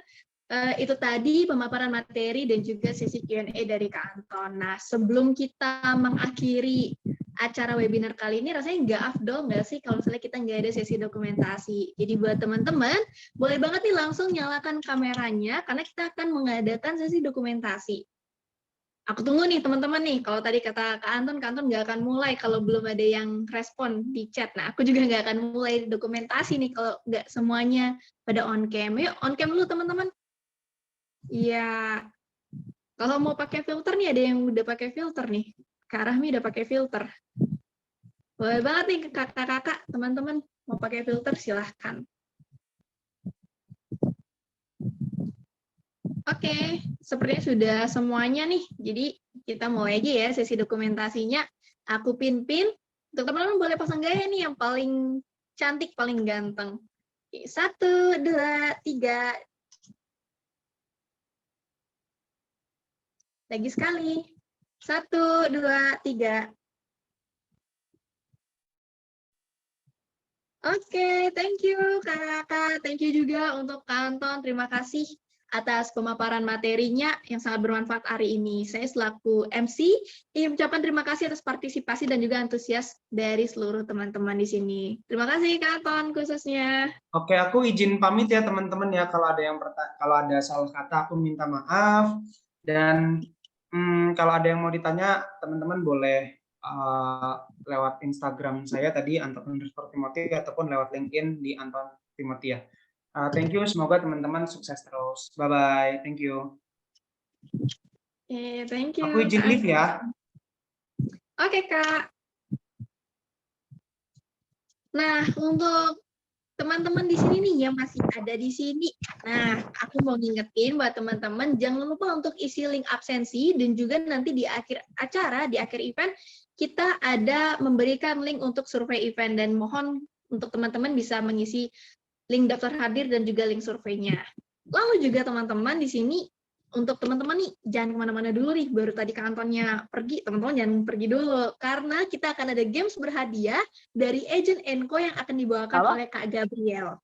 S1: itu tadi pemaparan materi dan juga sesi Q&A dari Kanton. Nah, sebelum kita mengakhiri acara webinar kali ini, rasanya nggak afdol nggak sih kalau misalnya kita nggak ada sesi dokumentasi. Jadi buat teman-teman, boleh banget nih langsung nyalakan kameranya, karena kita akan mengadakan sesi dokumentasi. Aku tunggu nih teman-teman nih, kalau tadi kata Kak Anton nggak akan mulai kalau belum ada yang respon di chat. Nah, aku juga nggak akan mulai dokumentasi nih kalau nggak semuanya pada on cam. Yuk, on cam dulu teman-teman. Iya, kalau mau pakai filter nih, ada yang udah pakai filter nih. Kak Rahmi udah pakai filter. Boleh banget nih kakak-kakak, teman-teman mau pakai filter silahkan. Oke, sepertinya sudah semuanya nih. Jadi kita mulai aja ya sesi dokumentasinya. Aku pin-pin. Untuk teman-teman boleh pasang gaya nih yang paling cantik, paling ganteng. 1, 2, 3. Lagi sekali. 1, 2, 3. Oke, thank you kakak. Thank you juga untuk Kak Anton. Terima kasih atas pemaparan materinya yang sangat bermanfaat hari ini. Saya selaku MC ingin mengucapkan terima kasih atas partisipasi dan juga antusias dari seluruh teman-teman di sini. Terima kasih Kak Anton khususnya.
S3: Oke, aku izin pamit ya teman-teman ya, kalau ada salah kata aku minta maaf, dan kalau ada yang mau ditanya teman-teman boleh lewat Instagram saya tadi Anton_Timothy ataupun lewat LinkedIn di Anton Timothy ya. Thank you, semoga teman-teman sukses terus. Bye-bye, thank you.
S1: Thank you.
S3: Aku izin leave ya.
S1: Oke, Kak. Nah, untuk teman-teman di sini nih yang masih ada di sini. Nah, aku mau ngingetin buat teman-teman jangan lupa untuk isi link absensi, dan juga nanti di akhir acara, di akhir event, kita ada memberikan link untuk survei event, dan mohon untuk teman-teman bisa mengisi link daftar hadir dan juga link surveinya. Lalu juga teman-teman di sini, untuk teman-teman nih, jangan kemana-mana dulu nih, baru tadi Kak Antonnya pergi, teman-teman jangan pergi dulu, karena kita akan ada games berhadiah dari Agent & Co yang akan dibawakan oleh Kak Gabriel.